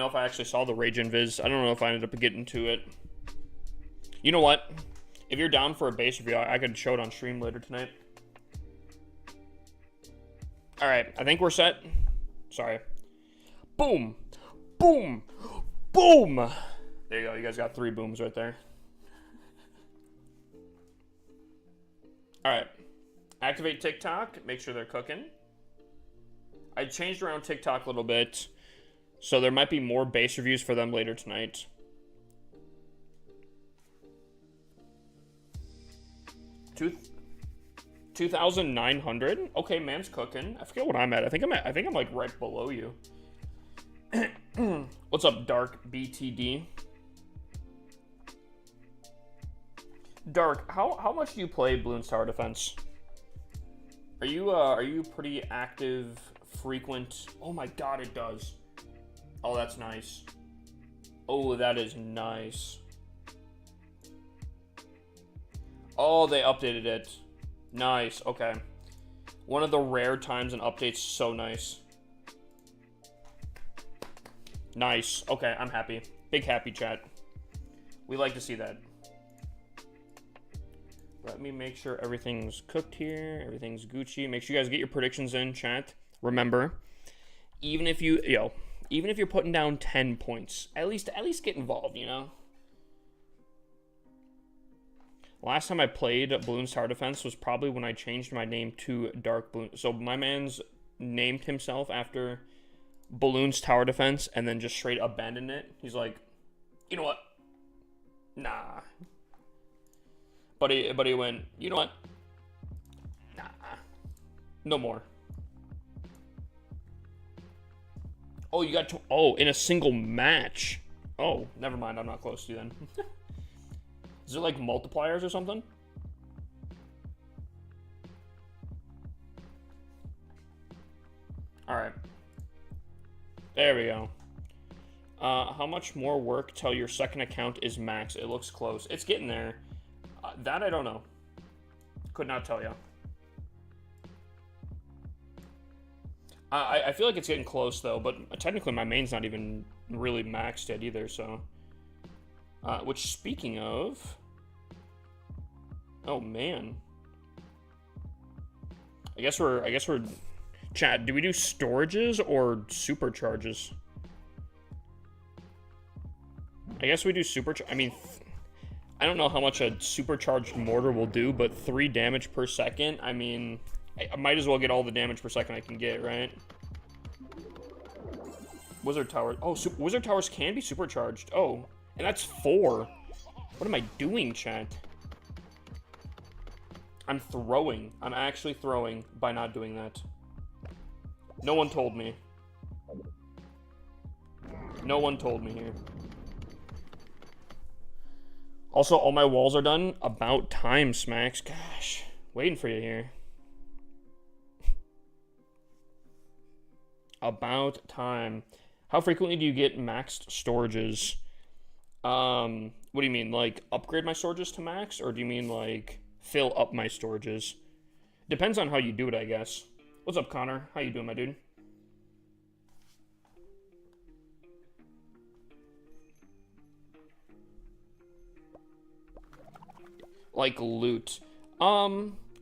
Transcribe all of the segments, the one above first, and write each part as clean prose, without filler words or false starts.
know if I actually saw the Rage Invis. I don't know if I ended up getting to it. You know what? If you're down for a base review, I could show it on stream later tonight. Alright, I think we're set. Sorry. Boom! Boom! Boom! There you go, you guys got 3 booms right there. Alright. Activate TikTok, make sure they're cooking. I changed around TikTok a little bit, so there might be more base reviews for them later tonight. Two 2,900? Okay, man's cooking. I forget what I'm at. I think I'm like right below you. What's up, Dark BTD? Dark, how much do you play Bloons Tower Defense? Are you pretty active, frequent? Oh my god, it does. Oh, that's nice. Oh, that is nice. Oh, they updated it. Nice, okay. One of the rare times an update's so nice. Nice, okay, I'm happy. Big happy, chat. We like to see that. Let me make sure everything's cooked here. Everything's Gucci. Make sure you guys get your predictions in, chat. Remember, even if you're putting down 10 points, at least get involved, you know? Last time I played Bloons Tower Defense was probably when I changed my name to Dark Bloon. So my man's named himself after Bloons Tower Defense and then just straight abandoned it. He's like, you know what? Nah. But he went, you know what? Nah. No more. Oh, you got to, in a single match. Oh, never mind. I'm not close to you then. Is it like multipliers or something? Alright. There we go. How much more work till your second account is max? It looks close. It's getting there. That I don't know. Could not tell you. I feel like it's getting close though, but technically my main's not even really maxed yet either, so. Which, speaking of... Oh, man. I guess we're... Chat, do we do storages or supercharges? I guess we do supercharge... I mean, I don't know how much a supercharged mortar will do, but 3 damage per second, I mean... I might as well get all the damage per second I can get, right? Wizard Towers... Oh, Wizard Towers can be supercharged. Oh... And that's 4. What am I doing, chat? I'm throwing. I'm actually throwing by not doing that. No one told me. No one told me here. Also, all my walls are done. About time, Smacks. Gosh. Waiting for you here. About time. How frequently do you get maxed storages? What do you mean, like, upgrade my storages to max, or do you mean, like, fill up my storages? Depends on how you do it, I guess. What's up, Connor? How you doing, my dude? Like, loot.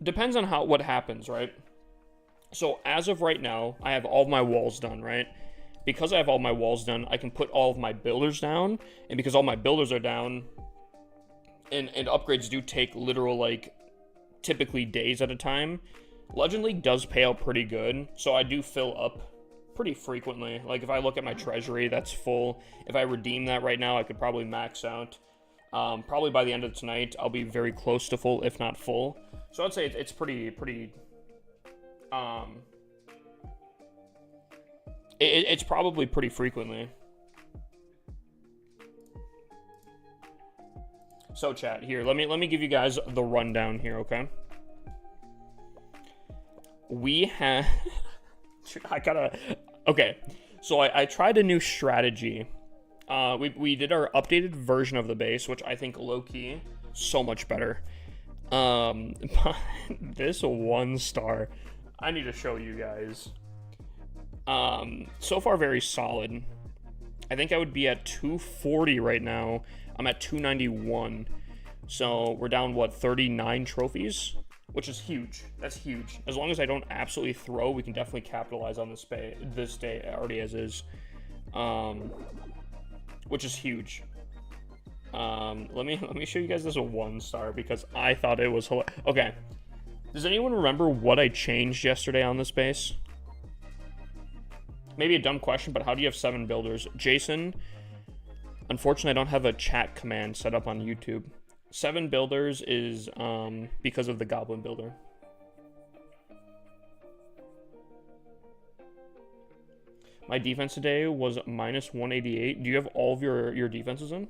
Depends on what happens, right? So, as of right now, I have all of my walls done, right? Because I have all my walls done, I can put all of my builders down, and because all my builders are down, and upgrades do take literal, like, typically days at a time, Legend League does pay out pretty good, so I do fill up pretty frequently. Like, if I look at my treasury, that's full. If I redeem that right now, I could probably max out. Probably by the end of tonight, I'll be very close to full, if not full. So I'd say it's pretty, it's probably pretty frequently. So chat, here, let me give you guys the rundown here, okay? We have... Okay, so I tried a new strategy. We did our updated version of the base, which I think low-key, so much better. This 1 star, I need to show you guys. So far very solid. I think I would be at 240 right now. I'm at 291. So we're down, what, 39 trophies? Which is huge. That's huge. As long as I don't absolutely throw, we can definitely capitalize on this day already as is. Which is huge. Let me show you guys this 1-star because I thought it was hilarious. Okay. Does anyone remember what I changed yesterday on this base? Maybe a dumb question, but how do you have 7 builders? Jason, unfortunately, I don't have a chat command set up on YouTube. 7 builders is because of the Goblin Builder. My defense today was minus 188. Do you have all of your defenses in?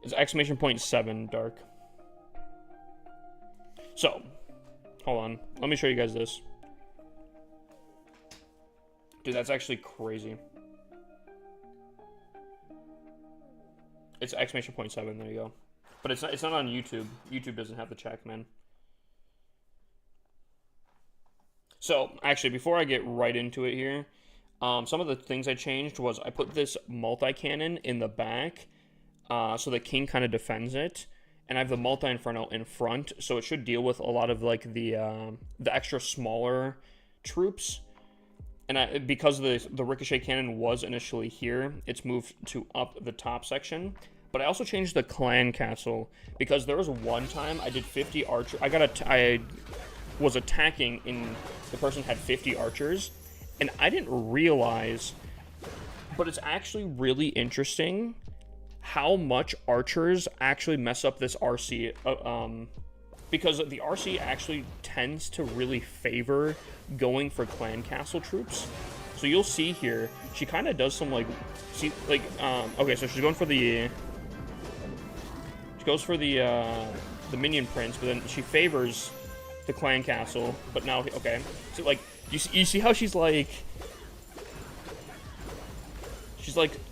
It's exclamation point 7, Dark. So, hold on. Let me show you guys this. Dude, that's actually crazy. It's exclamation point 7, there you go. But it's not on YouTube. YouTube doesn't have the chat command. So, actually, before I get right into it here, some of the things I changed was I put this multi-cannon in the back, so the king kind of defends it, and I have the multi-inferno in front, so it should deal with a lot of like the extra smaller troops. And because the ricochet cannon was initially here, it's moved to up the top section. But I also changed the clan castle because there was one time I did 50 archer. I was attacking and the person had 50 archers, and I didn't realize. But it's actually really interesting how much archers actually mess up this RC. Because the RC actually tends to really favor going for clan castle troops. So you'll see here, she kind of does some okay, so she's going for she goes for the minion prince, but then she favors the clan castle. But now, okay, so like you see how she's like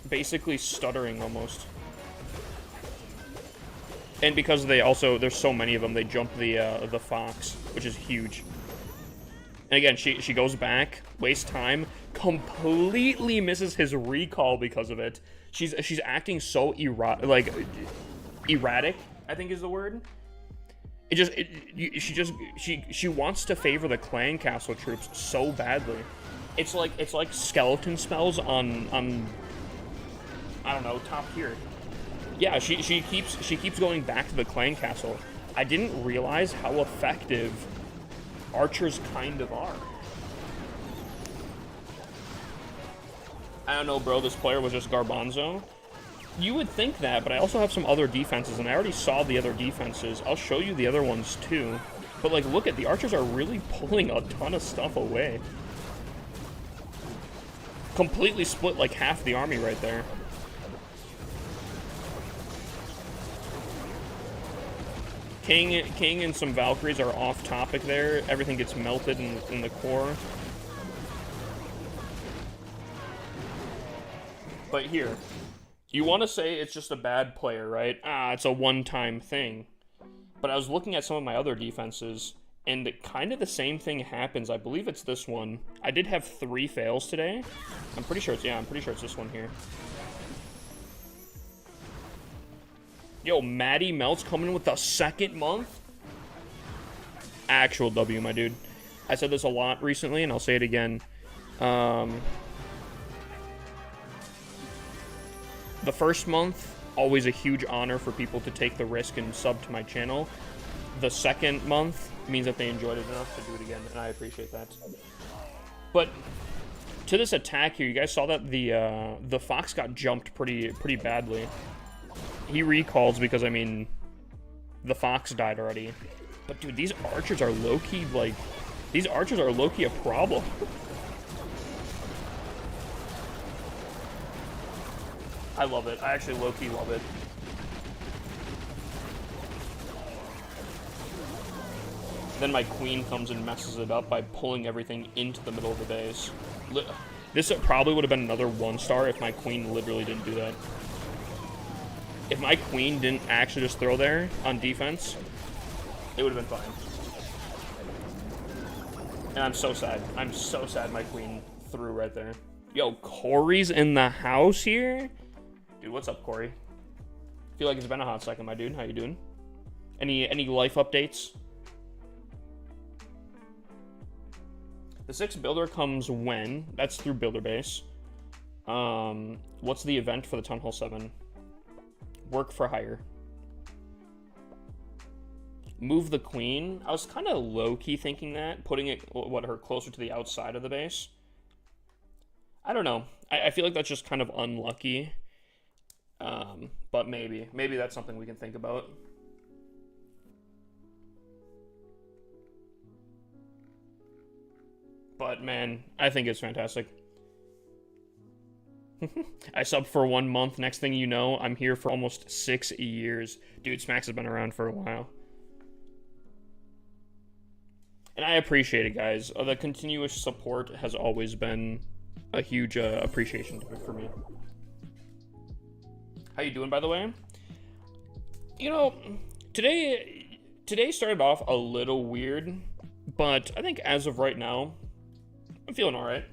basically stuttering almost. And because there's so many of them, they jump the fox, which is huge. And again, she goes back, wastes time, completely misses his recall because of it. She's acting so erratic, I think is the word. She wants to favor the clan castle troops so badly. It's like skeleton spells on I don't know, top tier. Yeah, she keeps going back to the clan castle. I didn't realize how effective archers kind of are. I don't know, bro. This player was just Garbanzo. You would think that, but I also have some other defenses, and I already saw the other defenses. I'll show you the other ones too. But like, look at the archers are really pulling a ton of stuff away. Completely split like half the army right there. King and some Valkyries are off topic there. Everything gets melted in the core. But here, you want to say it's just a bad player, right? It's a one-time thing. But I was looking at some of my other defenses, and kind of the same thing happens. I believe it's this one. I did have 3 fails today. I'm pretty sure it's this one here. Yo, Maddie Melt's coming with the 2nd month? Actual W, my dude. I said this a lot recently, and I'll say it again. The first month, always a huge honor for people to take the risk and sub to my channel. The 2nd month means that they enjoyed it enough to do it again, and I appreciate that. But to this attack here, you guys saw that the fox got jumped pretty badly. He recalls because, I mean, the fox died already. But, dude, these archers are low-key, a problem. I love it. I actually low-key love it. Then my queen comes and messes it up by pulling everything into the middle of the base. This probably would have been another 1-star if my queen literally didn't do that. If my queen didn't actually just throw there on defense, it would have been fine. And I'm so sad. I'm so sad my queen threw right there. Yo, Corey's in the house here? Dude, what's up, Corey? Feel like it's been a hot second, my dude. How you doing? Any life updates? The 6th builder comes when? That's through Builder Base. What's the event for the Town Hall 7? Work for hire. Move the queen. I was kind of low-key thinking that, putting it, her closer to the outside of the base. I don't know. I feel like that's just kind of unlucky. But maybe that's something we can think about. But man, I think it's fantastic. I subbed for 1 month. Next thing you know, I'm here for almost 6 years. Dude, Smacks has been around for a while. And I appreciate it, guys. The continuous support has always been a huge appreciation for me. How you doing, by the way? You know, today started off a little weird, but I think as of right now, I'm feeling all right.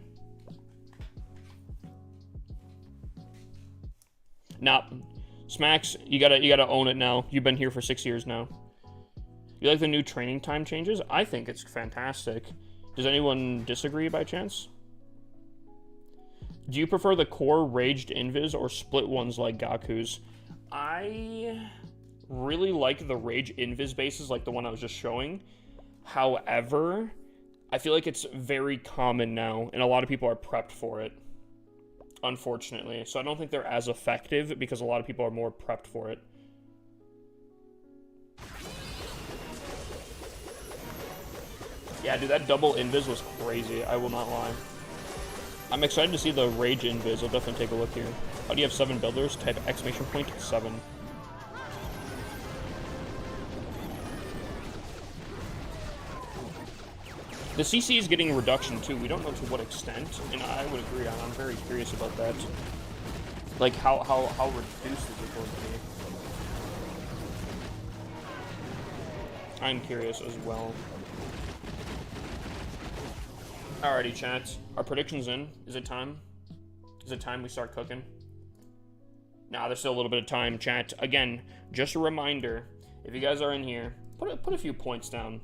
Nah, Smacks, you gotta own it now. You've been here for 6 years now. You like the new training time changes? I think it's fantastic. Does anyone disagree by chance? Do you prefer the core raged invis or split ones like Gaku's? I really like the rage invis bases like the one I was just showing. However, I feel like it's very common now and a lot of people are prepped for it, unfortunately. So I don't think they're as effective because a lot of people are more prepped for it. Yeah, dude, that double invis was crazy. I will not lie. I'm excited to see the rage invis. I'll definitely take a look here. How do you have 7 builders? Type exclamation point 7. The CC is getting a reduction too. We don't know to what extent, and I would agree. I'm very curious about that. Like how reduced is it going to be? I'm curious as well. Alrighty, chat. Our predictions in. Is it time? Is it time we start cooking? Nah, there's still a little bit of time, chat. Again, just a reminder, if you guys are in here, put a few points down.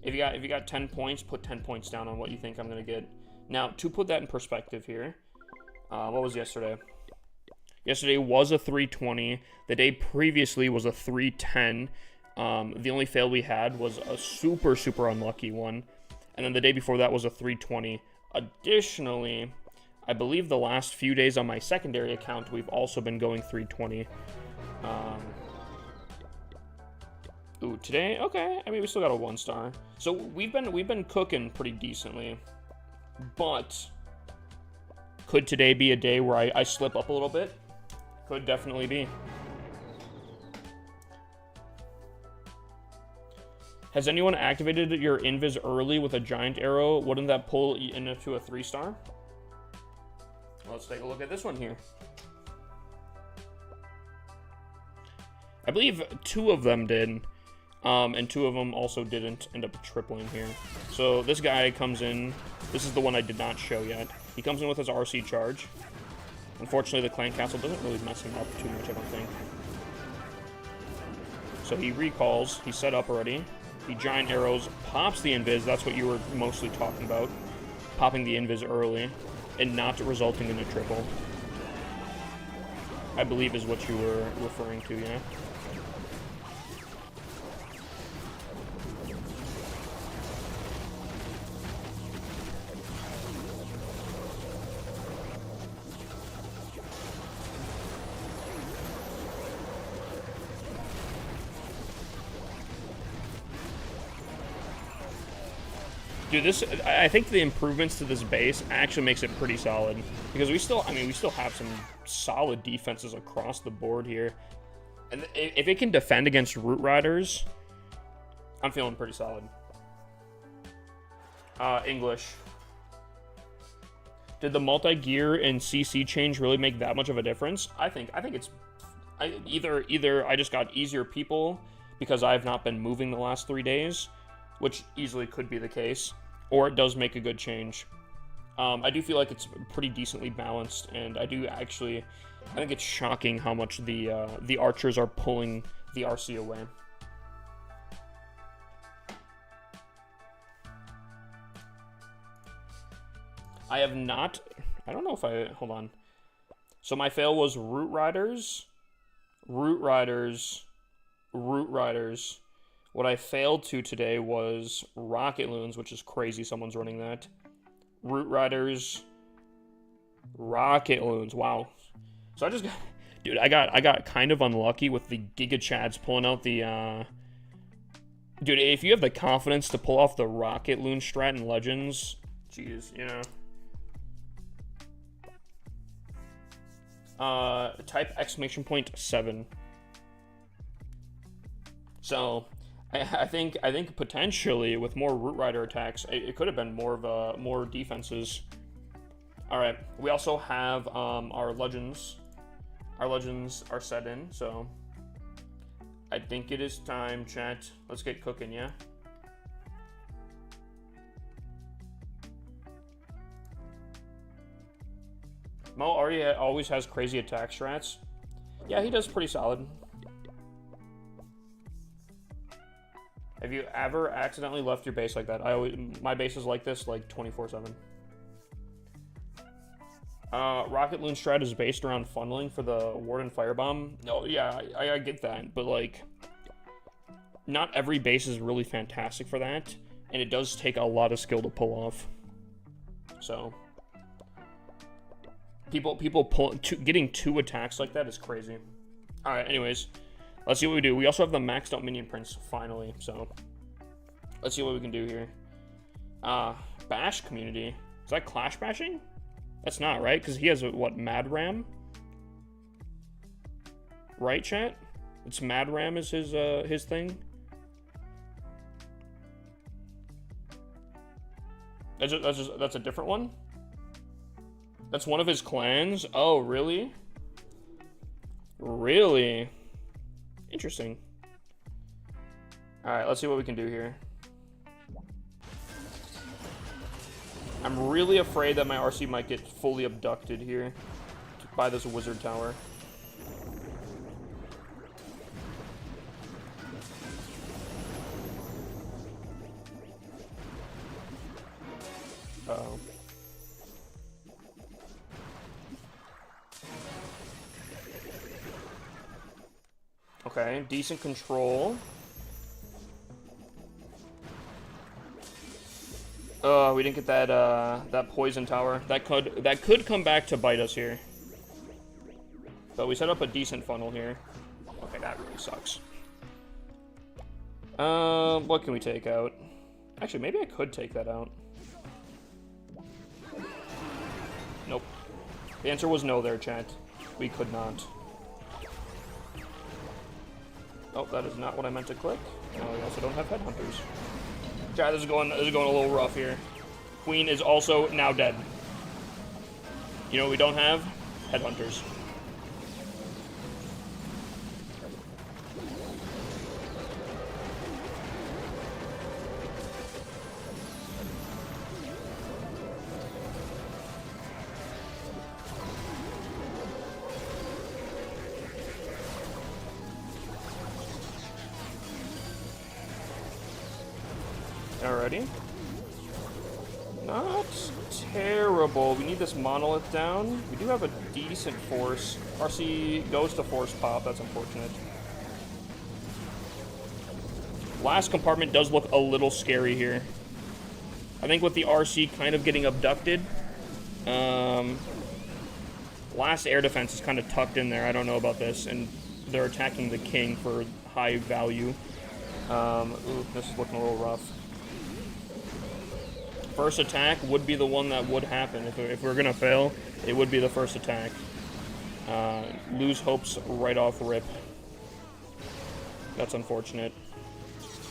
If you got 10 points, put 10 points down on what you think I'm gonna get. Now, to put that in perspective here, what was yesterday? Yesterday was a 320. The day previously was a 310. The only fail we had was a super unlucky one. And then the day before that was a 320. Additionally, I believe the last few days on my secondary account, we've also been going 320. Ooh, today? Okay, I mean, we still got a 1-star. So we've been cooking pretty decently. But could today be a day where I slip up a little bit? Could definitely be. Has anyone activated your invis early with a giant arrow? Wouldn't that pull into a 3-star? Let's take a look at this one here. I believe 2 of them did, and 2 of them also didn't end up tripling here. So this guy comes in. This is the one I did not show yet. He comes in with his RC charge. Unfortunately, the clan castle doesn't really mess him up too much, I don't think. So he recalls. He's set up already. He giant arrows, pops the invis. That's what you were mostly talking about. Popping the invis early and not resulting in a triple, I believe is what you were referring to, yeah? Dude, I think the improvements to this base actually makes it pretty solid. Because we still have some solid defenses across the board here. And if it can defend against Root Riders, I'm feeling pretty solid. English. Did the multi-gear and CC change really make that much of a difference? I think it's... Either I just got easier people because I've not been moving the last 3 days, which easily could be the case, or it does make a good change. I do feel like it's pretty decently balanced, and I think it's shocking how much the archers are pulling the RC away. I have not, I don't know if hold on. So my fail was Root Riders, Root Riders, Root Riders. What I failed to today was Rocket Loons, which is crazy someone's running that. Root Riders, Rocket Loons, wow. So I just got, dude, I got kind of unlucky with the Giga Chads pulling out the, dude, if you have the confidence to pull off the Rocket Loon strat in Legends, jeez, you know. Type exclamation point 7. So, I think potentially with more Root Rider attacks, it could have been more defenses. All right, we also have our legends. Our legends are set in, so I think it is time, chat. Let's get cooking, yeah. Mo always has crazy attack strats. Yeah, he does pretty solid. Have you ever accidentally left your base like that? My base is like this, like 24/7. Rocket Loon strat is based around funneling for the Warden Firebomb. No, yeah, I get that, but like, not every base is really fantastic for that, and it does take a lot of skill to pull off. So, getting 2 attacks like that is crazy. All right, anyways, let's see what we do. We also have the maxed out minion prince finally, so let's see what we can do here. Bash community. Is that clash bashing? That's not, right? Because he has a, what, Mad Ram? Right, chat? It's Mad Ram is his thing. That's a different one? That's one of his clans? Oh, really? Really? Interesting. Alright, let's see what we can do here. I'm really afraid that my RC might get fully abducted here by this wizard tower. Uh-oh. Okay, decent control. We didn't get that poison tower. That could come back to bite us here. But we set up a decent funnel here. Okay, that really sucks. What can we take out? Actually, maybe I could take that out. Nope. The answer was no there, chat. We could not. Oh, that is not what I meant to click. No, we also don't have headhunters. Chat, this is going a little rough here. Queen is also now dead. You know what we don't have? Headhunters. Alrighty. Not terrible. We need this monolith down. We do have a decent force. RC goes to force pop. That's unfortunate. Last compartment does look a little scary here. I think with the RC kind of getting abducted, last air defense is kind of tucked in there. I don't know about this. And they're attacking the king for high value. Ooh, this is looking a little rough. First attack would be the one that would happen. If we're gonna fail, it would be the first attack. Lose hopes right off rip. That's unfortunate.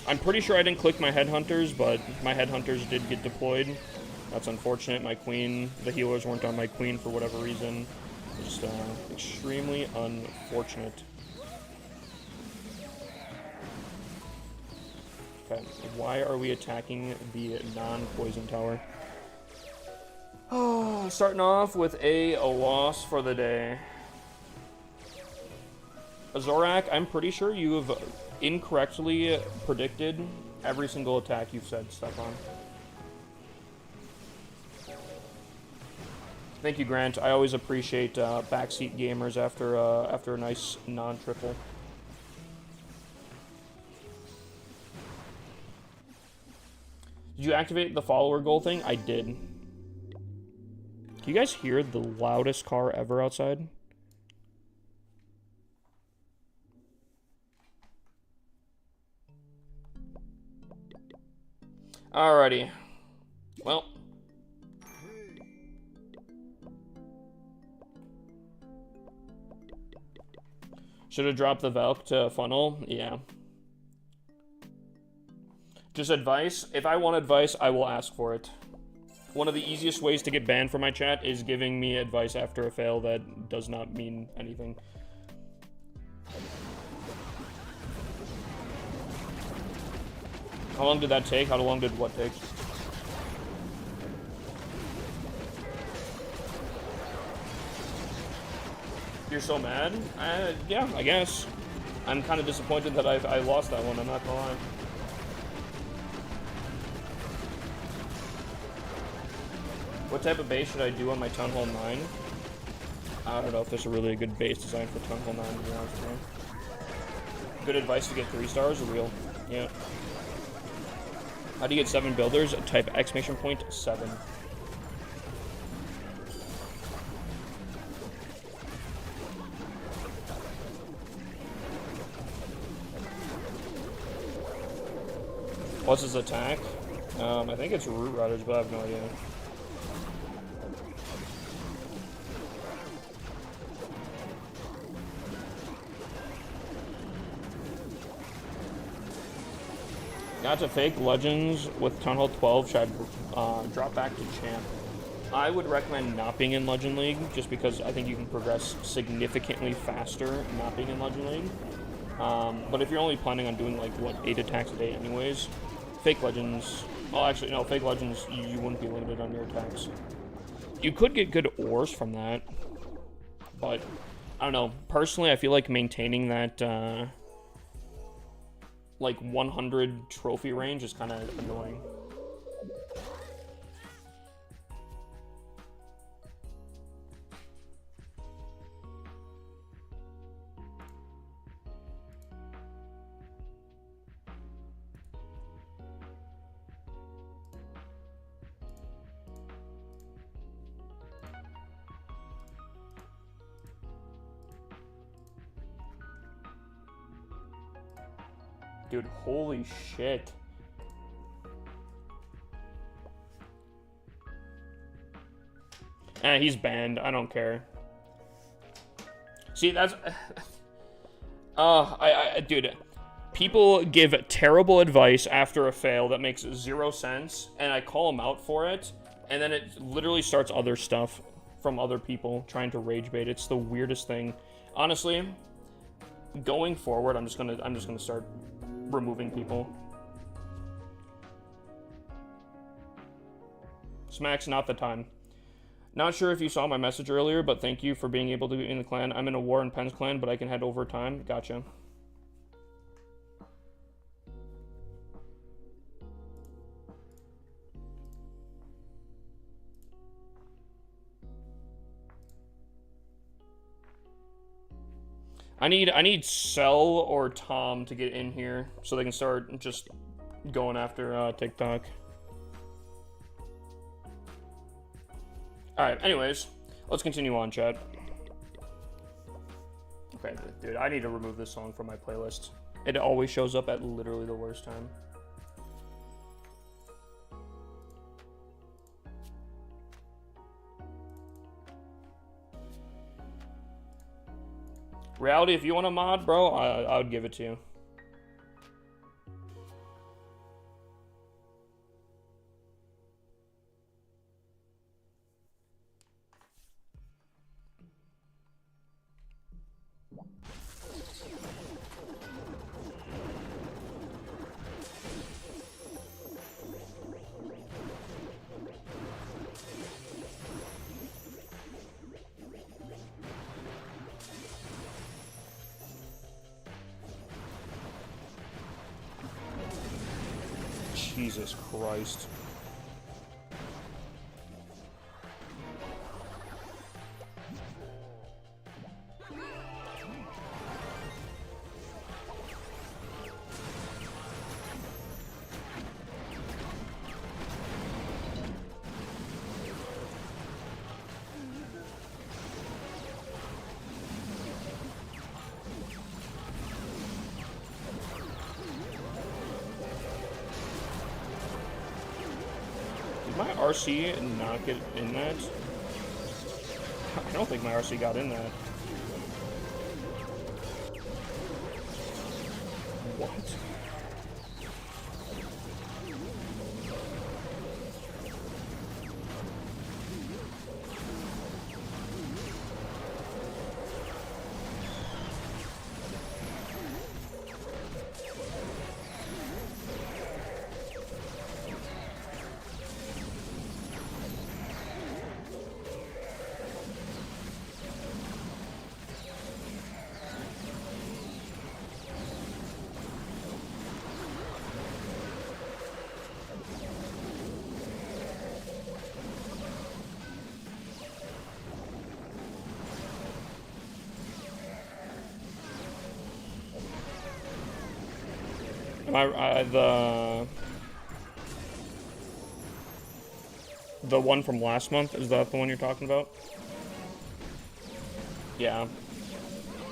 I'm pretty sure I didn't click my headhunters, but my headhunters did get deployed. That's unfortunate. My queen, the healers weren't on my queen for whatever reason. Just extremely unfortunate. Okay, why are we attacking the non-poison tower? Oh, starting off with a loss for the day. Zorak, I'm pretty sure you have incorrectly predicted every single attack you've said stuff on. Thank you, Grant. I always appreciate backseat gamers after a nice non-triple. Did you activate the follower goal thing? I did. Can you guys hear the loudest car ever outside? Alrighty. Well. Should have dropped the Valk to funnel? Yeah. Just advice. If I want advice, I will ask for it. One of the easiest ways to get banned from my chat is giving me advice after a fail that does not mean anything. How long did that take? How long did what take? You're so mad? Yeah, I guess. I'm kind of disappointed that I lost that one, I'm not gonna lie. What type of base should I do on my Town Hall 9? I don't know if there's a really good base design for Town Hall 9, to be honest with you. Good advice to get 3 stars? Real. Yeah. How do you get 7 builders? Type exclamation point 7. What's his attack? I think it's Root Riders, but I have no idea. Got to fake Legends with Town Hall 12. Should I drop back to Champ? I would recommend not being in Legend League, just because I think you can progress significantly faster not being in Legend League. But if you're only planning on doing, like, what, 8 attacks a day anyways, fake Legends... Well, actually, no, fake Legends, you wouldn't be limited on your attacks. You could get good ores from that, but, I don't know. Personally, I feel like maintaining that, like, 100 trophy range is kind of annoying. Dude, holy shit. He's banned. I don't care. See, that's... dude, people give terrible advice after a fail that makes 0 sense, and I call them out for it, and then it literally starts other stuff from other people trying to rage bait. It's the weirdest thing. Honestly, going forward, I'm just gonna start removing people. Smack's not the time. Not sure if you saw my message earlier, but thank you for being able to be in the clan. I'm in a War and Pens clan, but I can head over time. Gotcha. I need Cell or Tom to get in here so they can start just going after TikTok. Alright, anyways, let's continue on, chat. Okay, dude, I need to remove this song from my playlist. It always shows up at literally the worst time. Reality, if you want a mod, bro, I would give it to you. Jesus Christ. Did my RC not get in that? I don't think my RC got in that. What? The one from last month, is that the one you're talking about? Yeah.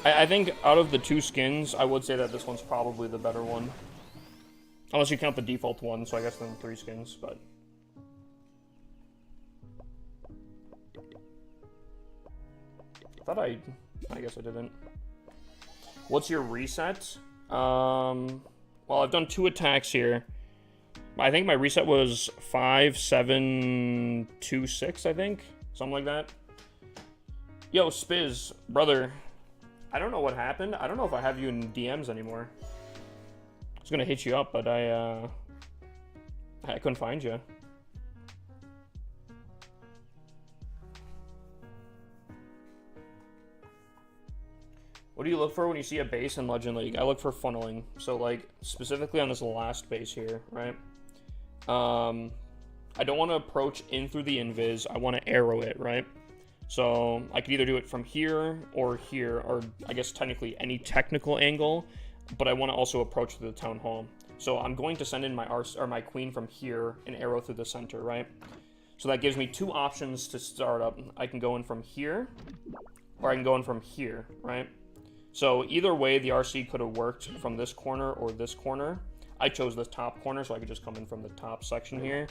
I think out of the two skins, I would say that this one's probably the better one. Unless you count the default one, so I guess then 3 skins, but... I guess I didn't. What's your reset? Well, I've done 2 attacks here. I think my reset was 5, 7, 2, 6, I think. Something like that. Yo, Spiz, brother. I don't know what happened. I don't know if I have you in DMs anymore. I was gonna hit you up, but I couldn't find you. What do you look for when you see a base in Legend League? I look for funneling. So, like, specifically on this last base here, right? I don't want to approach in through the invis. I want to arrow it, right? So, I could either do it from here, or I guess technically any technical angle, but I want to also approach through the town hall. So, I'm going to send in my queen from here and arrow through the center, right? So that gives me 2 options to start up. I can go in from here, or I can go in from here, right? So either way, the RC could have worked from this corner or this corner. I chose the top corner, so I could just come in from the top section here.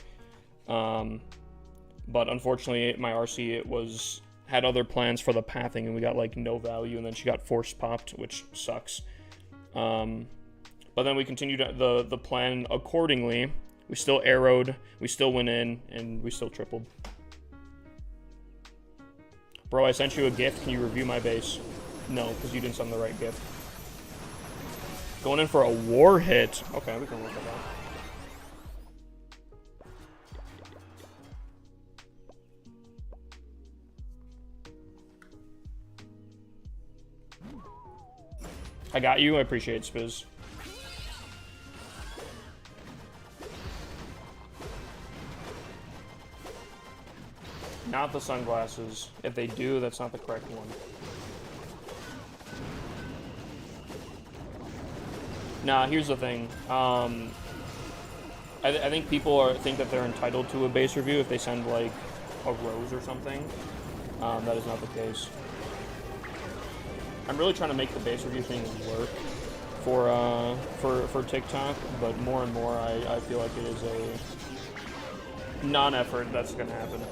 But unfortunately, my RC had other plans for the pathing, and we got like no value, and then she got force popped, which sucks. But then we continued the plan accordingly. We still arrowed, we still went in, and we still tripled. Bro, I sent you a gift. Can you review my base? No, because you didn't send the right gift. Going in for a war hit. Okay, we can look at that. I got you. I appreciate it, Spiz. Not the sunglasses. If they do, that's not the correct one. Nah, here's the thing. I think people think that they're entitled to a base review if they send, like, a rose or something. That is not the case. I'm really trying to make the base review thing work for TikTok, but more and more I feel like it is a non-effort that's going to happen.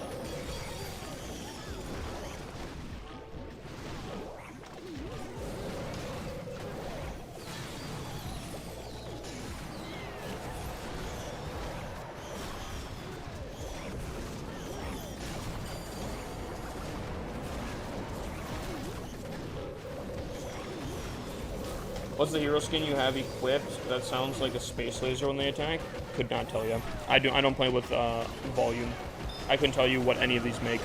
What's the hero skin you have equipped? That sounds like a space laser when they attack. Could not tell you. I don't play with volume. I couldn't tell you what any of these make.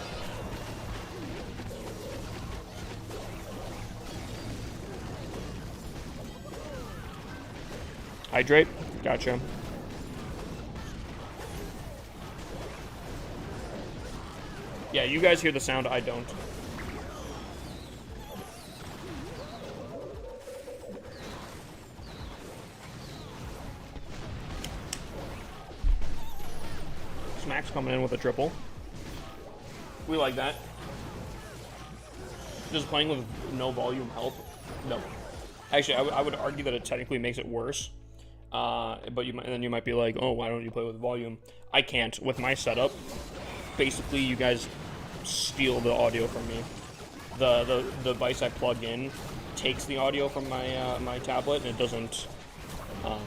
Hydrate. Gotcha. Yeah, you guys hear the sound, I don't. Smack's coming in with a triple. We like that. Just playing with no volume help? No. Actually, I would argue that it technically makes it worse. But you might, and then you might be like, oh, why don't you play with volume? I can't. With my setup, basically you guys steal the audio from me. The device I plug in takes the audio from my my tablet, and it doesn't. I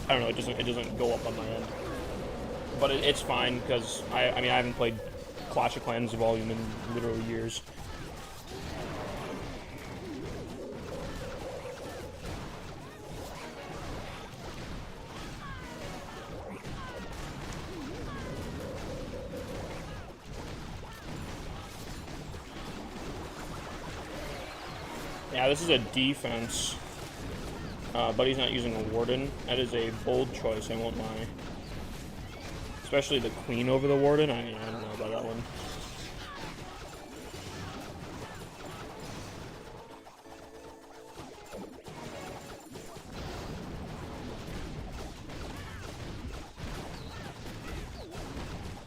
don't know. It doesn't go up on my end. But it's fine because I mean I haven't played Clash of Clans volume in literally years. Yeah, this is a defense, but he's not using a Warden. That is a bold choice, I won't lie. Especially the Queen over the Warden, I don't know about that one.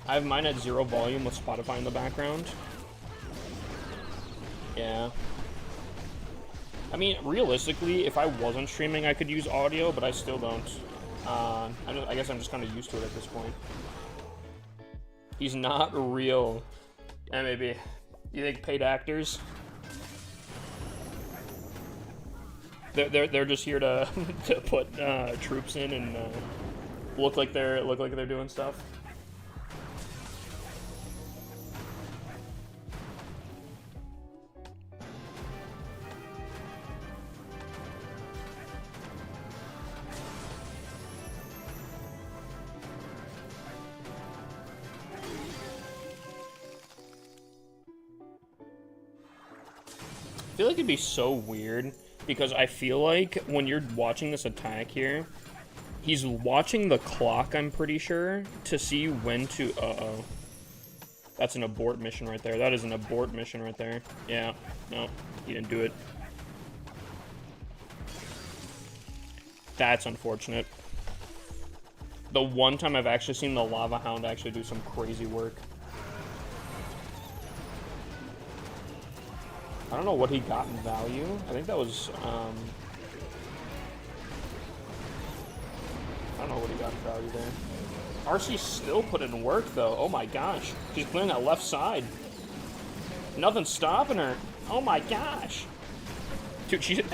I have mine at 0 volume with Spotify in the background. Yeah. I mean, realistically, if I wasn't streaming, I could use audio, but I still don't. I guess I'm just kind of used to it at this point. He's not real. Yeah, maybe. You think paid actors? They're just here to to put troops in and look like they're doing stuff. I feel like it'd be so weird because I feel like when you're watching this attack here, he's watching the clock, I'm pretty sure, to see when to... Uh-oh. That's an abort mission right there. That is an abort mission right there. Yeah. No, he didn't do it. That's unfortunate. The one time I've actually seen the Lava Hound actually do some crazy work. I don't know what he got in value. I think that was, I don't know what he got in value there. RC still put in work, though. Oh my gosh. She's clearing that left side. Nothing's stopping her. Oh my gosh. Dude,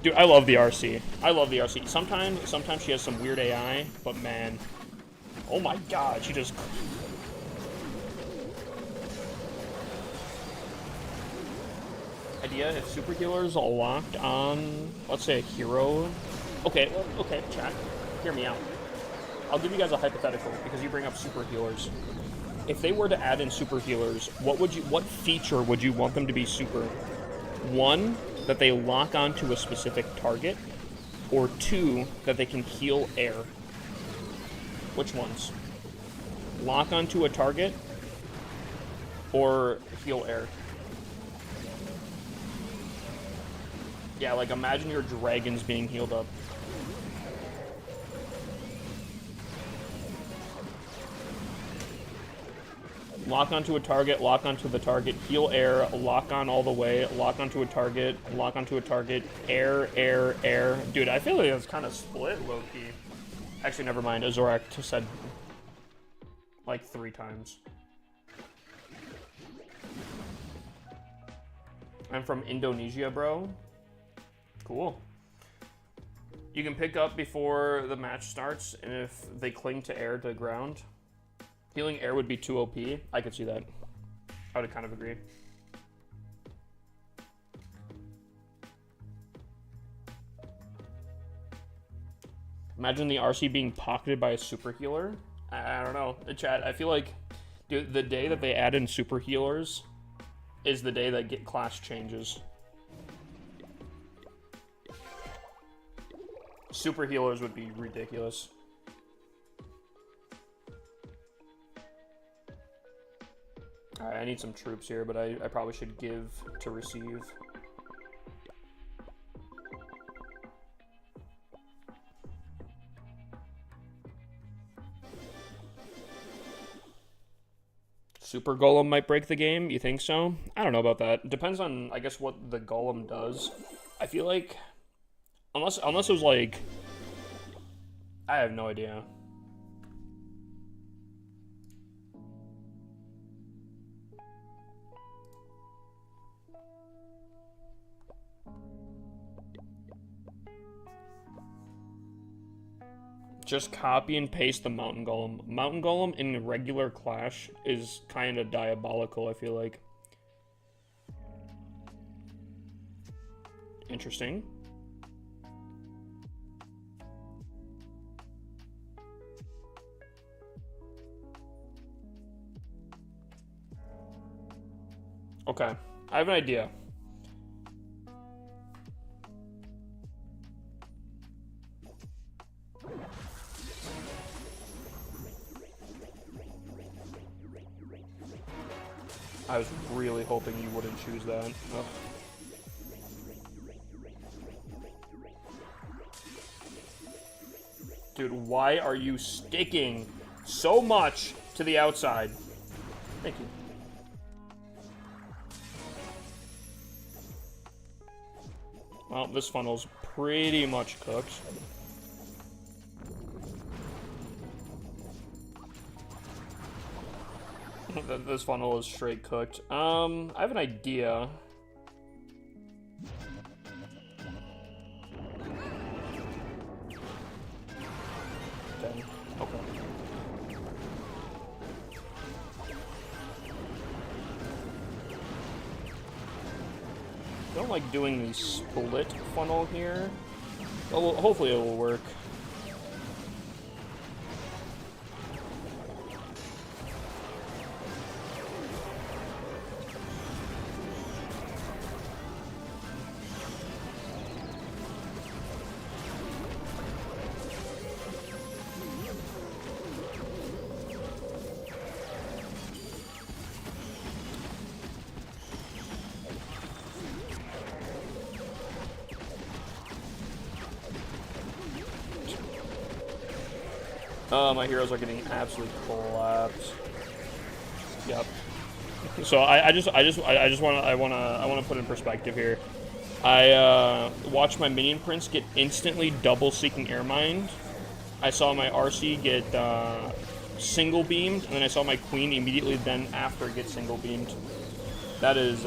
dude, I love the RC. I love the RC. Sometimes she has some weird AI, but man. Oh my god, she just... Idea if super healers are locked on, let's say, a hero. Okay, chat, hear me out. I'll give you guys a hypothetical because you bring up super healers. If they were to add in super healers, what feature would you want them to be super? 1, that they lock onto a specific target, or 2, that they can heal air. Which ones? Lock onto a target or heal air? Yeah, like imagine your dragons being healed up. Lock onto a target, lock onto the target, heal air, lock on all the way, lock onto a target, air, air, air. Dude, I feel like it's kind of split, low-key. Actually, never mind. Azorak said like 3 times. I'm from Indonesia, bro. Cool. You can pick up before the match starts, and if they cling to air to ground, healing air would be too OP. I could see that. I would kind of agree. Imagine the RC being pocketed by a super healer. I don't know. Chat, I feel like dude, the day that they add in super healers is the day that Clash changes. Super healers would be ridiculous. Alright, I need some troops here, but I probably should give to receive. Super Golem might break the game. You think so? I don't know about that. Depends on, I guess, what the Golem does. I feel like, unless it was like, I have no idea. Just copy and paste the Mountain Golem. Mountain Golem in regular Clash is kind of diabolical, I feel like. Interesting. Okay, I have an idea. I was really hoping you wouldn't choose that. Oh. Dude, why are you sticking so much to the outside? Thank you. Well, this funnel's pretty much cooked. This funnel is straight cooked. I have an idea. Okay. Okay. I don't like doing the split funnel here. Oh, well, hopefully it will work. My heroes are getting absolutely collapsed. Yep. So I want to put in perspective here. I watched my minion prince get instantly double seeking air mined. I saw my RC get single beamed, and then I saw my queen immediately then after get single beamed. That is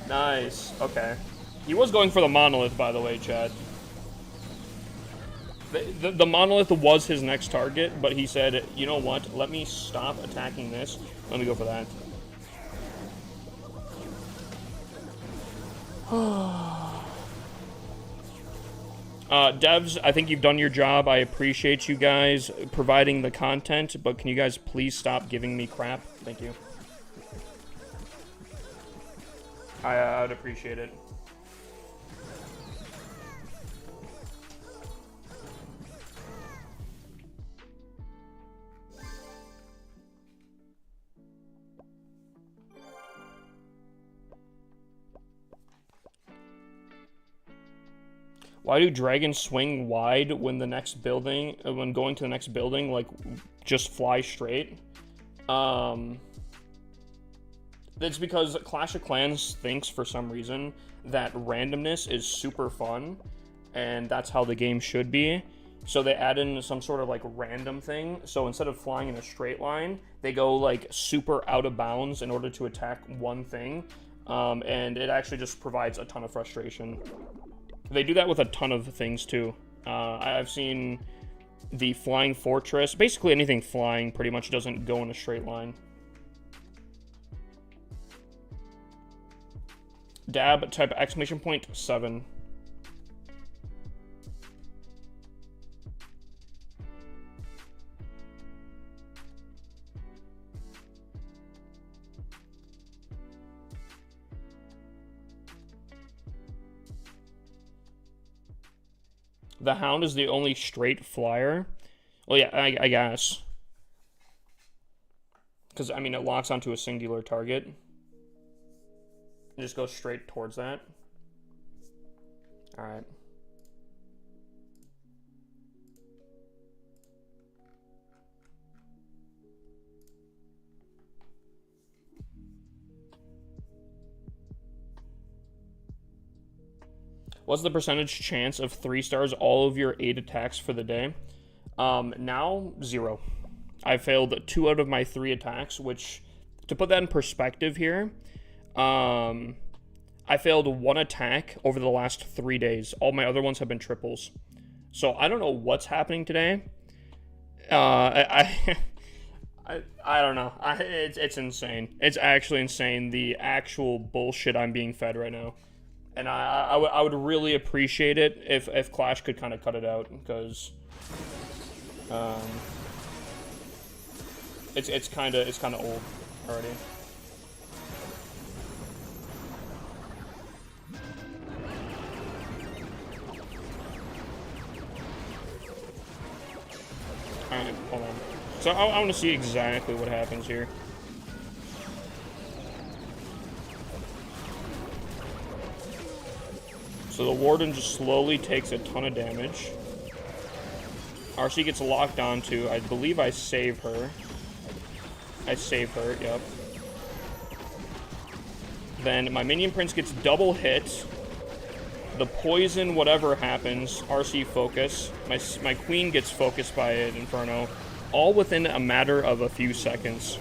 nice. Okay. He was going for the monolith, by the way, chat. The monolith was his next target, but he said, you know what, let me stop attacking this. Let me go for that. Devs, I think you've done your job. I appreciate you guys providing the content, but can you guys please stop giving me crap? Thank you. I'd appreciate it. Why do dragons swing wide when the next building, when going to the next building, like, just fly straight? It's because Clash of Clans thinks, for some reason, that randomness is super fun, and that's how the game should be. So they add in some sort of, like, random thing. So instead of flying in a straight line, they go, like, super out of bounds in order to attack one thing. And it actually just provides a ton of frustration. They do that with a ton of things, too. I've seen the Flying Fortress. Basically, anything flying pretty much doesn't go in a straight line. Dab, type exclamation point 7. The Hound is the only straight flyer. Well, yeah, I guess. Because, I mean, it locks onto a singular target. And just goes straight towards that. Alright. What's the percentage chance of 3 stars all of your 8 attacks for the day? Now, 0. I failed 2 out of my 3 attacks, which, to put that in perspective here, I failed 1 attack over the last 3 days. All my other ones have been triples. So I don't know what's happening today. I don't know. It's insane. It's actually insane, the actual bullshit I'm being fed right now. And I would really appreciate it if Clash could kind of cut it out, because it's kind of old already. Alright, hold on. So I want to see exactly what happens here. So the Warden just slowly takes a ton of damage. RC gets locked onto. I believe I save her. I save her, yep. Then my Minion Prince gets double hit. The poison, whatever happens, RC focus. My Queen gets focused by an Inferno. All within a matter of a few seconds.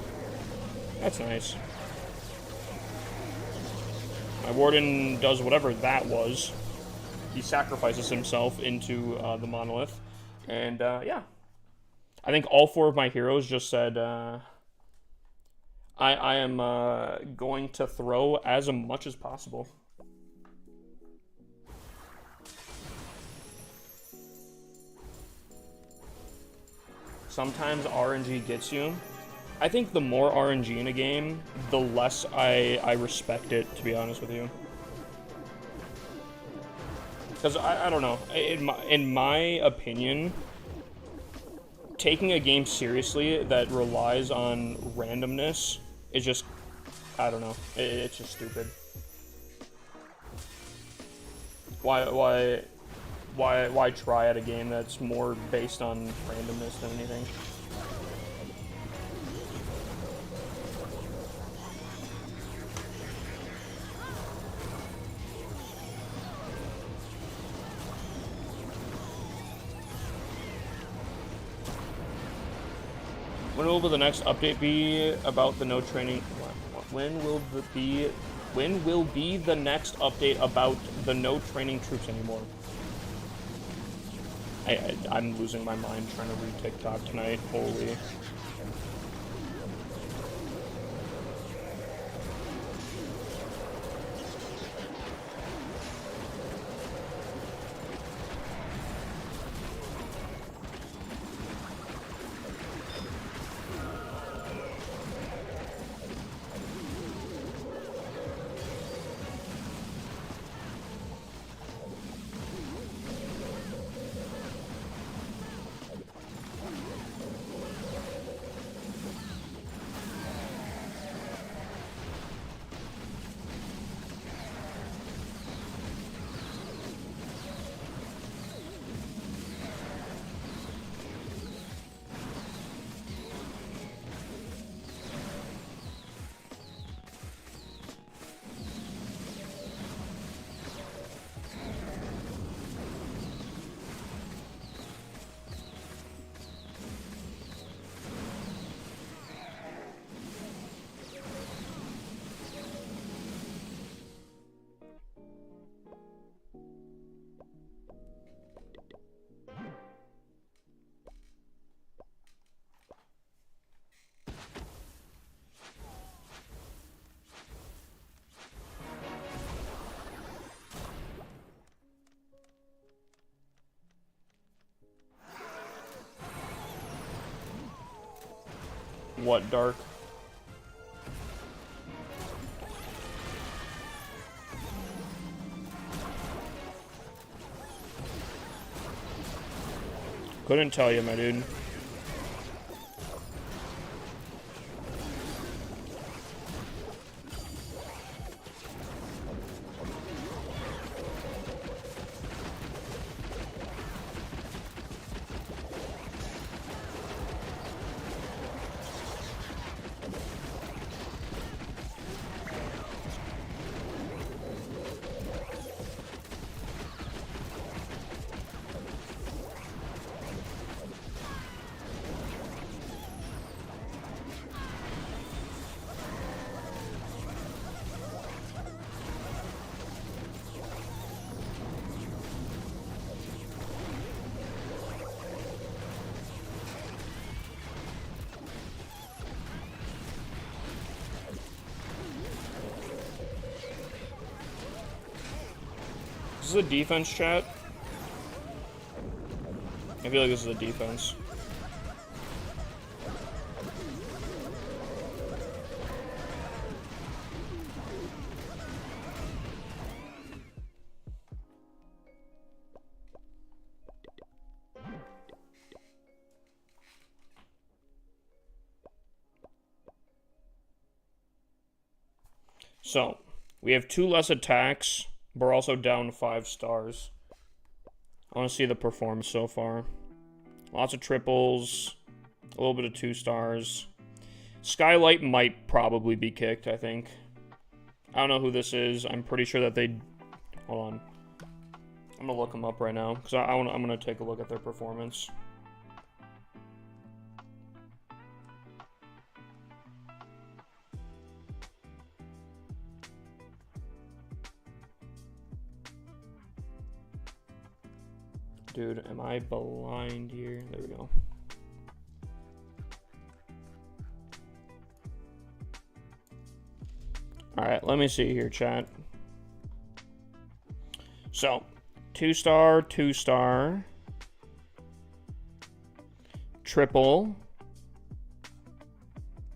That's nice. My Warden does whatever that was. He sacrifices himself into the Monolith. And, yeah. I think all 4 of my heroes just said, I am going to throw as much as possible. Sometimes RNG gets you. I think the more RNG in a game, the less I respect it, to be honest with you. Because, I don't know, in my opinion, taking a game seriously that relies on randomness is just, I don't know, it's just stupid. Why try at a game that's more based on randomness than anything? When will the next update be about the no training? When will be the next update about the no training troops anymore? I'm losing my mind trying to read TikTok tonight. Holy. What, Dark? Couldn't tell you, my dude. Is this a defense, chat? I feel like this is a defense. So, we have 2 less attacks, but we're also down 5 stars. I want to see the performance so far. Lots of triples, a little bit of 2 stars. Skylight might probably be kicked, I think. I don't know who this is. I'm pretty sure that they... Hold on. I'm going to look them up right now, because I'm going to take a look at their performance. Dude, am I blind here? There we go. Alright, let me see here, chat. So, 2 star, 2 star. Triple.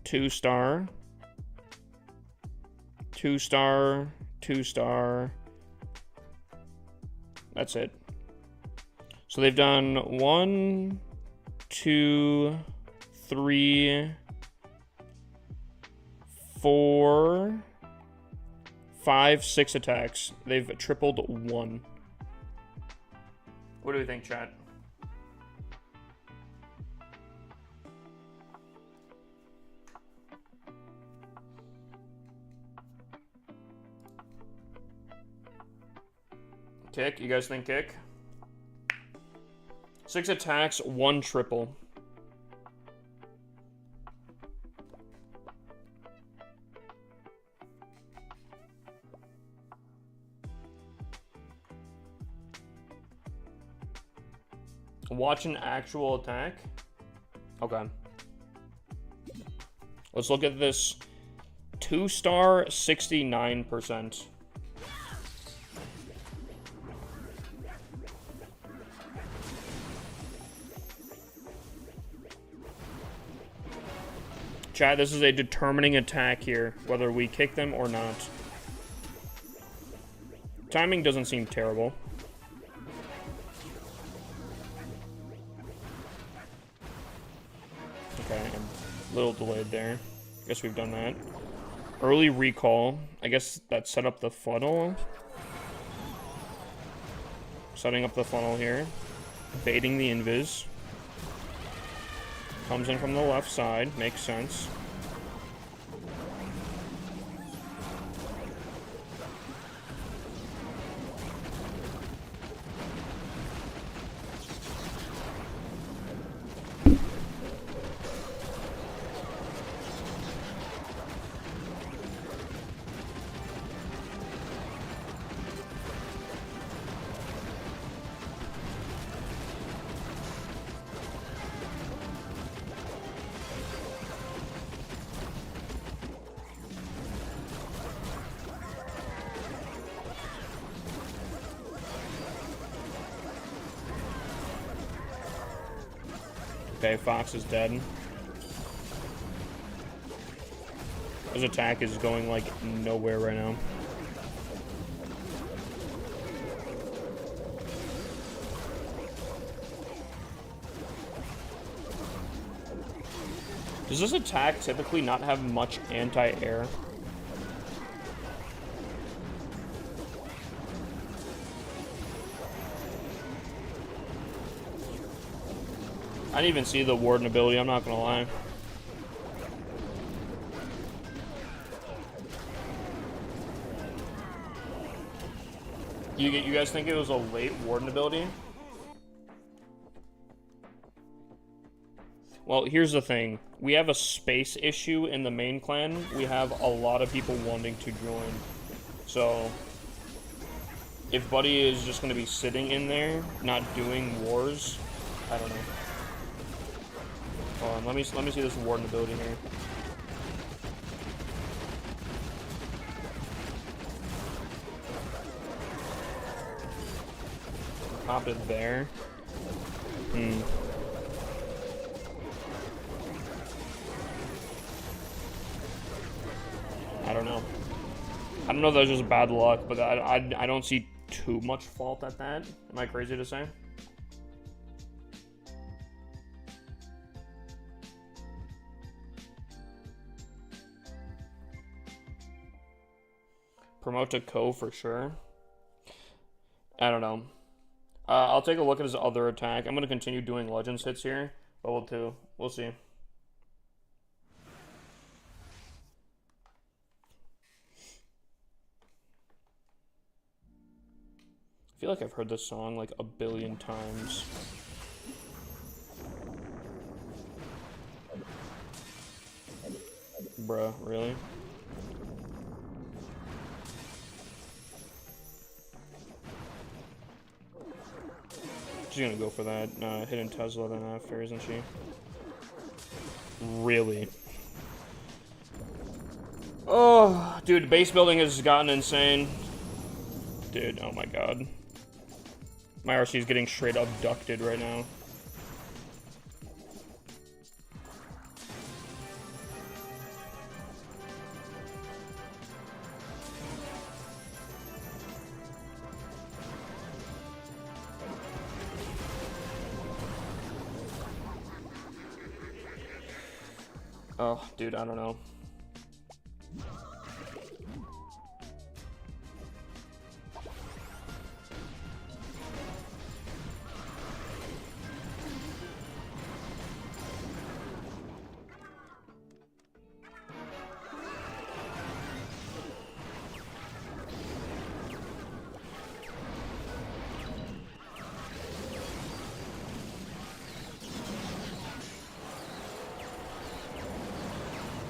2 star. 2 star, 2 star. That's it. So they've done 1, 2, 3, 4, 5, 6 attacks. They've tripled 1. What do we think, chat? Kick? You guys think kick? 6 attacks, 1 triple. Watch an actual attack? Okay. Let's look at this. 2 star, 69%. Chat, this is a determining attack here, whether we kick them or not. Timing doesn't seem terrible. Okay, I'm a little delayed there. Guess we've done that. Early recall. I guess that set up the funnel. Setting up the funnel here. Baiting the invis. Comes in from the left side. Makes sense. Okay, Fox is dead. His attack is going, like, nowhere right now. Does this attack typically not have much anti-air? I didn't even see the Warden ability, I'm not gonna lie. You guys think it was a late Warden ability? Well, here's the thing. We have a space issue in the main clan. We have a lot of people wanting to join. So, if Buddy is just gonna be sitting in there, not doing wars, I don't know. Hold on, let me see this Warden ability here. pop it there. Hmm. I don't know. I don't know if that was just bad luck, but I don't see too much fault at that. Am I crazy to say? Promote to Ko for sure. I don't know. I'll take a look at his other attack. I'm going to continue doing Legends hits here. Level 2. We'll see. I feel like I've heard this song like a billion times. Bruh, really? She's gonna go for that hidden Tesla then after, isn't she? Really? Oh, dude, base building has gotten insane. Dude, oh my god. My RC is getting straight abducted right now. Oh, dude, I don't know.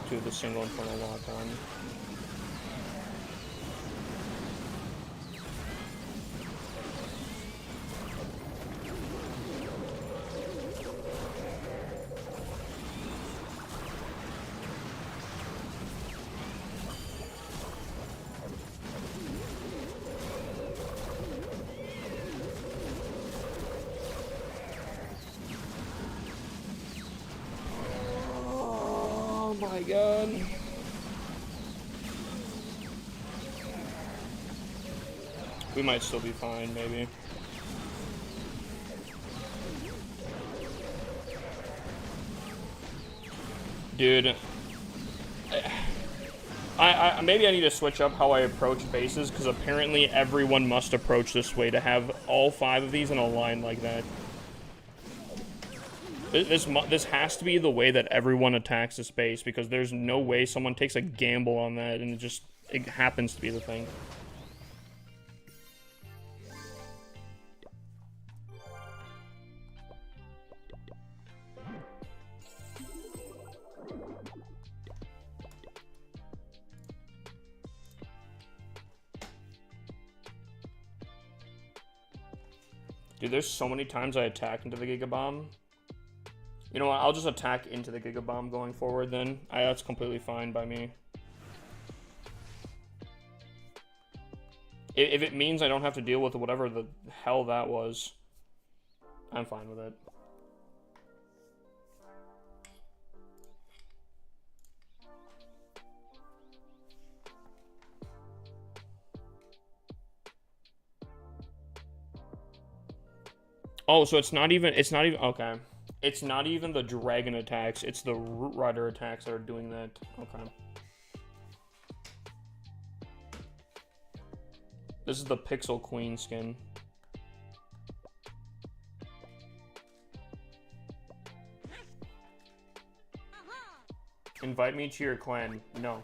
Do the single infernal lock on. Oh my god. We might still be fine, maybe. Dude. Maybe I need to switch up how I approach bases, because apparently everyone must approach this way to have all 5 of these in a line like that. This has to be the way that everyone attacks this base, because there's no way someone takes a gamble on that and it happens to be the thing. Dude, there's so many times I attack into the Giga Bomb. You know what, I'll just attack into the Giga Bomb going forward then. That's completely fine by me. If it means I don't have to deal with whatever the hell that was, I'm fine with it. Oh, so it's not even, okay. It's not even the dragon attacks, it's the Root Rider attacks that are doing that. Okay. This is the Pixel Queen skin. Invite me to your clan. No.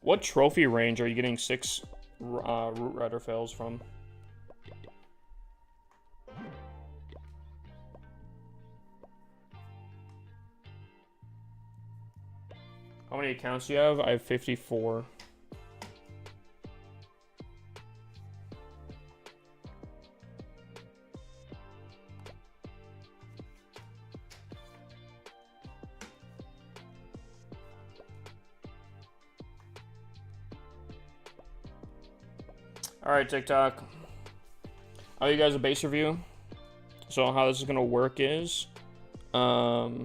What trophy range are you getting 6 Root Rider fails from? How many accounts do you have? I have 54. Alright, TikTok. I'll give you guys a base review. So how this is gonna work is, what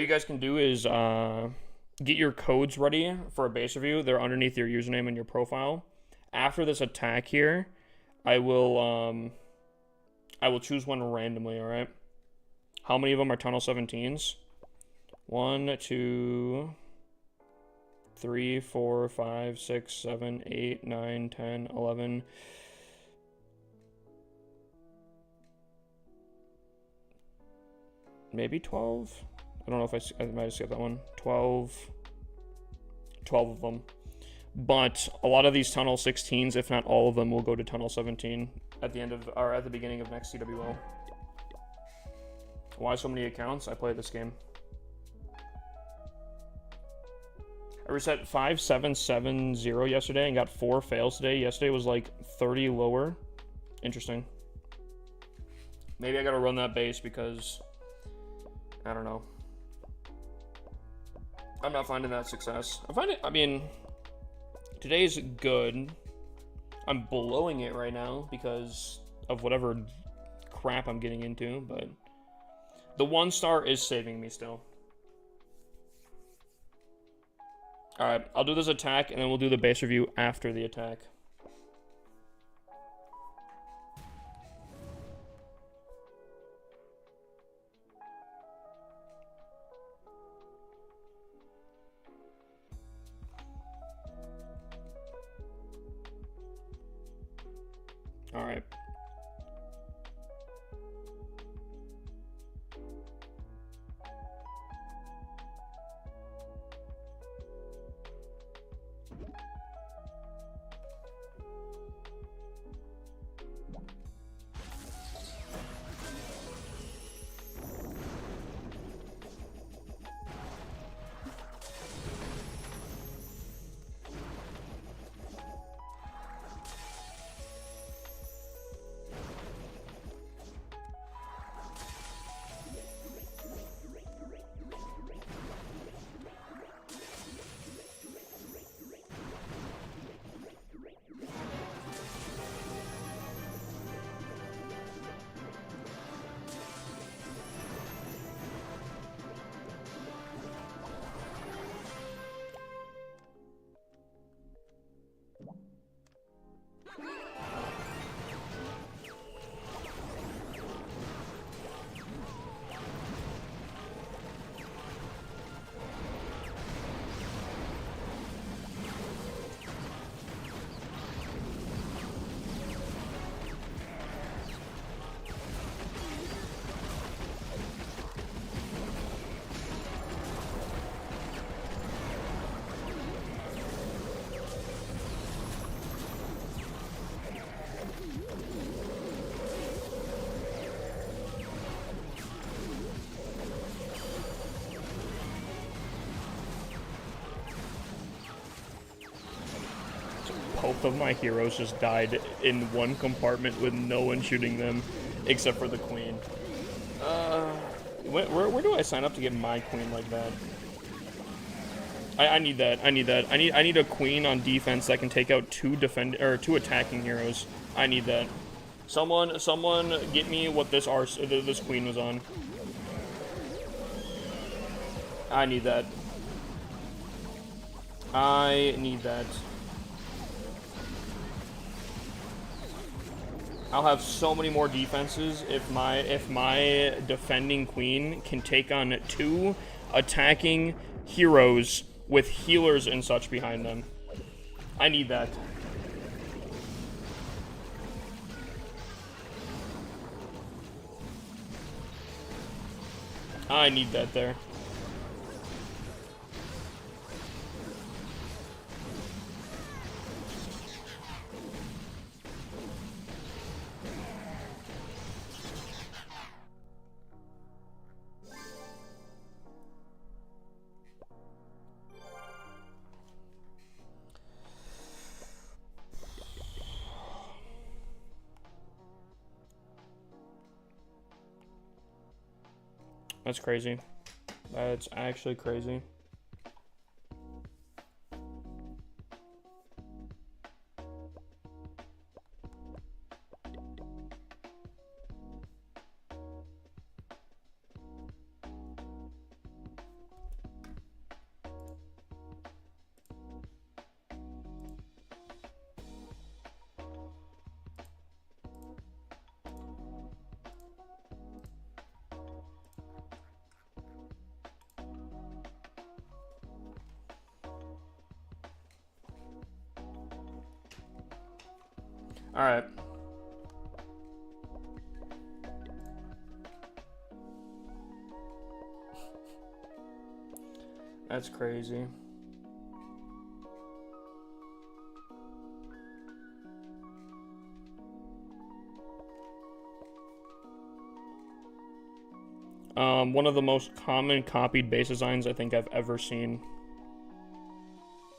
you guys can do is get your codes ready for a base review. They're underneath your username and your profile. After this attack here, I will choose one randomly. All right. How many of them are Tunnel 17s? 1, 2, 3, 4, 5, 6, 7, 8, 9, 10, 11. Maybe 12? I don't know if I might have skipped that one. 12 of them. But a lot of these Tunnel 16s, if not all of them, will go to Tunnel 17 at the end of, or at the beginning of next CWO. Why so many accounts? I play this game. I reset 5770 yesterday and got 4 fails today. Yesterday was like 30 lower. Interesting. Maybe I gotta run that base because I don't know. I'm not finding that success. I mean, today's good. I'm blowing it right now because of whatever crap I'm getting into, but the 1-star is saving me still. Alright, I'll do this attack and then we'll do the base review after the attack. All right. Both of my heroes just died in one compartment with no one shooting them, except for the queen. Where do I sign up to get my queen like that? I need that. I need that. I need a queen on defense that can take out two attacking heroes. I need that. Someone get me what this queen was on. I need that. I need that. I'll have so many more defenses if my defending queen can take on 2 attacking heroes with healers and such behind them. I need that. I need that there. That's crazy. That's actually crazy. Alright. That's crazy. One of the most common copied base designs I think I've ever seen.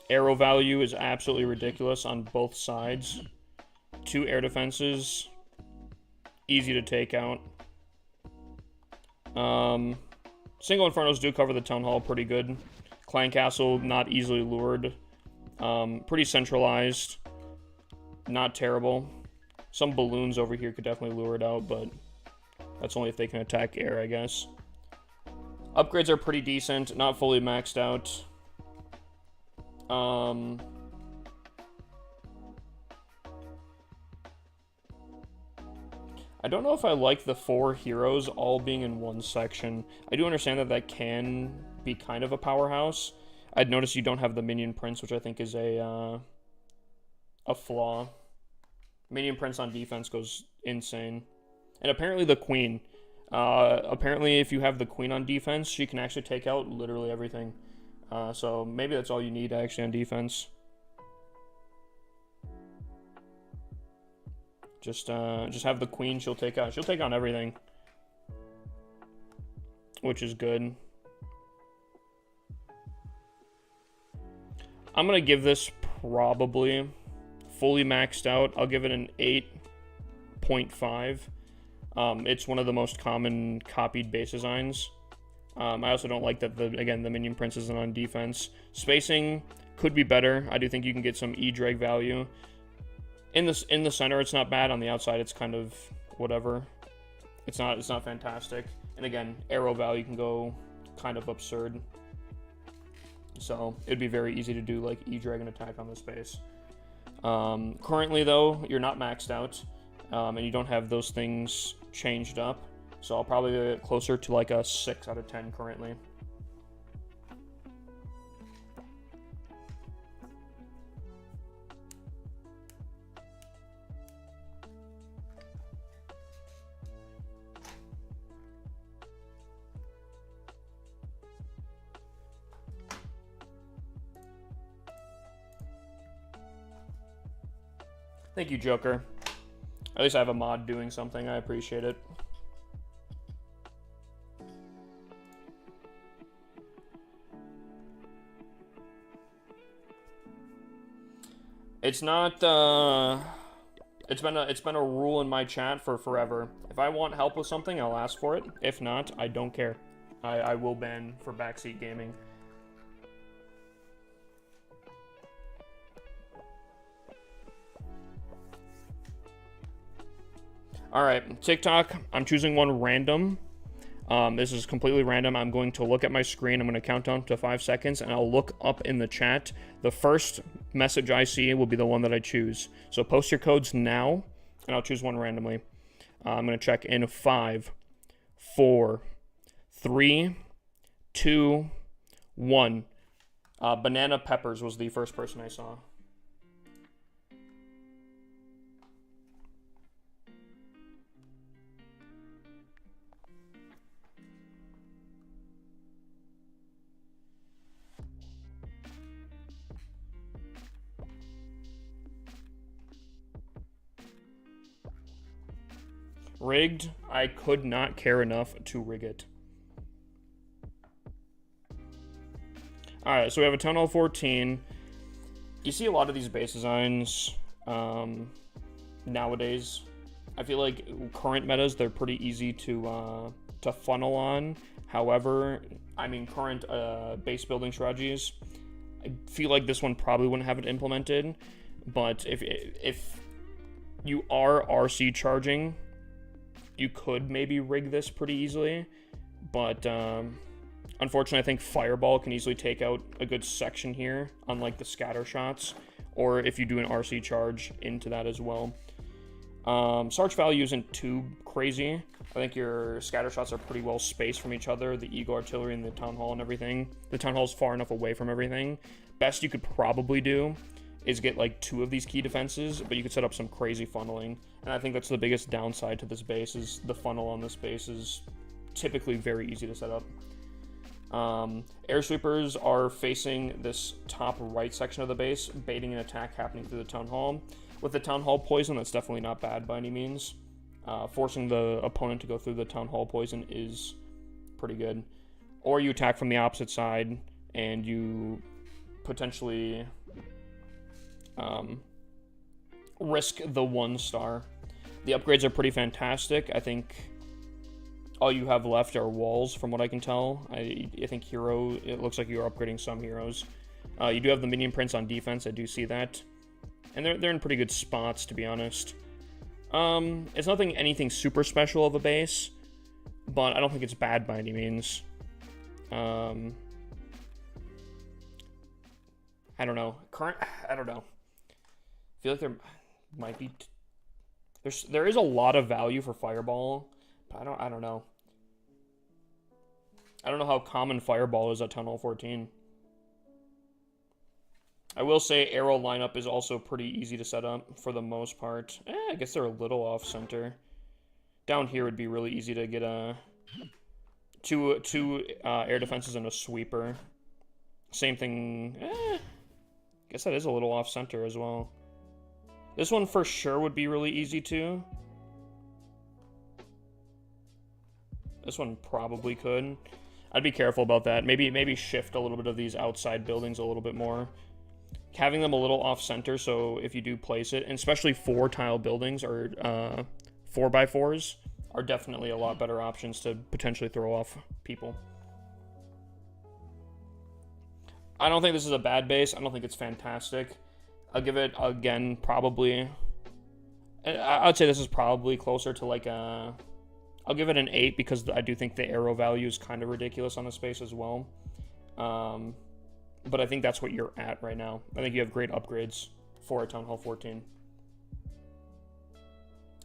Arrow value is absolutely ridiculous on both sides. 2 air defenses. Easy to take out. Single Infernos do cover the Town Hall pretty good. Clan Castle, not easily lured. Pretty centralized. Not terrible. Some balloons over here could definitely lure it out, but that's only if they can attack air, I guess. Upgrades are pretty decent, not fully maxed out. I don't know if I like the 4 heroes all being in one section. I do understand that that can be kind of a powerhouse. I'd noticed you don't have the Minion Prince, which I think is a flaw. Minion Prince on defense goes insane. And apparently the Queen. Apparently if you have the Queen on defense, she can actually take out literally everything. So maybe that's all you need actually on defense. Just have the Queen, she'll take on everything. Which is good. I'm gonna give this probably fully maxed out. I'll give it an 8.5. It's one of the most common copied base designs. I also don't like that, the Minion Prince isn't on defense. Spacing could be better. I do think you can get some E-Drag value. In the center, it's not bad. On the outside, it's kind of whatever. It's not fantastic. And again, arrow value can go kind of absurd. So it'd be very easy to do like E-Drag and attack on this base. Currently, though, you're not maxed out, and you don't have those things changed up. So I'll probably get closer to like a 6 out of 10 currently. Thank you, Joker. At least I have a mod doing something. I appreciate it. It's not, it's been a rule in my chat for forever. If I want help with something, I'll ask for it. If not, I don't care. I will ban for backseat gaming. Alright, TikTok, I'm choosing one random. This is completely random. I'm going to look at my screen. I'm going to count down to 5 seconds, and I'll look up in the chat. The first message I see will be the one that I choose. So post your codes now, and I'll choose one randomly. I'm going to check in 5, 4, 3, 2, 1. Banana Peppers was the first person I saw. Rigged, I could not care enough to rig it. Alright, so we have a Town Hall 14. You see a lot of these base designs nowadays. I feel like current metas, they're pretty easy to funnel on. However, I mean, current base building strategies, I feel like this one probably wouldn't have it implemented. But if you are RC charging, you could maybe rig this pretty easily, but unfortunately I think Fireball can easily take out a good section here, unlike the scatter shots, or if you do an RC charge into that as well. Sarge value isn't too crazy. I think your scatter shots are pretty well spaced from each other, the Eagle Artillery and the Town Hall and everything. The Town Hall's far enough away from everything. Best you could probably do is get like 2 of these key defenses, but you could set up some crazy funneling. And I think that's the biggest downside to this base, is the funnel on this base is typically very easy to set up. Air sweepers are facing this top right section of the base, baiting an attack happening through the town hall. With the town hall poison, that's definitely not bad by any means. Forcing the opponent to go through the town hall poison is pretty good. Or you attack from the opposite side and you potentially risk the 1 star. The upgrades are pretty fantastic. I think all you have left are walls, from what I can tell. I think hero, it looks like you're upgrading some heroes. You do have the minion prints on defense, I do see that. And they're in pretty good spots, to be honest. It's anything super special of a base, but I don't think it's bad by any means. I don't know. I don't know. I feel like there might be... There is a lot of value for Fireball, but I don't know. I don't know how common Fireball is at Town Hall 14. I will say Arrow lineup is also pretty easy to set up for the most part. I guess they're a little off center. Down here would be really easy to get two air defenses and a sweeper. Same thing. I guess that is a little off center as well. This one for sure would be really easy too. This one probably could. I'd be careful about that. Maybe shift a little bit of these outside buildings a little bit more. Having them a little off center, so if you do place it, and especially 4-tile buildings or 4x4s are definitely a lot better options to potentially throw off people. I don't think this is a bad base. I don't think it's fantastic. I'll give it, again, probably... I'd say this is probably closer to like a... I'll give it an 8 because I do think the arrow value is kind of ridiculous on this base as well. But I think that's what you're at right now. I think you have great upgrades for a Town Hall 14.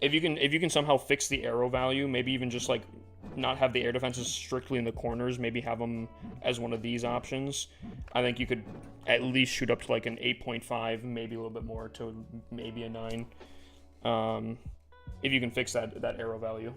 If you can somehow fix the arrow value, maybe even just like not have the air defenses strictly in the corners, maybe have them as one of these options, I think you could at least shoot up to like an 8.5, maybe a little bit more to maybe a 9. If you can fix that arrow value.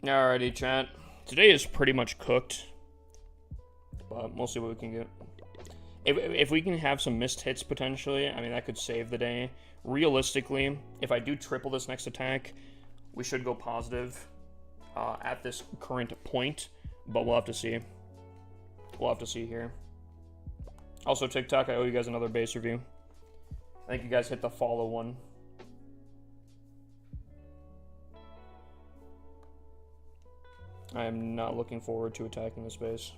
Alrighty, chat. Today is pretty much cooked, but we'll see what we can get. If we can have some missed hits potentially, I mean, that could save the day. Realistically, if I do triple this next attack, we should go positive at this current point, but we'll have to see. We'll have to see here. Also, TikTok, I owe you guys another base review. I think you guys hit the follow one. I am not looking forward to attacking this base.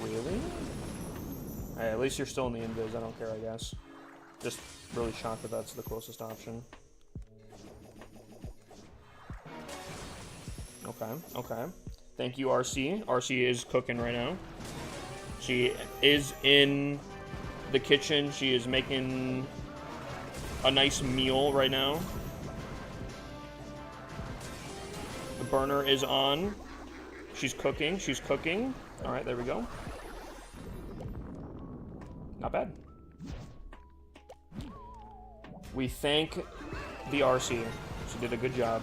Really? Hey, at least you're still in the invis, I don't care, I guess. Just really shocked that that's the closest option. Okay, okay. Thank you, RC. RC is cooking right now. She is in the kitchen. She is making a nice meal right now. The burner is on. She's cooking. She's cooking. All right, there we go. Not bad. We thank the RC. She did a good job.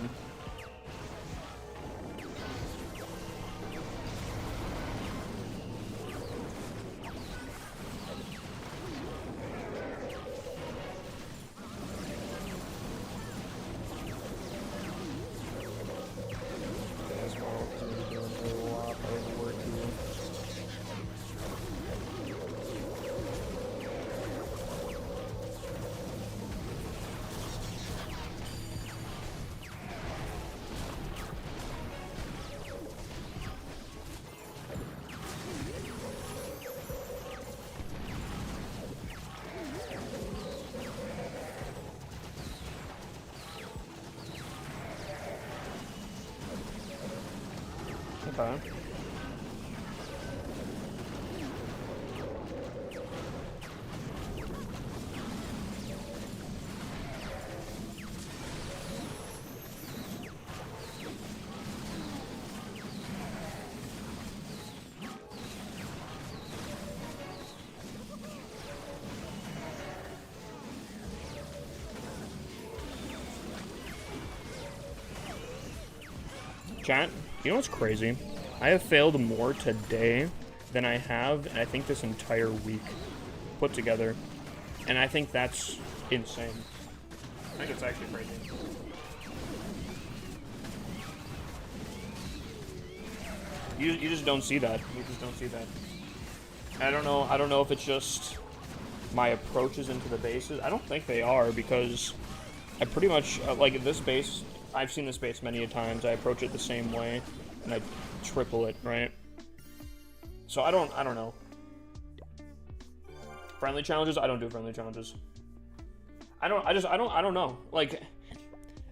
Okay. Chat, you know what's crazy? I have failed more today than I have, I think, this entire week put together. And I think that's insane. I think it's actually crazy. You just don't see that. You just don't see that. I don't know if it's just my approaches into the bases. I don't think they are, because I pretty much, like, this base, I've seen this base many a times. I approach it the same way, and I triple it, right? So I don't know. Friendly challenges? I don't do friendly challenges. I don't know. Like,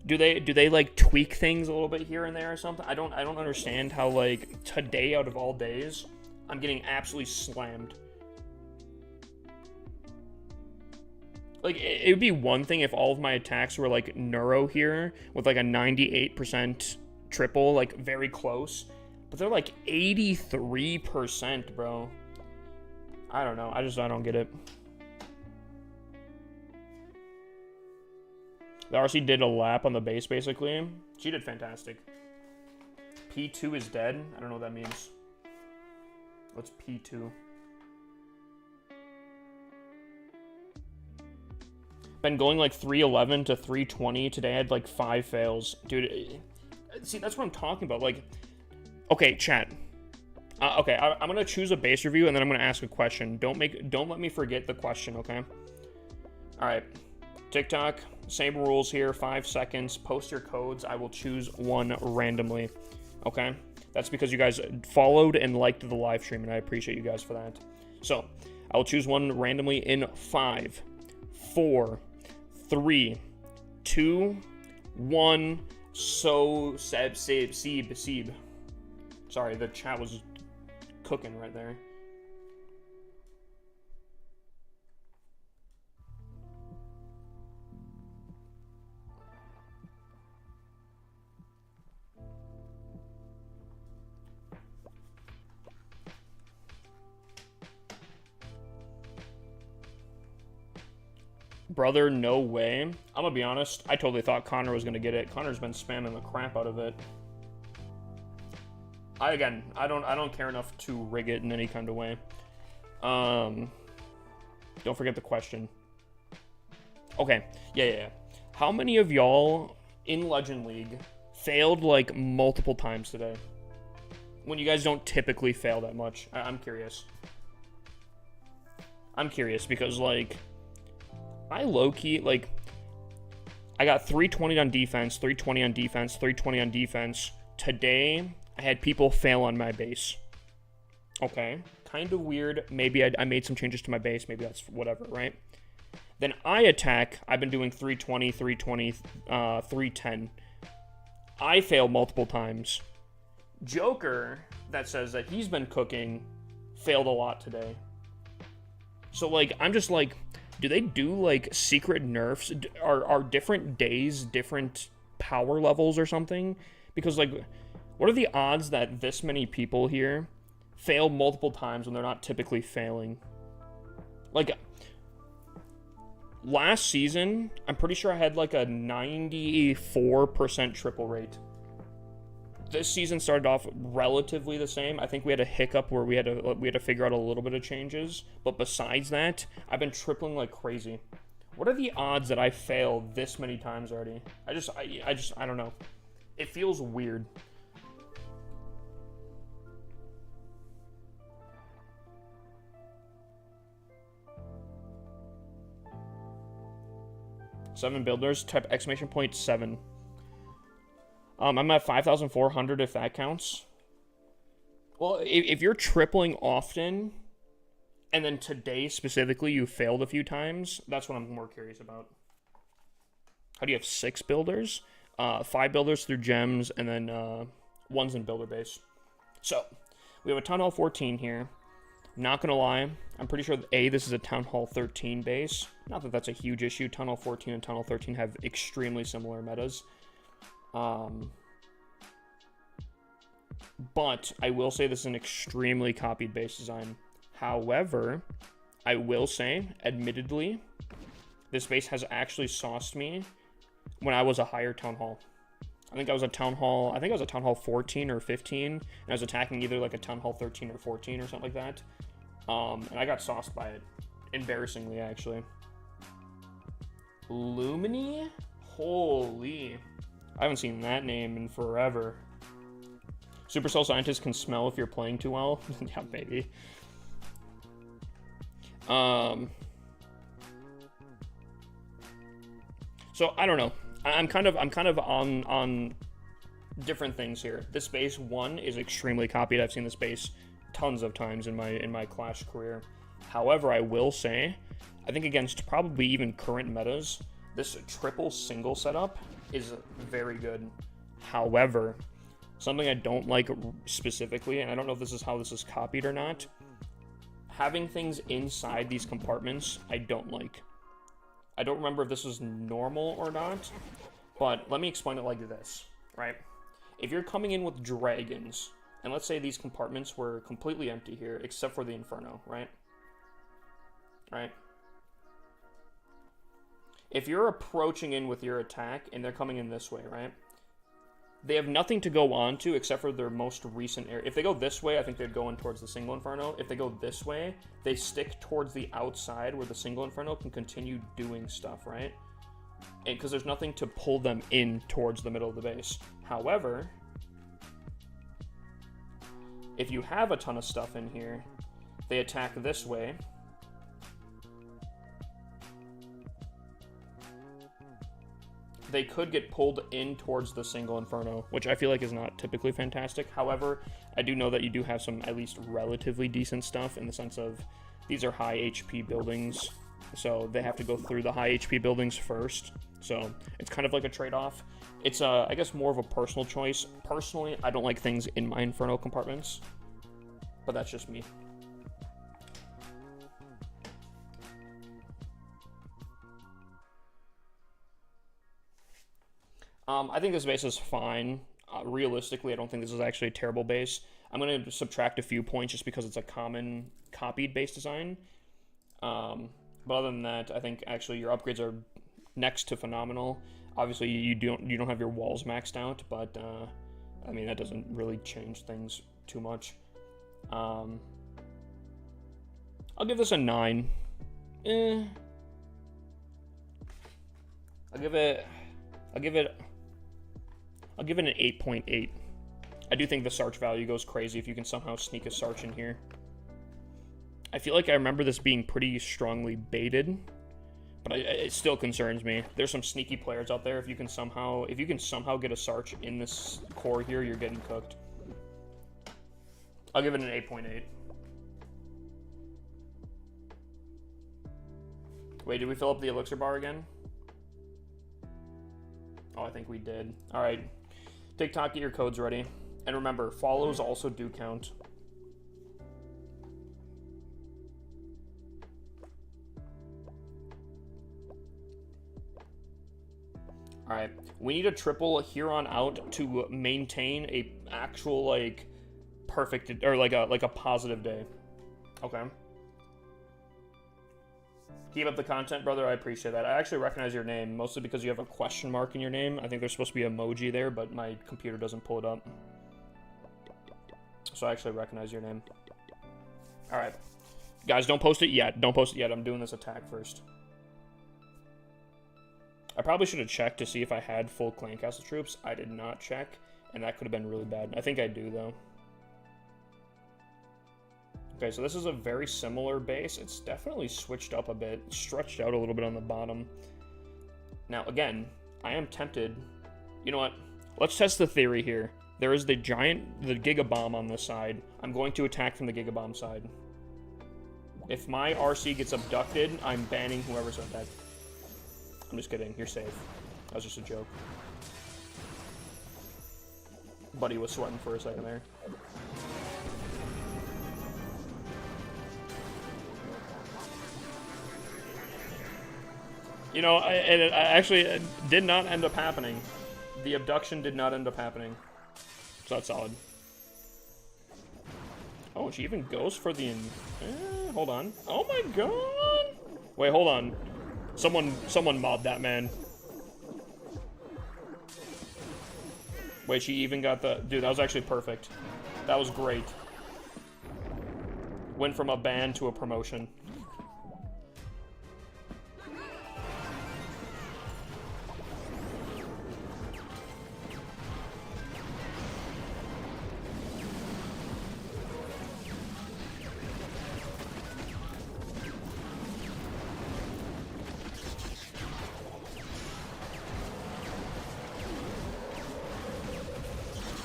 do they like tweak things a little bit here and there or something? I don't understand how, like, today out of all days, I'm getting absolutely slammed. Like, it would be one thing if all of my attacks were, like, Neuro here, with, like, a 98% triple, like, very close. But they're, like, 83%, bro. I don't know. I don't get it. The RC did a lap on the base, basically. She did fantastic. P2 is dead? I don't know what that means. What's P2? Been going like 311 to 320. Today I had like 5 fails. Dude, see, that's what I'm talking about. Like, okay, chat. Okay, I'm gonna choose a base review and then I'm gonna ask a question. Don't let me forget the question, okay? Alright. TikTok, same rules here, 5 seconds. Post your codes. I will choose one randomly. Okay? That's because you guys followed and liked the live stream, and I appreciate you guys for that. So, I will choose one randomly in 5, 4, 3, 2, 1. So, Seb. Sorry, the chat was cooking right there. Brother, no way. I'm gonna be honest, I totally thought Connor was gonna get it. Connor's been spamming the crap out of it. I don't care enough to rig it in any kind of way. Don't forget the question. Okay, yeah. How many of y'all in Legend League failed like multiple times today? When you guys don't typically fail that much. I'm curious. I'm curious because, like, I low-key, like, I got 320 on defense, 320 on defense, 320 on defense. Today, I had people fail on my base. Okay, kind of weird. Maybe I made some changes to my base. Maybe that's whatever, right? Then I attack. I've been doing 320, 320, 310. I fail multiple times. Joker, that says that he's been cooking, failed a lot today. So, like, I'm just like, do they do, like, secret nerfs? Are different days different power levels or something? Because, like, what are the odds that this many people here fail multiple times when they're not typically failing? Like, last season, I'm pretty sure I had, like, a 94% triple rate. This season started off relatively the same. I think we had a hiccup where we had to figure out a little bit of changes. But besides that, I've been tripling like crazy. What are the odds that I fail this many times already? I don't know. It feels weird. Seven builders, type exclamation point 7. I'm at 5,400 if that counts. Well, if you're tripling often, and then today specifically you failed a few times, that's what I'm more curious about. How do you have 6 builders? 5 builders through gems, and then one's in builder base. So, we have a Town Hall 14 here. Not gonna lie, I'm pretty sure, this is a Town Hall 13 base. Not that that's a huge issue. Town Hall 14 and Town Hall 13 have extremely similar metas. But I will say this is an extremely copied base design. However, I will say, admittedly, this base has actually sauced me when I was a higher Town Hall. I think I was a Town Hall 14 or 15, and I was attacking either like a Town Hall 13 or 14 or something like that. And I got sauced by it. Embarrassingly, actually. Lumini? Holy. I haven't seen that name in forever. Supercell scientists can smell if you're playing too well. Yeah, maybe. So I don't know. I'm kind of on different things here. This base, one, is extremely copied. I've seen this base tons of times in my Clash career. However, I will say, I think against probably even current metas, this triple single setup is very good. However, something I don't like specifically, and I don't know if this is how this is copied or not, having things inside these compartments, I don't like. I don't remember if this is normal or not, but let me explain it like this, right? If you're coming in with dragons, and let's say these compartments were completely empty here, except for the Inferno, right? Right? If you're approaching in with your attack, and they're coming in this way, right? They have nothing to go on to except for their most recent area. If they go this way, I think they'd go in towards the single Inferno. If they go this way, they stick towards the outside where the single Inferno can continue doing stuff, right? Because there's nothing to pull them in towards the middle of the base. However, if you have a ton of stuff in here, they attack this way. They could get pulled in towards the single Inferno, which I feel like is not typically fantastic. However, I do know that you do have some at least relatively decent stuff in the sense of these are high HP buildings, so they have to go through the high HP buildings first. So it's kind of like a trade-off. It's, I guess, more of a personal choice. Personally, I don't like things in my Inferno compartments, but that's just me. I think this base is fine. Realistically, I don't think this is actually a terrible base. I'm going to subtract a few points just because it's a common copied base design. But other than that, I think actually your upgrades are next to phenomenal. Obviously, you don't have your walls maxed out, but I mean that doesn't really change things too much. I'll give this a 9. I'll give it an 8.8. I do think the Sarch value goes crazy if you can somehow sneak a Sarch in here. I feel like I remember this being pretty strongly baited, but it still concerns me. There's some sneaky players out there. If you can somehow get a Sarch in this core here, you're getting cooked. I'll give it an 8.8. Wait, did we fill up the elixir bar again? Oh, I think we did. All right. TikTok, get your codes ready. And remember, follows also do count. All right. We need a triple here on out to maintain a actual, like, perfect, or like a positive day. Okay. Keep up the content, brother. I appreciate that. I actually recognize your name, mostly because you have a question mark in your name. I think there's supposed to be an emoji there, but my computer doesn't pull it up. So I actually recognize your name. Alright. Guys, don't post it yet. Don't post it yet. I'm doing this attack first. I probably should have checked to see if I had full Clan Castle troops. I did not check, and that could have been really bad. I think I do, though. Okay, so this is a very similar base. It's definitely switched up a bit, stretched out a little bit on the bottom. Now, again, I am tempted. You know what? Let's test the theory here. There is the Giga Bomb on this side. I'm going to attack from the Giga Bomb side. If my RC gets abducted, I'm banning whoever's on that. I'm just kidding. You're safe. That was just a joke. Buddy was sweating for a second there. You know, it actually did not end up happening. The abduction did not end up happening. So that's solid. Oh, she even goes for the... hold on. Oh my god! Wait, hold on. Someone mobbed that man. Wait, she even got the... Dude, that was actually perfect. That was great. Went from a ban to a promotion.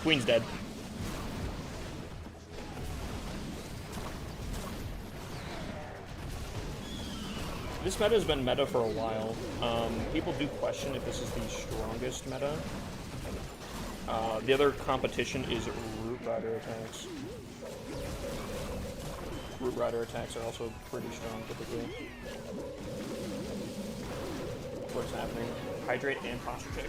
Queen's dead. This meta has been meta for a while. People do question if this is the strongest meta. The other competition is Root Rider attacks. Root Rider attacks are also pretty strong typically. What's happening? Hydrate and posture check.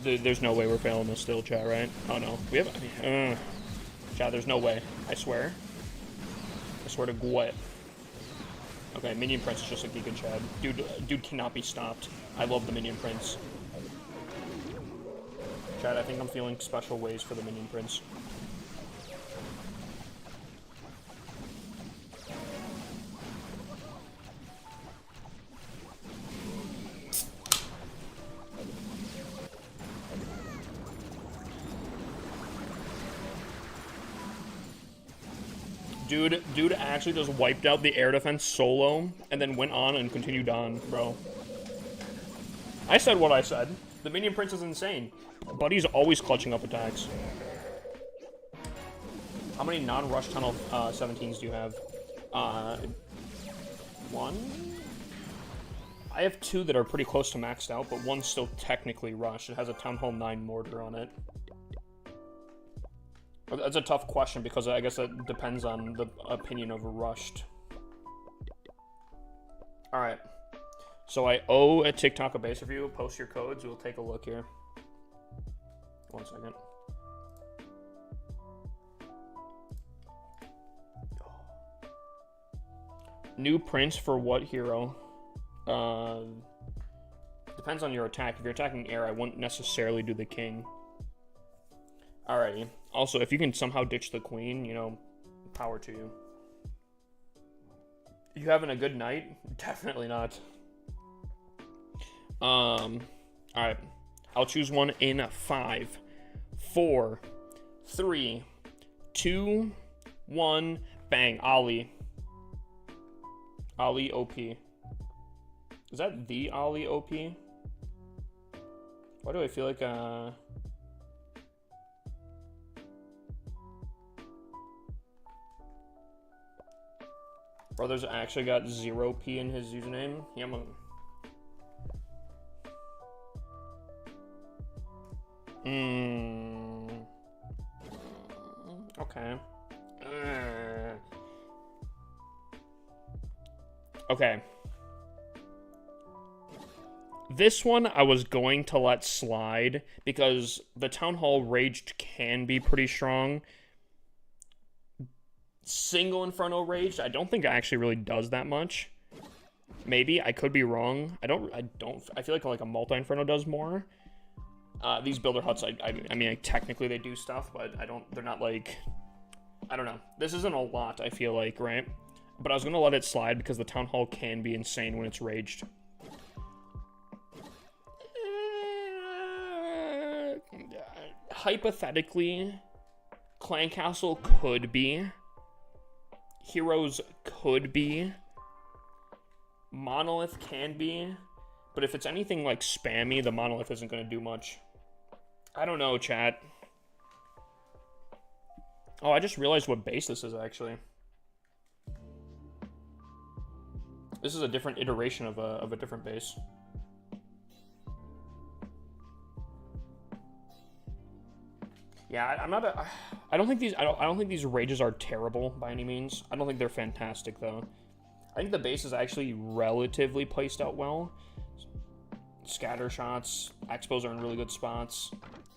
There's no way we're failing this still, chat, right? Oh no. We have... chat, there's no way. I swear. I swear to what? Okay, Minion Prince is just a Giga Chad. Dude cannot be stopped. I love the Minion Prince. Chad, I think I'm feeling special ways for the Minion Prince. Dude actually just wiped out the air defense solo and then went on and continued on, bro. I said what I said. The Minion Prince is insane. Buddy's always clutching up attacks. How many non-rush tunnel 17s do you have? One? I have two that are pretty close to maxed out, but one's still technically rushed. It has a Town Hall 9 mortar on it. That's a tough question because I guess that depends on the opinion of rushed. Alright. So I owe a TikTok a base review. Post your codes. We'll take a look here. 1 second. New prince for what hero? Depends on your attack. If you're attacking air, I wouldn't necessarily do the king. Alrighty. Also, if you can somehow ditch the queen, you know, power to you. You having a good night? Definitely not. Alright. I'll choose one in 5, 4, 3, 2, 1. Bang. Ollie. Ollie OP. Is that the Ollie OP? Why do I feel like, Brothers actually got 0p in his username? Yeah, okay. Okay. This one I was going to let slide because the Town Hall Raged can be pretty strong. Single Inferno Raged, I don't think it actually really does that much. Maybe, I could be wrong. I feel like a multi-Inferno does more. These Builder Huts, I mean, technically they do stuff, but they're not like, I don't know. This isn't a lot, I feel like, right? But I was gonna let it slide because the Town Hall can be insane when it's raged. Hypothetically, Clan Castle could be. Heroes could be. Monolith can be. But if it's anything like spammy, the Monolith isn't going to do much. I don't know, chat. Oh, I just realized what base this is, actually. This is a different iteration of a different base. Yeah, I'm not a. I don't think these. I don't think these rages are terrible by any means. I don't think they're fantastic though. I think the base is actually relatively placed out well. Scatter shots, expos are in really good spots.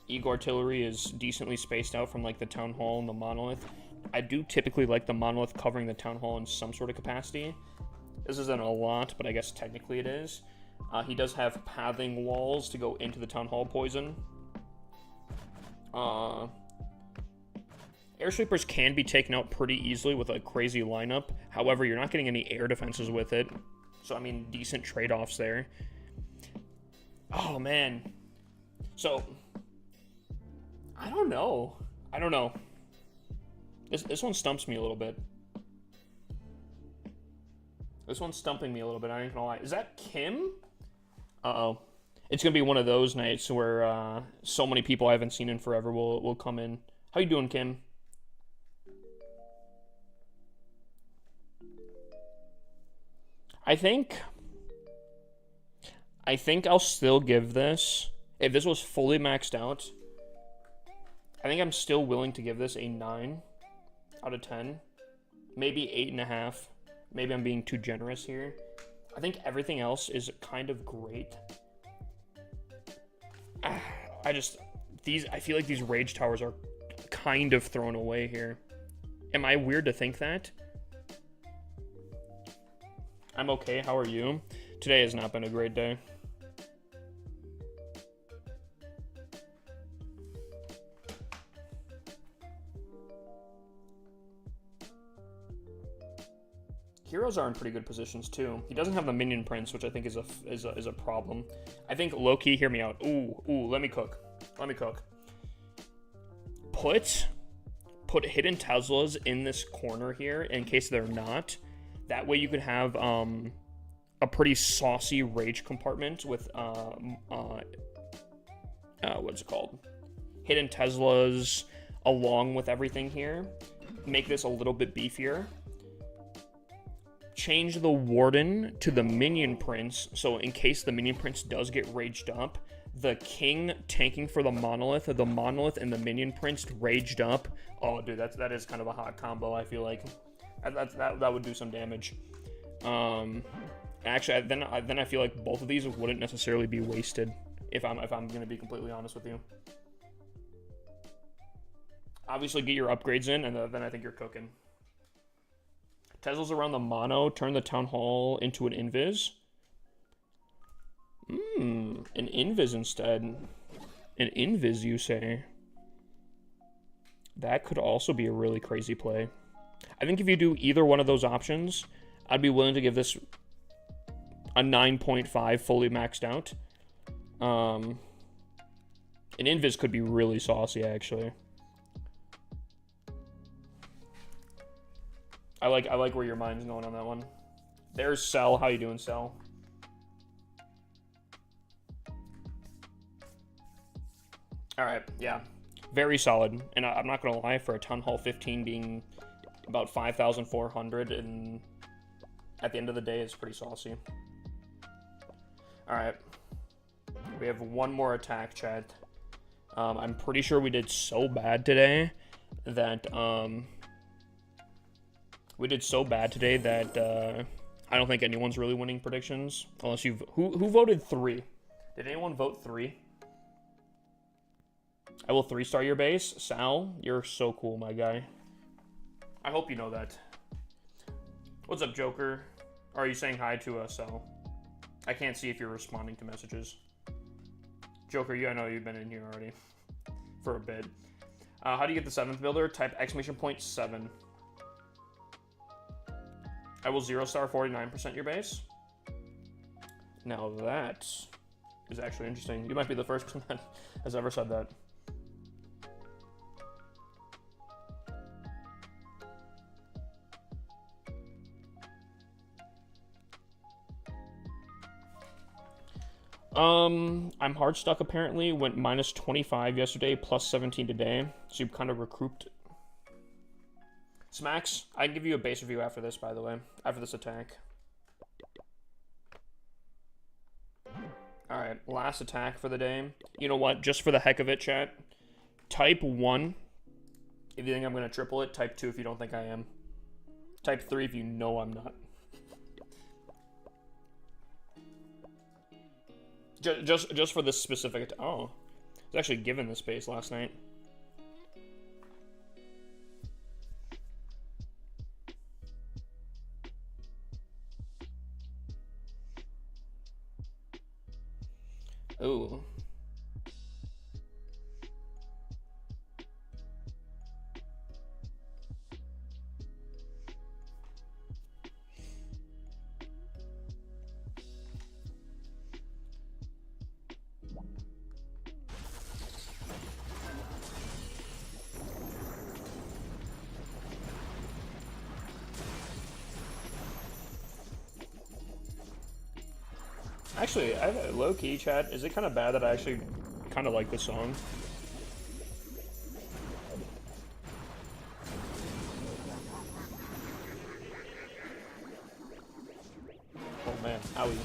Eagle artillery is decently spaced out from like the town hall and the monolith. I do typically like the monolith covering the town hall in some sort of capacity. This isn't a lot, but I guess technically it is. He does have pathing walls to go into the town hall poison. Air sweepers can be taken out pretty easily with a crazy lineup. However, you're not getting any air defenses with it. So, I mean, decent trade-offs there. Oh, man. So, I don't know. This one stumps me a little bit. This one's stumping me a little bit, I ain't gonna lie. Is that Kim? Uh-oh. It's gonna be one of those nights where so many people I haven't seen in forever will come in. How you doing, Kim? I think I'll still give this, if this was fully maxed out, I think I'm still willing to give this a 9 out of 10. Maybe 8.5. Maybe I'm being too generous here. I think everything else is kind of great. I feel like these rage towers are kind of thrown away here. Am I weird to think that? I'm okay, how are you? Today has not been a great day. Heroes are in pretty good positions too. He doesn't have the minion prince, which I think is a problem. I think low-key, hear me out. Ooh, let me cook. Put hidden Teslas in this corner here in case they're not. That way you could have a pretty saucy rage compartment with what's it called? Hidden Teslas along with everything here. Make this a little bit beefier. Change the Warden to the Minion Prince, so in case the Minion Prince does get raged up, the King tanking for the Monolith and the Minion Prince raged up. Oh, dude, that is kind of a hot combo, I feel like. That would do some damage. Actually, then I feel like both of these wouldn't necessarily be wasted, if I'm going to be completely honest with you. Obviously, get your upgrades in, and then I think you're cooking. Tesla's around the mono, turn the town hall into an invis. An invis instead. An invis, you say? That could also be a really crazy play. I think if you do either one of those options, I'd be willing to give this a 9.5 fully maxed out. An invis could be really saucy, actually. I like where your mind's going on that one. There's Cell. How you doing, Cell? Alright, yeah. Very solid. And I'm not gonna lie, for a Town Hall 15 being about 5,400, and at the end of the day, it's pretty saucy. Alright. We have one more attack, chat. I'm pretty sure we did so bad today that, I don't think anyone's really winning predictions. Unless you've... Who voted 3? Did anyone vote 3? I will 3-star your base. Sal, you're so cool, my guy. I hope you know that. What's up, Joker? Or are you saying hi to us, Sal? I can't see if you're responding to messages. Joker, I know you've been in here already. For a bit. How do you get the 7th builder? Type !7. I will 0-star 49% your base. Now that is actually interesting. You might be the first person that has ever said that. I'm hard stuck apparently. Went minus 25 yesterday, plus 17 today. So you kind of recouped. Smacks, I can give you a base review after this, by the way. After this attack. Alright, last attack for the day. You know what? Just for the heck of it, chat. Type 1 if you think I'm going to triple it. Type 2 if you don't think I am. Type 3 if you know I'm not. Just for this specific... Oh. I was actually given this space last night. Ooh. Actually, I have a low-key chat. Is it kind of bad that I actually kind of like this song? Oh man, owie.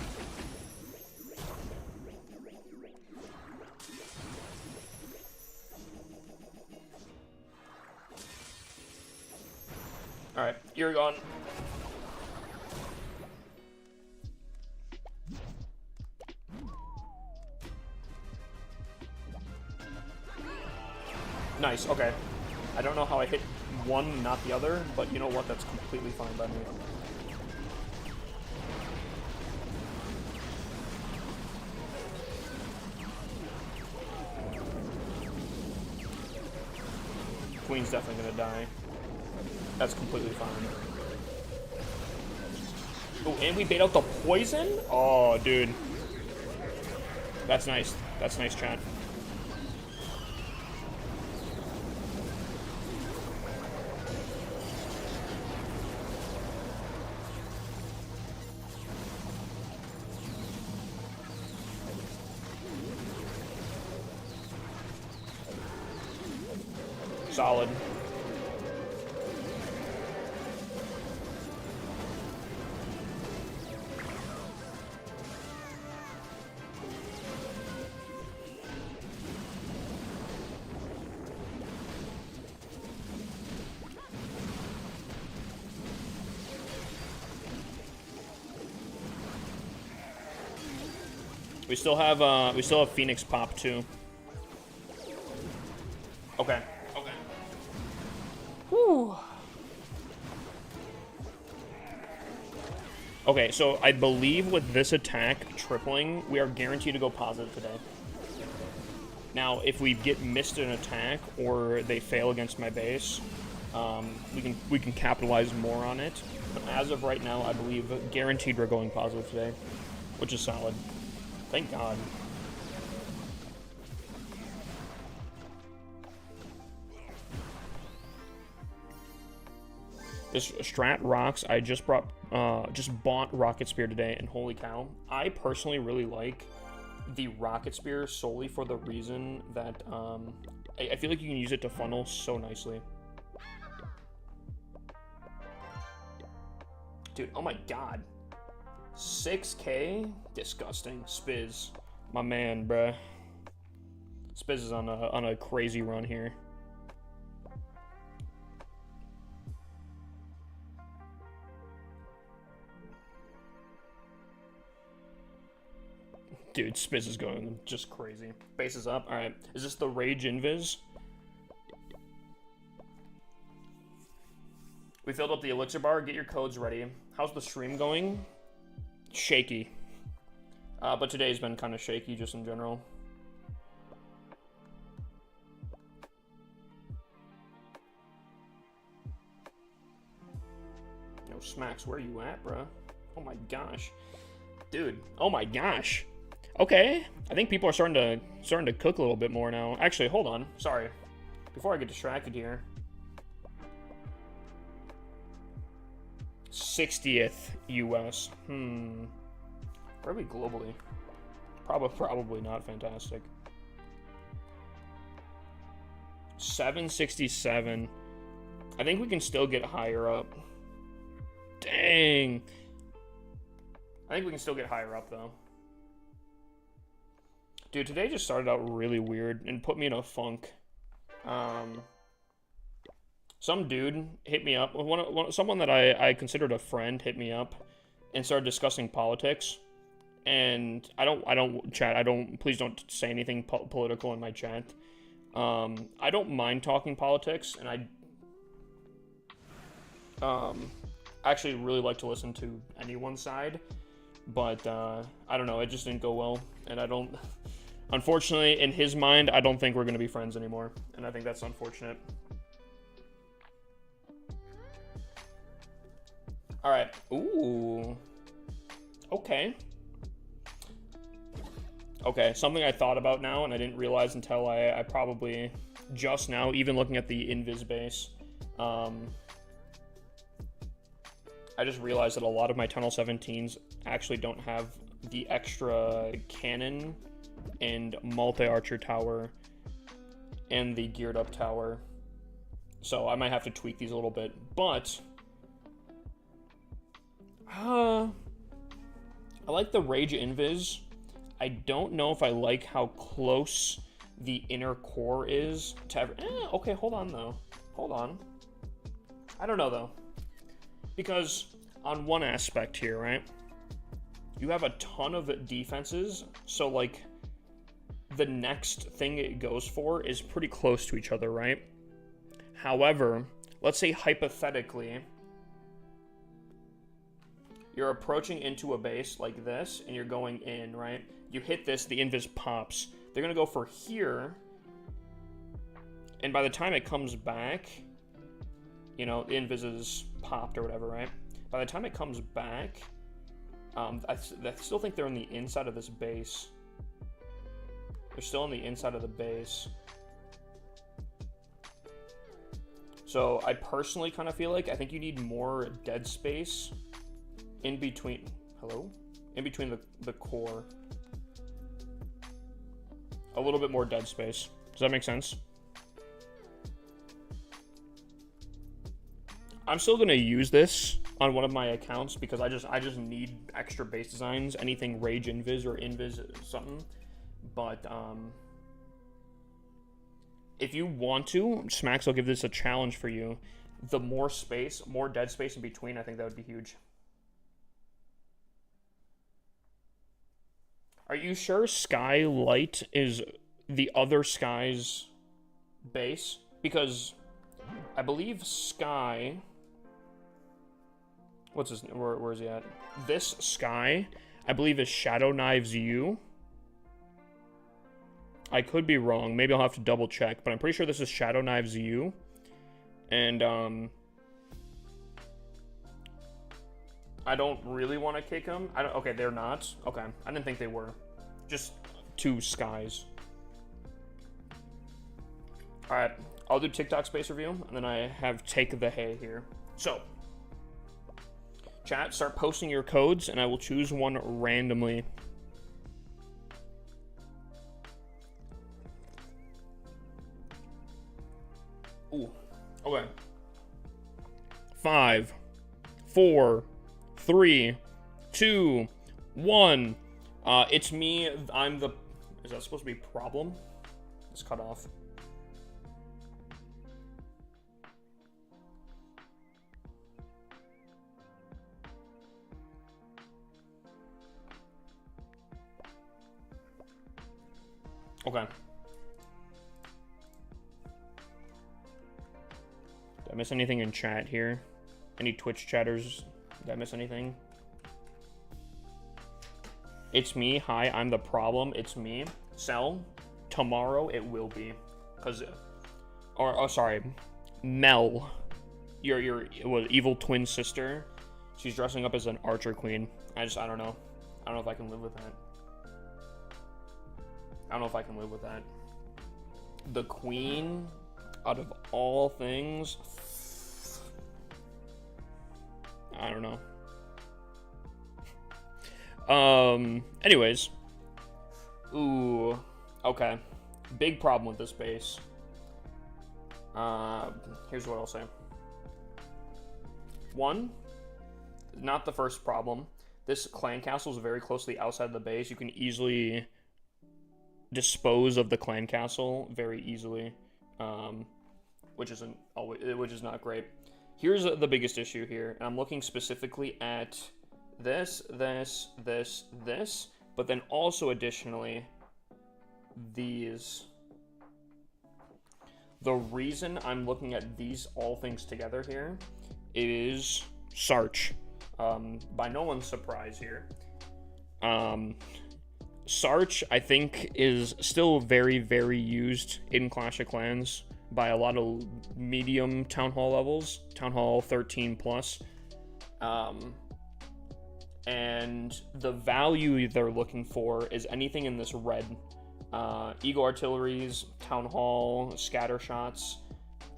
Alright, you're gone. Nice, okay. I don't know how I hit one, not the other, but you know what? That's completely fine by me. Queen's definitely gonna die. That's completely fine. Oh, and we bait out the poison? Oh, dude. That's nice. That's nice, chat. Solid. We still have Phoenix pop too. Okay. Okay. Whew. Okay, so I believe with this attack tripling, we are guaranteed to go positive today. Now, if we get missed an attack or they fail against my base, we can capitalize more on it. But as of right now, I believe guaranteed we're going positive today, which is solid. Thank God. This strat rocks. I just bought Rocket Spear today, and holy cow, I personally really like the Rocket Spear solely for the reason that I feel like you can use it to funnel so nicely. Dude, oh my God. 6K? Disgusting. Spiz. My man, bruh. Spiz is on a crazy run here. Dude, Spiz is going just crazy. Base is up. Alright. Is this the Rage Invis? We filled up the elixir bar. Get your codes ready. How's the stream going? Shaky. But today's been kind of shaky just in general. Yo, Smacks, where are you at, bruh? Oh my gosh. Dude, oh my gosh. Okay, I think people are starting to cook a little bit more now. Actually, hold on. Sorry. Before I get distracted here. 60th US. Where are we globally? Probably not fantastic. 767. I think we can still get higher up. Dang. I think we can still get higher up though. Dude, today just started out really weird and put me in a funk. Um, some dude hit me up. Someone that I considered a friend hit me up and started discussing politics. And I don't chat. Please don't say anything political in my chat. I don't mind talking politics, and actually really like to listen to anyone's side, but I don't know, it just didn't go well, and I don't, unfortunately, in his mind, I don't think we're going to be friends anymore, and I think that's unfortunate. Alright, ooh, okay. Okay, something I thought about now, and I didn't realize until I probably just now, even looking at the invis base, I just realized that a lot of my Tunnel 17s actually don't have the extra cannon and multi-archer tower and the geared up tower. So I might have to tweak these a little bit, but I like the Rage Invis. I don't know if I like how close the inner core is to okay, hold on though. Hold on. I don't know though. Because on one aspect here, right? You have a ton of defenses, so like the next thing it goes for is pretty close to each other, right? However, let's say hypothetically, you're approaching into a base like this, and you're going in, right? You hit this, the invis pops. They're gonna go for here, and by the time it comes back, you know, the invis is popped or whatever, right? By the time it comes back, I still think they're on the inside of this base. They're still on the inside of the base. So I personally kind of feel like I think you need more dead space in between. Hello? In between the core. A little bit more dead space. Does that make sense? I'm still gonna use this on one of my accounts because I just need extra base designs, anything Rage Invis or Invis something. But if you want to, Smacks, I'll give this a challenge for you. The more space, more dead space in between, I think that would be huge. Are you sure Skylight is the other Sky's base? Because I believe Sky... What's his name? Where is he at? This Sky, I believe, is Shadow Knives U. I could be wrong. Maybe I'll have to double check, but I'm pretty sure this is Shadow Knives U. And, I don't really want to kick him. Okay, they're not. Okay, I didn't think they were. Just two Skies. Alright, I'll do TikTok space review, and then I have Take the Hay here. So, chat, start posting your codes, and I will choose one randomly. Ooh, okay. 5, 4, 3, 2, 1. It's me. I'm the... Is that supposed to be problem? It's cut off. Okay. Did I miss anything in chat here? Any Twitch chatters? Did I miss anything? It's me. Hi, I'm the problem. It's me. Cell. Tomorrow it will be. Cause, oh, sorry. Mel. Your evil twin sister. She's dressing up as an archer queen. I don't know. I don't know if I can live with that. I don't know if I can live with that. The queen, out of all things, I don't know. Anyways. Ooh, okay. Big problem with this base. Here's what I'll say. One, not the first problem. This clan castle is very closely outside of the base. You can easily dispose of the clan castle very easily. which isn't always, which is not great. Here's the biggest issue here. I'm looking specifically at this, but then also additionally these. The reason I'm looking at these all things together here is Sarch. By no one's surprise here. Sarch, I think, is still very, very used in Clash of Clans by a lot of medium Town Hall levels, Town Hall 13 plus. And the value they're looking for is anything in this red. Eagle Artilleries, Town Hall, scatter shots.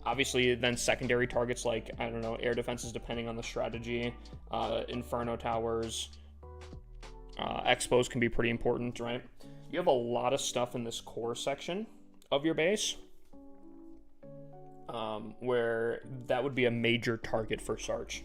Obviously, then secondary targets like, I don't know, air defenses depending on the strategy. Inferno Towers. Expos can be pretty important, right? You have a lot of stuff in this core section of your base where that would be a major target for Sarch.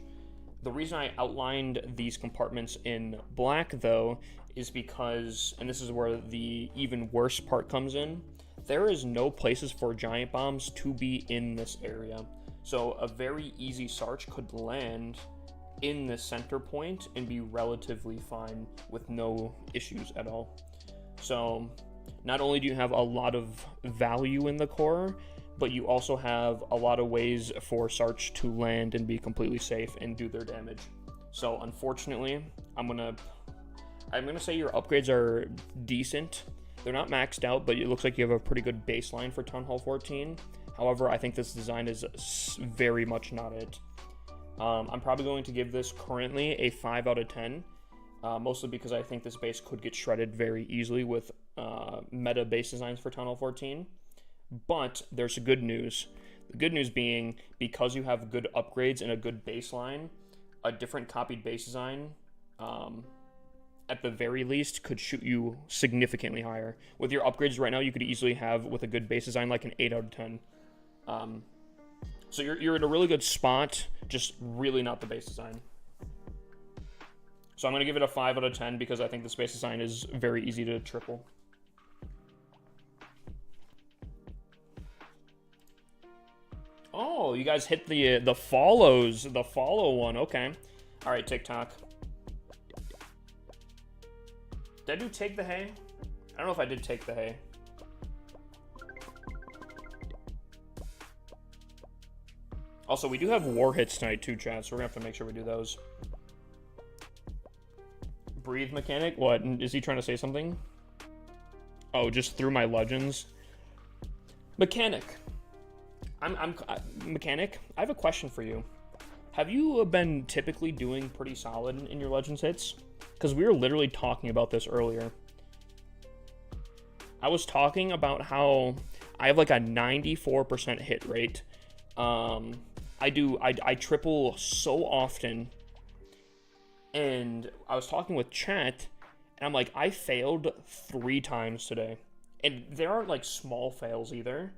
The reason I outlined these compartments in black, though, is because, and this is where the even worse part comes in, there is no places for giant bombs to be in this area. So a very easy Sarch could land in the center point and be relatively fine with no issues at all. So not only do you have a lot of value in the core, but you also have a lot of ways for Sarch to land and be completely safe and do their damage. So unfortunately, I'm gonna say your upgrades are decent. They're not maxed out, but it looks like you have a pretty good baseline for Town Hall 14. However, I think this design is very much not it. I'm probably going to give this currently a 5 out of 10, mostly because I think this base could get shredded very easily with meta base designs for Town Hall 14. But there's good news. The good news being, because you have good upgrades and a good baseline, a different copied base design, at the very least, could shoot you significantly higher. With your upgrades right now, you could easily have, with a good base design, like an 8 out of 10. So you're in a really good spot, just really not the base design. So I'm going to give it a 5 out of 10 because I think the base design is very easy to triple. Oh, you guys hit the follows, the follow one. Okay. All right, TikTok. Did I do take the hay? I don't know if I did take the hay. Also, we do have war hits tonight too, chat, so we're gonna have to make sure we do those. Breathe mechanic? What? Is he trying to say something? Oh, just through my legends. Mechanic. Mechanic, I have a question for you. Have you been typically doing pretty solid in your Legends hits? Because we were literally talking about this earlier. I was talking about how I have like a 94% hit rate. I triple so often. And I was talking with chat, and I'm like, I failed 3 times today. And there aren't like small fails either.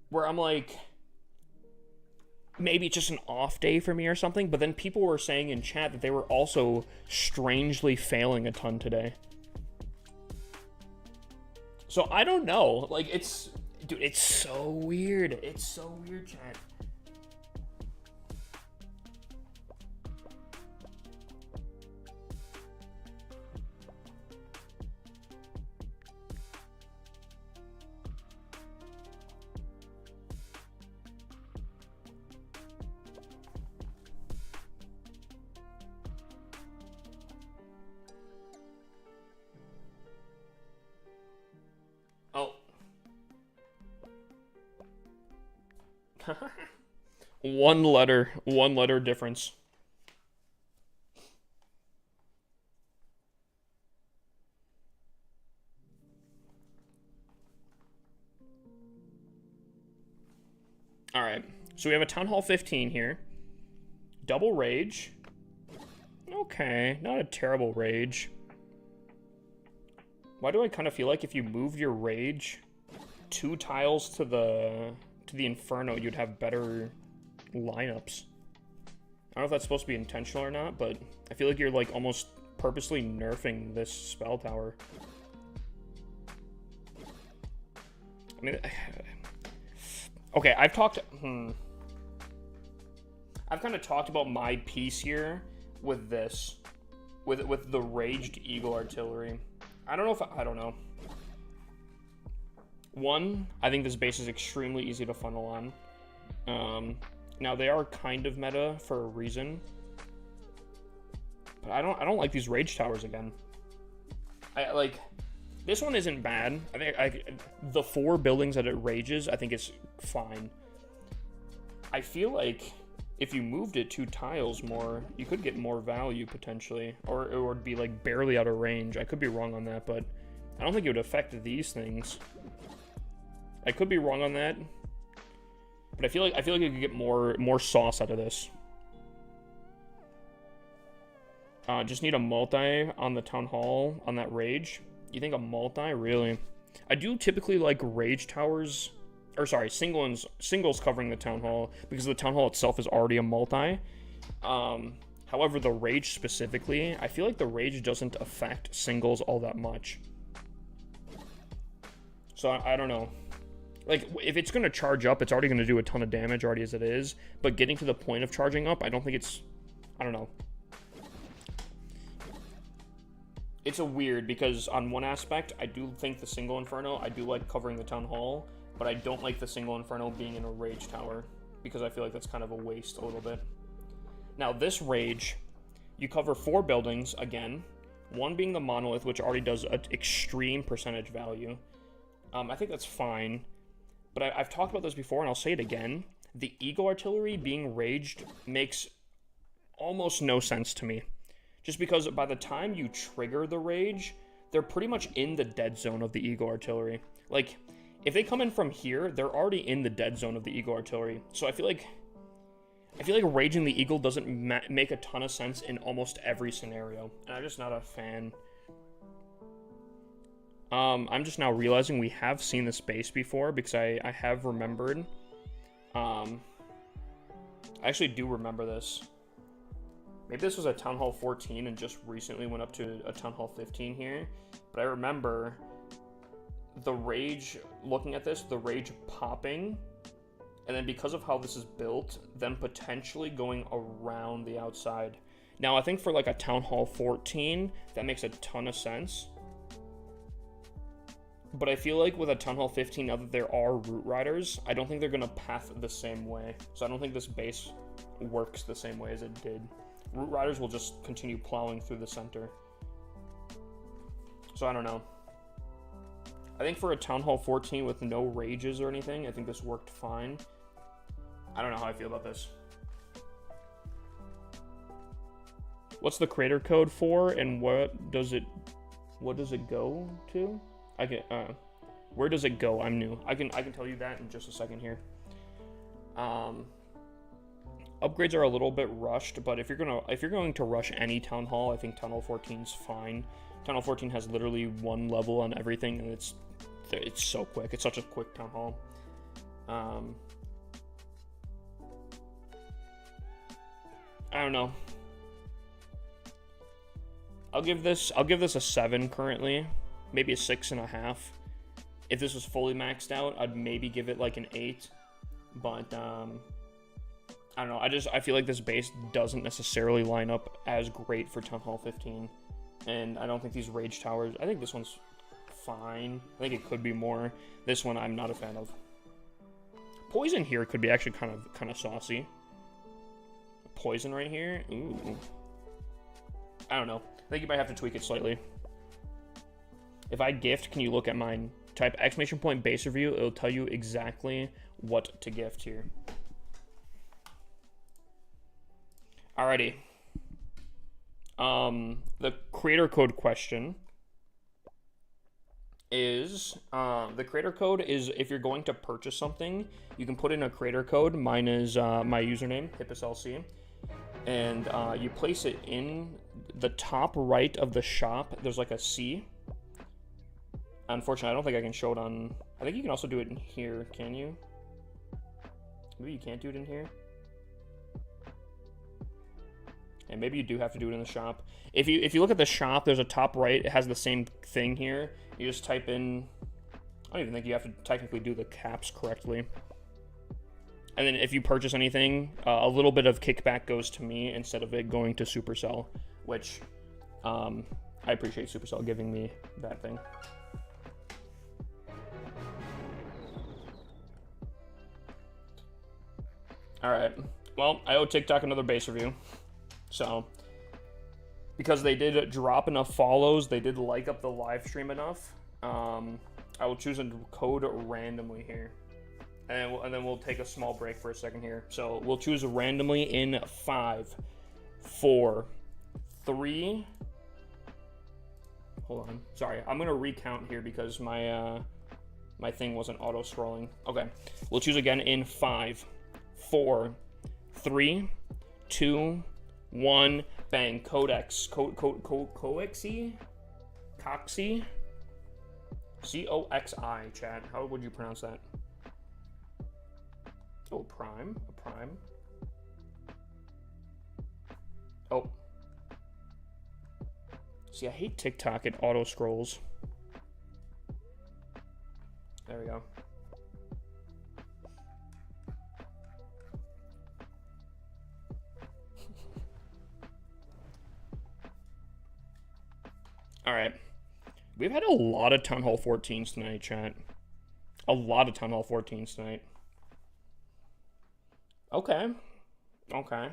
Where I'm like, maybe it's just an off day for me or something, but then people were saying in chat that they were also strangely failing a ton today. So I don't know, like dude, it's so weird. It's so weird, chat. One letter difference. All right, so we have a Town Hall 15 here. Double rage. Okay, not a terrible rage. Why do I kind of feel like if you moved your rage 2 tiles to the Inferno, you'd have better lineups? I don't know if that's supposed to be intentional or not, but I feel like you're like almost purposely nerfing this spell tower. I mean, okay, I've kind of talked about my piece here with this, with the Raged Eagle Artillery. I don't know. One, I think this base is extremely easy to funnel on. Now they are kind of meta for a reason, but I don't like these Rage Towers again. This one isn't bad. I think the 4 buildings that it rages, I think it's fine. I feel like if you moved it 2 tiles more, you could get more value potentially, or it would be like barely out of range. I could be wrong on that, but I don't think it would affect these things. I could be wrong on that, but I feel like you could get more sauce out of this. Just need a multi on the Town Hall on that Rage. You think a multi? Really? I do typically like Rage Towers, or sorry, singles covering the Town Hall, because the Town Hall itself is already a multi. However, the Rage specifically, I feel like the Rage doesn't affect singles all that much. So I don't know. Like, if it's going to charge up, it's already going to do a ton of damage already as it is. But getting to the point of charging up, I don't think it's... I don't know. It's a weird, because on one aspect, I do think the single Inferno, I do like covering the Town Hall, but I don't like the single Inferno being in a Rage Tower, because I feel like that's kind of a waste a little bit. Now, this Rage, you cover 4 buildings, again. One being the Monolith, which already does an extreme percentage value. I think that's fine. But I've talked about this before, and I'll say it again. The Eagle Artillery being raged makes almost no sense to me. Just because by the time you trigger the rage, they're pretty much in the dead zone of the Eagle Artillery. Like, if they come in from here, they're already in the dead zone of the Eagle Artillery. So I feel like raging the Eagle doesn't make a ton of sense in almost every scenario. And I'm just not a fan. I'm just now realizing we have seen this base before, because I have remembered. I actually do remember this. Maybe this was a Town Hall 14 and just recently went up to a Town Hall 15 here. But I remember the Rage, looking at this, the Rage popping, and then because of how this is built, then potentially going around the outside. Now, I think for like a Town Hall 14, that makes a ton of sense. But I feel like with a Town Hall 15, now that there are Root Riders, I don't think they're going to path the same way. So I don't think this base works the same way as it did. Root Riders will just continue plowing through the center. So I don't know. I think for a Town Hall 14 with no rages or anything, I think this worked fine. I don't know how I feel about this. What's the creator code for, and what does it go to? Where does it go? I'm new. I can tell you that in just a second here. Upgrades are a little bit rushed, but if you're going to rush any Town Hall, I think Town Hall 14 is fine. Town Hall 14 has literally 1 level on everything, and it's so quick. It's such a quick Town Hall. I don't know. I'll give this a 7 currently. Maybe a 6.5. If this was fully maxed out, I'd maybe give it like an 8. But I don't know. I feel like this base doesn't necessarily line up as great for Town Hall 15. And I don't think these Rage Towers... I think this one's fine. I think it could be more. This one I'm not a fan of. Poison here could be actually kind of saucy. Poison right here? Ooh. I don't know. I think you might have to tweak it slightly. If I gift, can you look at mine? Type ! base review. It'll tell you exactly what to gift here. Alrighty. The creator code question is, the creator code is if you're going to purchase something, you can put in a creator code. Mine is my username, HippisLC. And you place it in the top right of the shop. There's like a C. Unfortunately, I don't think I can show it on... I think you can also do it in here, can you? Maybe you can't do it in here. And maybe you do have to do it in the shop. If you look at the shop, there's a top right. It has the same thing here. You just type in I don't even think you have to technically do the caps correctly. And then if you purchase anything, a little bit of kickback goes to me instead of it going to Supercell, which I appreciate Supercell giving me that thing. Alright, well, I owe TikTok another base review. So, because they did drop enough follows, they did like up the live stream enough, I will choose a code randomly here. And then we'll take a small break for a second here. So we'll choose randomly in 5, 4, 3. Hold on. Sorry, I'm gonna recount here because my my thing wasn't auto scrolling. Okay, we'll choose again in 5, 4, 3, 2, 1. Bang. Codex. Coexi. Coxi. C-O-X-I. Chat. How would you pronounce that? Oh, prime. A prime. Oh. See, I hate TikTok. It auto scrolls. There we go. All right. We've had a lot of Town Hall 14s tonight, chat. A lot of Town Hall 14s tonight. Okay. Okay.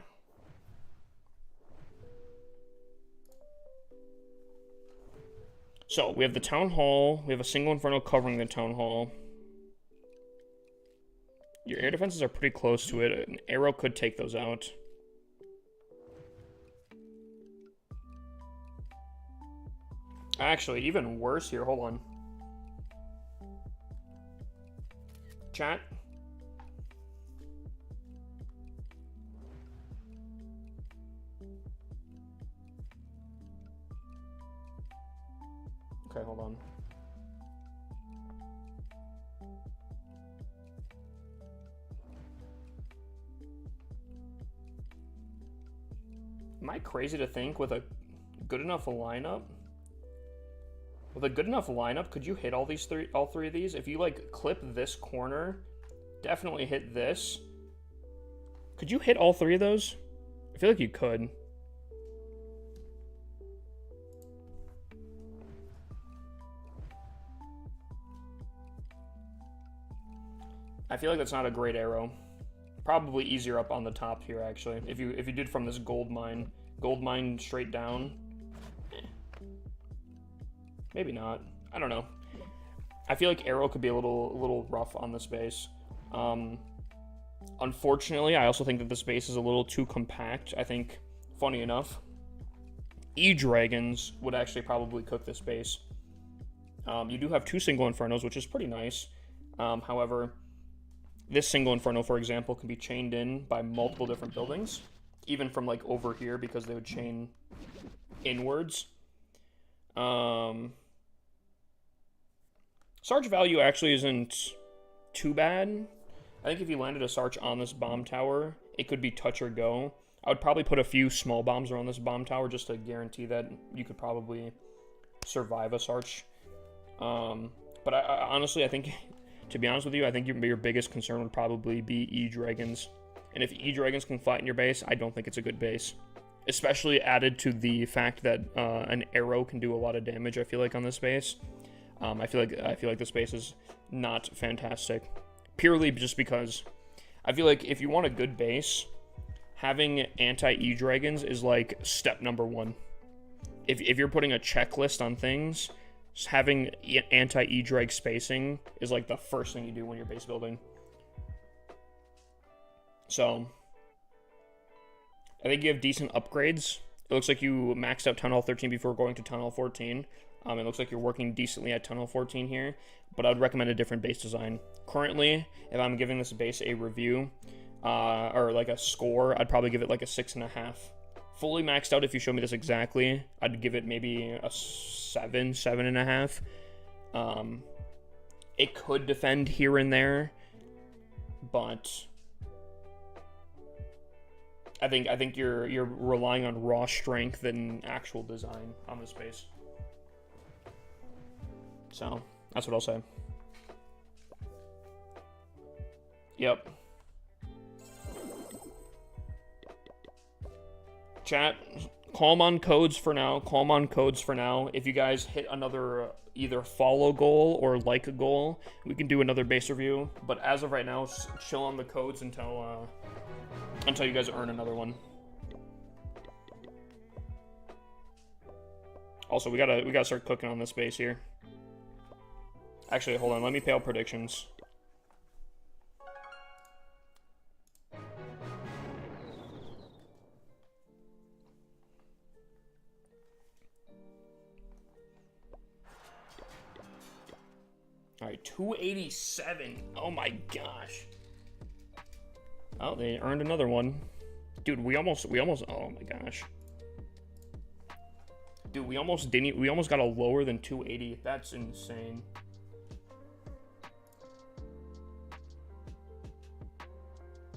So, we have the Town Hall. We have a single Inferno covering the Town Hall. Your air defenses are pretty close to it. An arrow could take those out. Actually, even worse here. Hold on. Chat. Okay, hold on. Am I crazy to think with a good enough lineup? With a good enough lineup, could you hit all three of these? If you like clip this corner, definitely hit this. Could you hit all three of those? I feel like you could. I feel like that's not a great arrow. Probably easier up on the top here, actually. If you did from this gold mine straight down. Maybe not. I don't know. I feel like arrow could be a little rough on this base. Unfortunately, I also think that this base is a little too compact. I think, funny enough, E-Dragons would actually probably cook this base. You do have 2 single Infernos, which is pretty nice. However, this single Inferno, for example, can be chained in by multiple different buildings, even from like over here, because they would chain inwards. Sarge value actually isn't too bad. I think if you landed a Sarge on this bomb tower, it could be touch or go. I would probably put a few small bombs around this bomb tower just to guarantee that you could probably survive a Sarge. But I honestly, I think, to be honest with you, I think your biggest concern would probably be E-Dragons. And if E-Dragons can fight in your base, I don't think it's a good base. Especially added to the fact that an arrow can do a lot of damage, I feel like, on this base. I feel like this base is not fantastic. Purely just because I feel like if you want a good base, having anti-E-Dragons is like step number 1. If you're putting a checklist on things, having anti-E-Drag spacing is like the first thing you do when you're base building. So I think you have decent upgrades. It looks like you maxed out Town Hall 13 before going to Town Hall 14. It looks like you're working decently at Town Hall 14 here, but I would recommend a different base design. Currently, if I'm giving this base a review, or like a score, I'd probably give it like a 6.5. Fully maxed out, if you show me this exactly, I'd give it maybe a 7, 7.5. It could defend here and there, but I think you're relying on raw strength and actual design on this base. So that's what I'll say. Yep. Chat, calm on codes for now. Calm on codes for now. If you guys hit another either follow goal or like a goal, we can do another base review. But as of right now, chill on the codes until you guys earn another one. Also, we gotta start cooking on this base here. Actually, hold on. Let me pay out predictions. All right, 287. Oh my gosh. Oh, they earned another one. Dude, we almost, oh my gosh. Dude, we almost got a lower than 280. That's insane.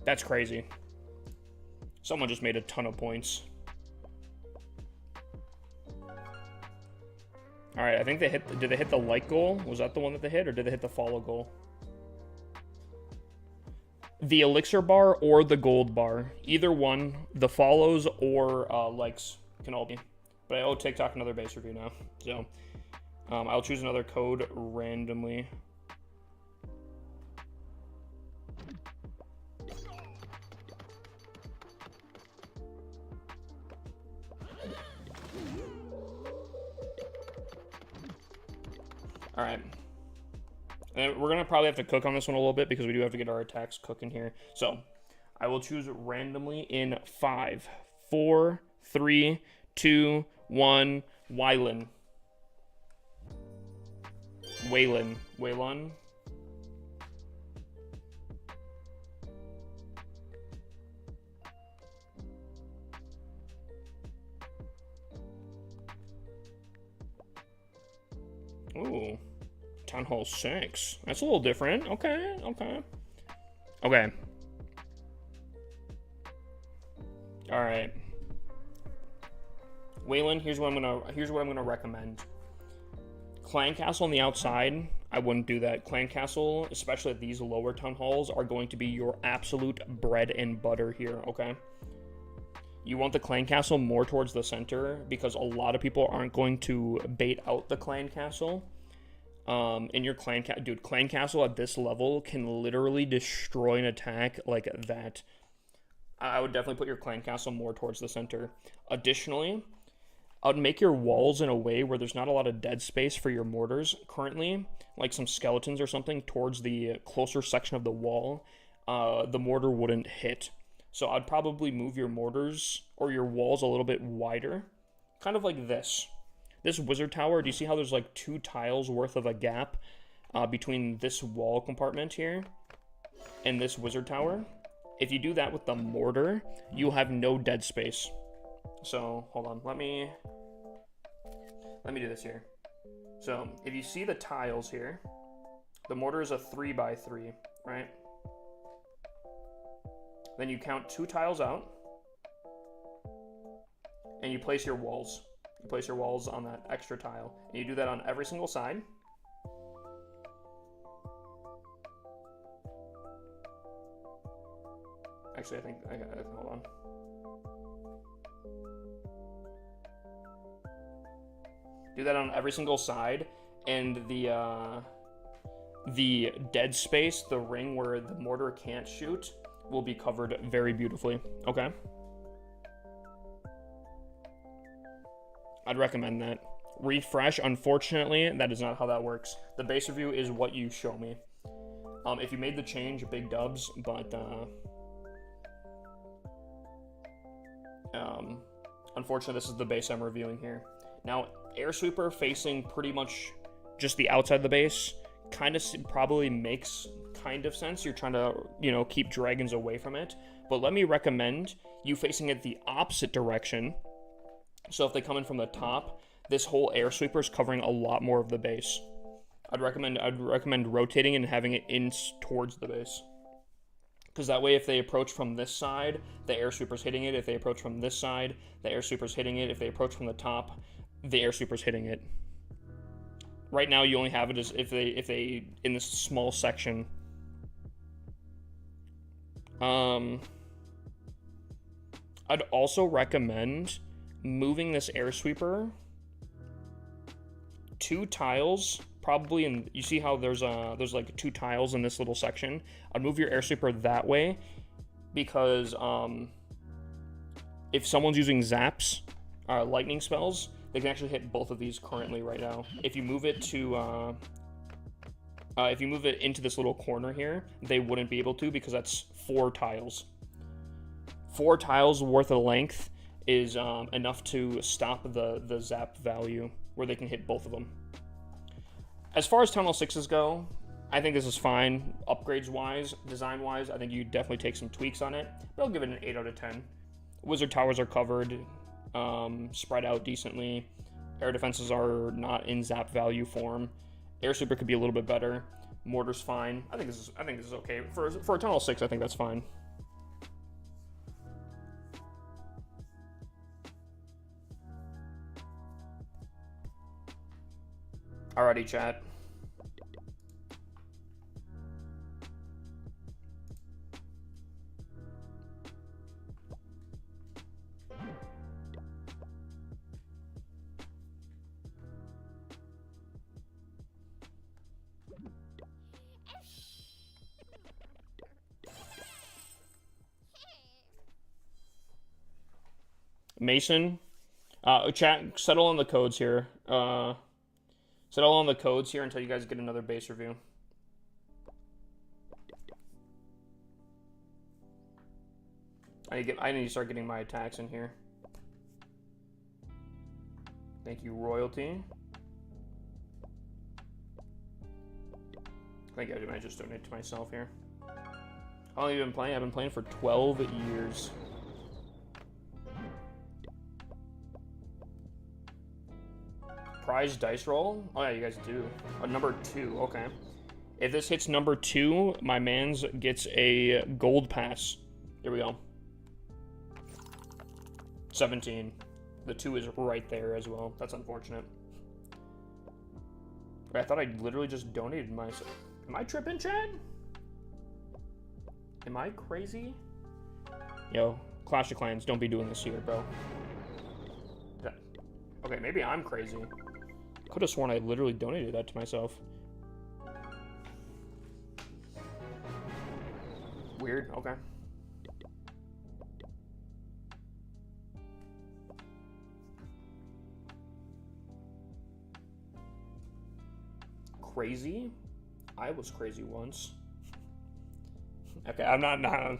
That's crazy. Someone just made a ton of points. All right, I think they hit, did they hit the like goal? Was that the one that they hit, or did they hit the follow goal? The elixir bar or the gold bar. Either one, the follows or likes can all be. But I owe TikTok another base review now. So I'll choose another code randomly. All right. And we're going to probably have to cook on this one a little bit because we do have to get our attacks cooking here. So I will choose randomly in 5, 4, 3, 2, 1. Waylon. Ooh. Town Hall 6. That's a little different. Okay. Alright. Waylon, here's what I'm gonna recommend. Clan Castle on the outside, I wouldn't do that. Clan Castle, especially at these lower town halls, are going to be your absolute bread and butter here, okay? You want the Clan Castle more towards the center because a lot of people aren't going to bait out the Clan Castle. In your Clan Castle at this level can literally destroy an attack like that. I would definitely put your Clan Castle more towards the center. Additionally, I would make your walls in a way where there's not a lot of dead space for your mortars currently, like some skeletons or something towards the closer section of the wall. The mortar wouldn't hit. So I'd probably move your mortars or your walls a little bit wider, kind of like this. This wizard tower, do you see how there's like 2 tiles worth of a gap between this wall compartment here and this wizard tower? If you do that with the mortar, you'll have no dead space. So, hold on, let me do this here. So, if you see the tiles here, the mortar is a 3x3, right? Then you count 2 tiles out, and you place your walls. You place your walls on that extra tile, and you do that on every single side. Actually, I think hold on. Do that on every single side, and the dead space, the ring where the mortar can't shoot, will be covered very beautifully. Okay. I'd recommend that. Refresh, unfortunately, that is not how that works. The base review is what you show me. If you made the change, big dubs, but unfortunately, this is the base I'm reviewing here. Now, Air Sweeper facing pretty much just the outside of the base kind of probably makes kind of sense. You're trying to, keep dragons away from it. But let me recommend you facing it the opposite direction. So if they come in from the top, this whole Air Sweeper is covering a lot more of the base. I'd recommend rotating and having it in towards the base. Because that way, if they approach from this side, the Air Sweeper's hitting it. If they approach from this side, the Air Sweeper's hitting it. If they approach from the top, the Air Sweeper's hitting it. Right now, you only have it as if they in this small section. I'd also recommend moving this air sweeper 2 tiles, probably in, you see how there's like 2 tiles in this little section. I'd move your air sweeper that way because if someone's using zaps, lightning spells, they can actually hit both of these currently right now. If you move it to if you move it into this little corner here, they wouldn't be able to because that's 4 tiles. 4 tiles worth of length is enough to stop the zap value where they can hit both of them. As far as Town Hall 6s go, I think this is fine. Upgrades wise, design wise, I think you definitely take some tweaks on it, but I'll give it an 8 out of 10. Wizard towers are covered, spread out decently. Air defenses are not in zap value form. Air sweeper could be a little bit better. Mortar's fine. I think this is okay for a Town Hall 6. I think that's fine. Alrighty, chat. Mason, chat, settle on the codes here. Settle on the codes here until you guys get another base review. I need to start getting my attacks in here. Thank you, Royalty. I think I might just donate to myself here. How long have you been playing? I've been playing for 12 years. Prize dice roll? Oh yeah, you guys do. Number 2, okay. If this hits number 2, my man's gets a gold pass. Here we go. 17. The 2 is right there as well. That's unfortunate. I thought I literally just donated myself. Am I tripping, Chad? Am I crazy? Yo, Clash of Clans, don't be doing this here, bro. Okay, maybe I'm crazy. Could have sworn I literally donated that to myself. Weird, okay. Crazy? I was crazy once. Okay, I'm not gonna...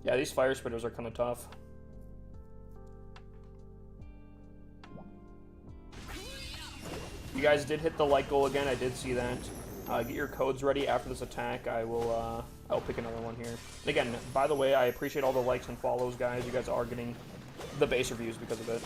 Yeah, these fire spitters are kind of tough. You guys did hit the like goal again. I did see that. Get your codes ready after this attack. I'll pick another one here. And again, by the way, I appreciate all the likes and follows, guys. You guys are getting the base reviews because of it.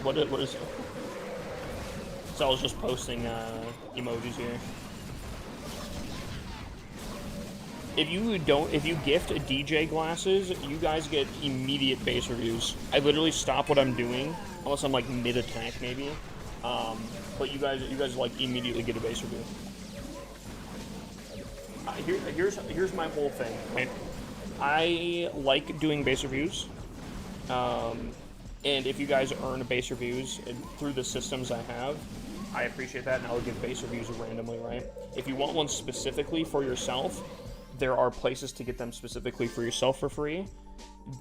What is... So I was just posting emojis here. If you gift DJ glasses, you guys get immediate base reviews. I literally stop what I'm doing, unless I'm like mid-attack maybe. But you guys like immediately get a base review. Here's my whole thing. Right? I like doing base reviews. And if you guys earn base reviews through the systems I have, I appreciate that, and I'll give base reviews randomly, right? If you want one specifically for yourself, there are places to get them specifically for yourself for free.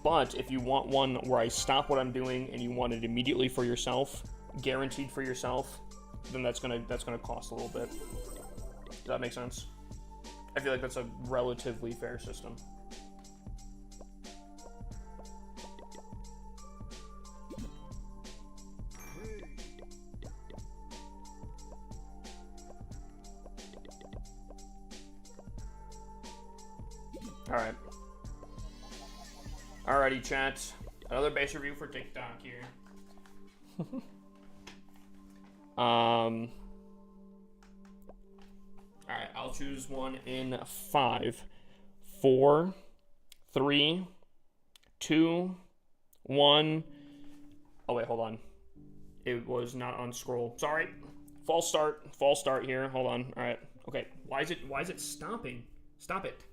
But if you want one where I stop what I'm doing and you want it immediately for yourself, guaranteed for yourself, then that's gonna cost a little bit. Does that make sense? I feel like that's a relatively fair system. Alright. Alrighty, chat. Another base review for TikTok here. Alright, I'll choose one in 5, 4, 3, 2, 1. Oh, wait, hold on. It was not on scroll. Sorry. False start here. Hold on. Alright. Okay. Why is it stopping? Stop it.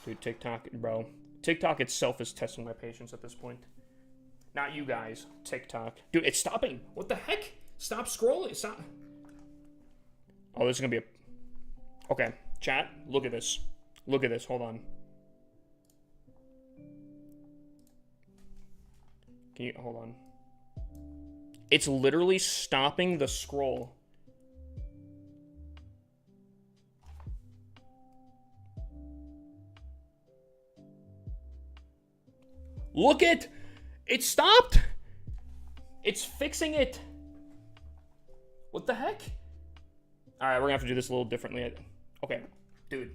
Dude, TikTok, bro. TikTok itself is testing my patience at this point. Not you guys. TikTok. Dude, it's stopping. What the heck? Stop scrolling. Stop. Oh, this is going to be a... Okay. Chat, look at this. Look at this. Hold on. Can you... Hold on. It's literally stopping the scroll. Look it! It stopped! It's fixing it! What the heck? Alright, we're gonna have to do this a little differently. Okay, dude.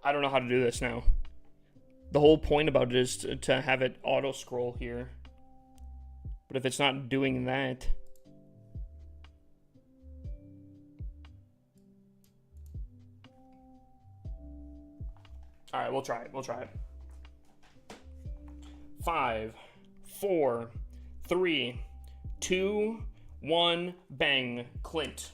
I don't know how to do this now. The whole point about it is to have it auto-scroll here. But if it's not doing that... Alright, we'll try it. 5, 4, 3, 2, 1, bang. Clint.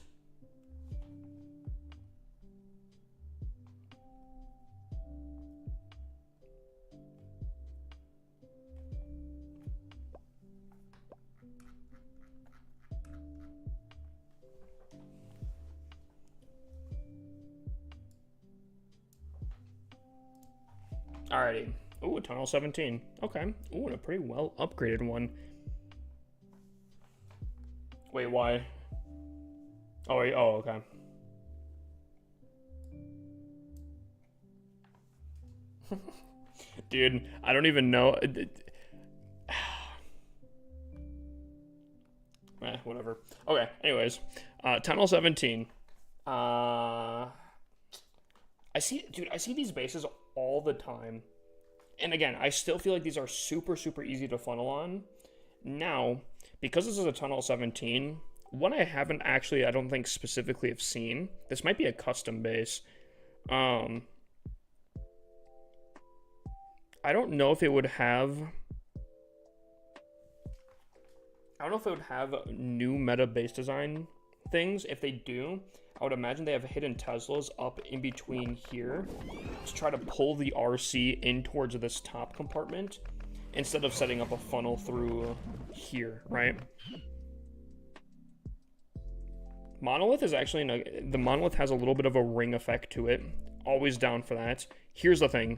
Alrighty. Ooh, a Tunnel 17. Okay. Ooh, and a pretty well upgraded one. Wait, why? Oh, wait. Oh, okay. Dude, I don't even know. Whatever. Okay, anyways. Tunnel 17. I see these bases all the time. And again, I still feel like these are super, super easy to funnel on. Now, because this is a Tunnel 17, one I haven't actually, I don't think specifically have seen. This might be a custom base. I don't know if it would have... I don't know if it would have new meta base design things. If they do, I would imagine they have hidden Teslas up in between here to try to pull the RC in towards this top compartment instead of setting up a funnel through here, right? Monolith is actually... the Monolith has a little bit of a ring effect to it. Always down for that. Here's the thing.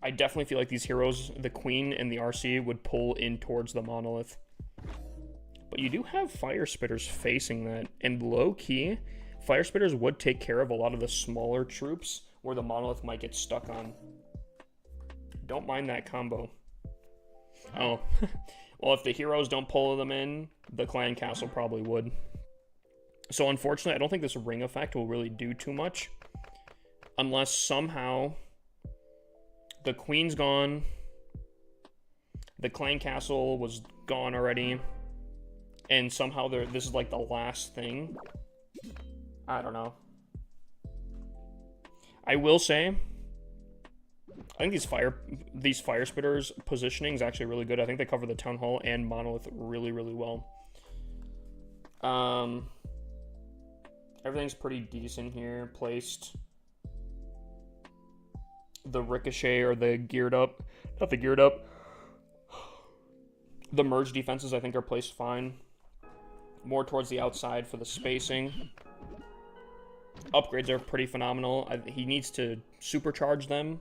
I definitely feel like these heroes, the Queen and the RC, would pull in towards the Monolith. But you do have Fire Spitters facing that. And low-key, Fire Spitters would take care of a lot of the smaller troops where the Monolith might get stuck on. Don't mind that combo. Oh. Well, if the heroes don't pull them in, the Clan Castle probably would. So unfortunately, I don't think this ring effect will really do too much. Unless somehow the Queen's gone. The Clan Castle was gone already. And somehow this is like the last thing. I don't know. I will say, I think these fire spitters positioning is actually really good. I think they cover the town hall and monolith really, really well. Everything's pretty decent here, placed. The ricochet or the geared up, not the geared up. The merge defenses I think are placed fine. More towards the outside for the spacing. Upgrades are pretty phenomenal. He needs to supercharge them,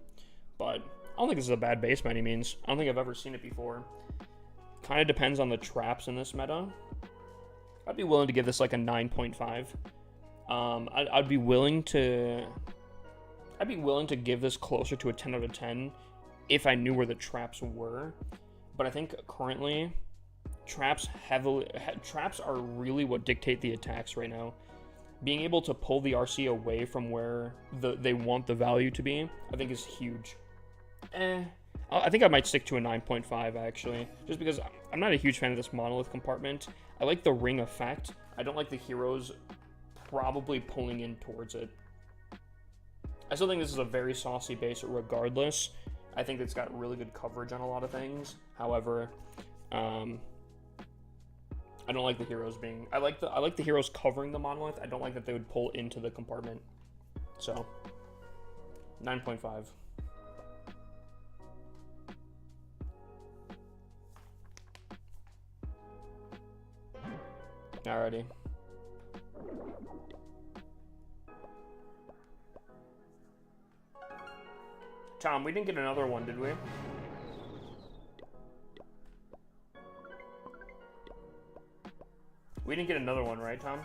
but I don't think this is a bad base by any means. I don't think I've ever seen it before. Kind of depends on the traps in this meta. I'd be willing to give this like a 9.5. I'd be willing to give this closer to a 10 out of 10 if I knew where the traps were. But I think currently traps are really what dictate the attacks right now. Being able to pull the RC away from where they want the value to be, I think is huge. I think I might stick to a 9.5 actually, just because I'm not a huge fan of this monolith compartment. I like the ring effect. I don't like the heroes probably pulling in towards it. I still think this is a very saucy base regardless. I think it's got really good coverage on a lot of things. However, I don't like the heroes being... I like the heroes covering the monolith. I don't like that they would pull into the compartment. So, 9.5. Alrighty. Tom, we didn't get another one, did we? We didn't get another one, right, Tom?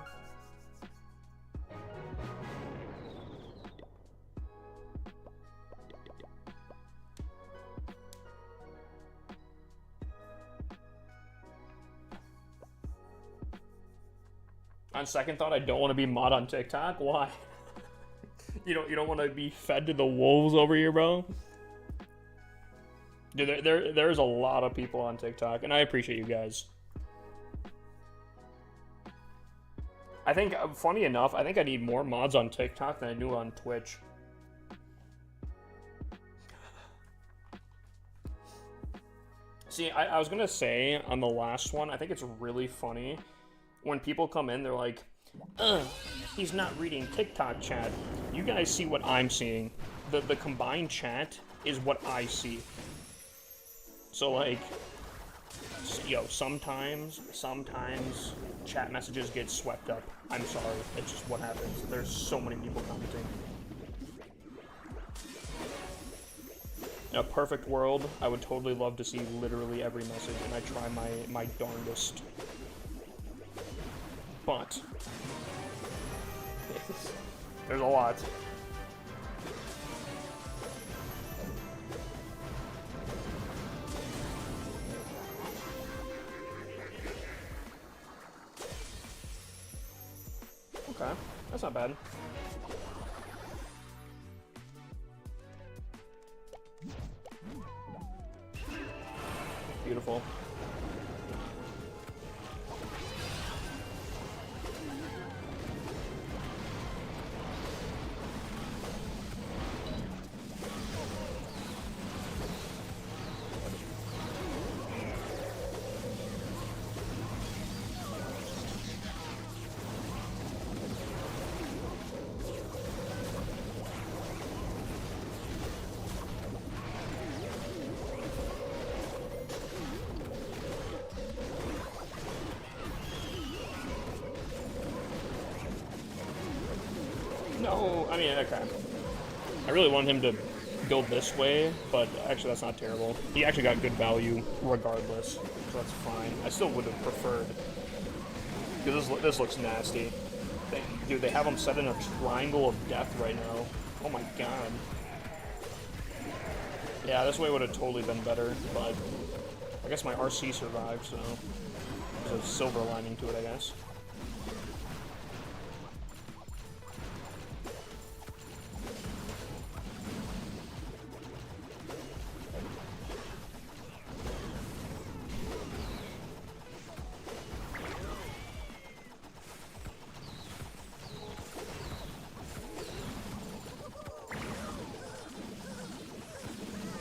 On second thought, I don't want to be mod on TikTok. Why? You don't want to be fed to the wolves over here, bro? Dude, there's a lot of people on TikTok, and I appreciate you guys. I think, funny enough, I think I need more mods on TikTok than I do on Twitch. See, I was gonna say on the last one, I think it's really funny when people come in, they're like, he's not reading TikTok chat. You guys see what I'm seeing. The combined chat is what I see. So, like, yo, sometimes chat messages get swept up. I'm sorry, it's just what happens. There's so many people commenting. In a perfect world, I would totally love to see literally every message, and I try my darndest. But there's a lot. Okay, that's not bad. Beautiful. No, I mean, okay. I really want him to go this way, but actually that's not terrible. He actually got good value regardless, so that's fine. I still would have preferred, because this looks nasty. Dude, they have him set in a triangle of death right now. Oh my god. Yeah, this way would have totally been better, but I guess my RC survived, so there's a silver lining to it, I guess.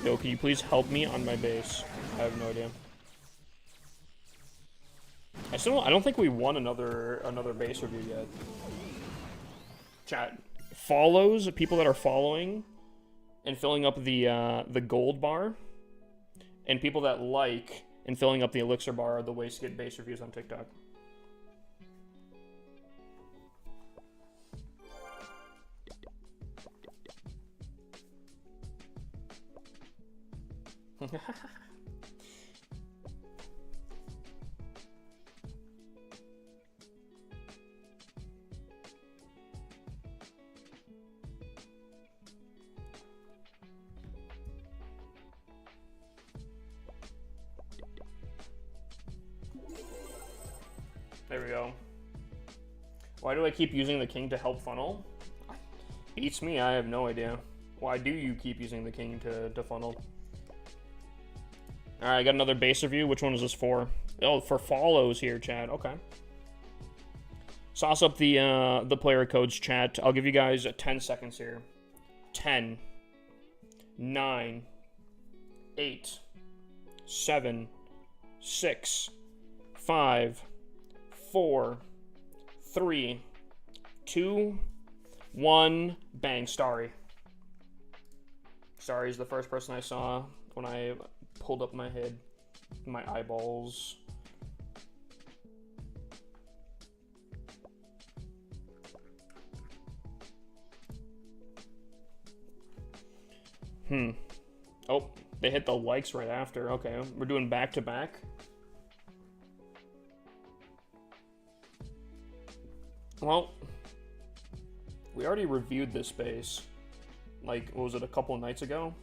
Nico, can you please help me on my base? I have no idea. I don't think we won another base review yet. Chat. Follows, people that are following and filling up the gold bar, and people that like and filling up the elixir bar are the ways to get base reviews on TikTok. There we go. Why do I keep using the king to help funnel? Beats me, I have no idea. Why do you keep using the king to funnel? Alright, I got another base review. Which one is this for? Oh, for follows here, chat. Okay. Sauce up the player codes, chat. I'll give you guys 10 seconds here. 10, 9, 8, 7, 6, 5, 4, 3, 2, 1. Bang, Starry. Starry is the first person I saw when I pulled up my head, my eyeballs. Oh, they hit the likes right after. Okay, we're doing back to back. Well, we already reviewed this base. Like, what was it, a couple of nights ago?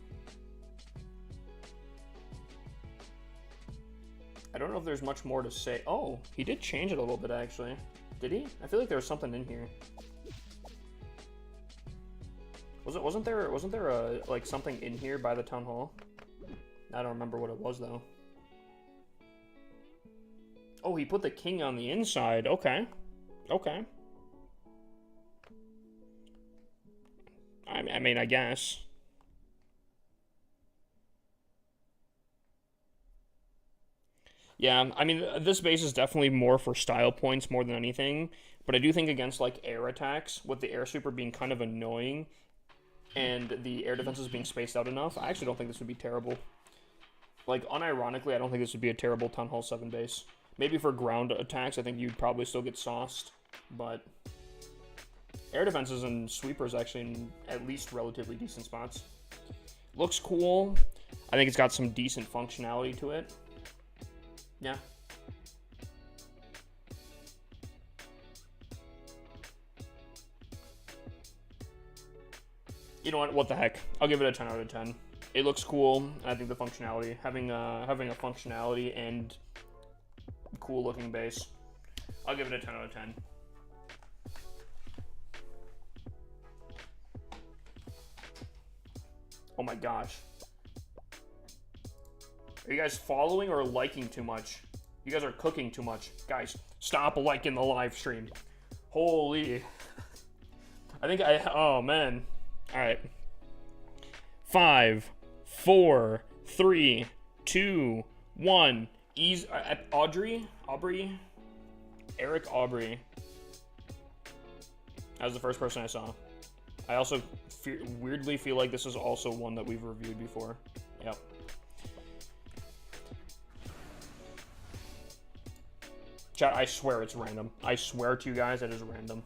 I don't know if there's much more to say. Oh, he did change it a little bit, actually. Did he? I feel like there was something in here. Wasn't there a, like, something in here by the town hall? I don't remember what it was, though. Oh, he put the king on the inside. Okay. Okay. I mean, I guess. Yeah, I mean, this base is definitely more for style points more than anything, but I do think against, like, air attacks, with the air sweeper being kind of annoying, and the air defenses being spaced out enough, I actually don't think this would be terrible. Like, unironically, I don't think this would be a terrible Town Hall 7 base. Maybe for ground attacks, I think you'd probably still get sauced, but air defenses and sweepers actually in at least relatively decent spots. Looks cool. I think it's got some decent functionality to it. Yeah. You know what the heck. I'll give it a 10 out of 10. It looks cool. I think the functionality, having a functionality and cool looking base. I'll give it a 10 out of 10. Oh my gosh. Are you guys following or liking too much? You guys are cooking too much. Guys, stop liking the live stream. Holy. Oh man. All right. 5, 4, 3, 2, 1. Aubrey? Eric Aubrey. That was the first person I saw. I also weirdly feel like this is also one that we've reviewed before. Yep. Chat, I swear it's random. I swear to you guys it is random.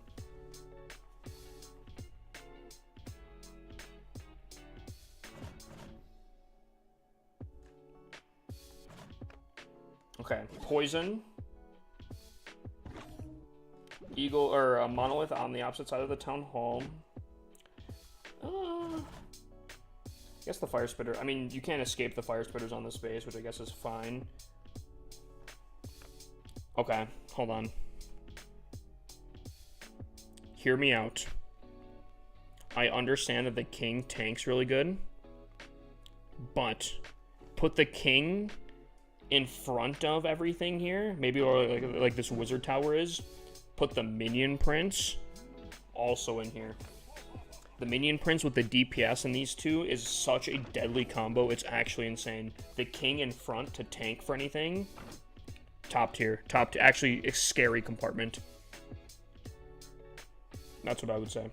Okay, poison. Eagle, or a monolith on the opposite side of the town hall. I guess the fire spitter. I mean, you can't escape the fire spitters on this base, which I guess is fine. Okay, hold on. Hear me out. I understand that the king tanks really good, but put the king in front of everything here, maybe, or like this wizard tower is. Put the minion prince also in here. The Minion Prince with the DPS in these two is such a deadly combo. It's actually insane. The King in front to tank for anything. Top tier. Top tier. Actually, a scary compartment. That's what I would say.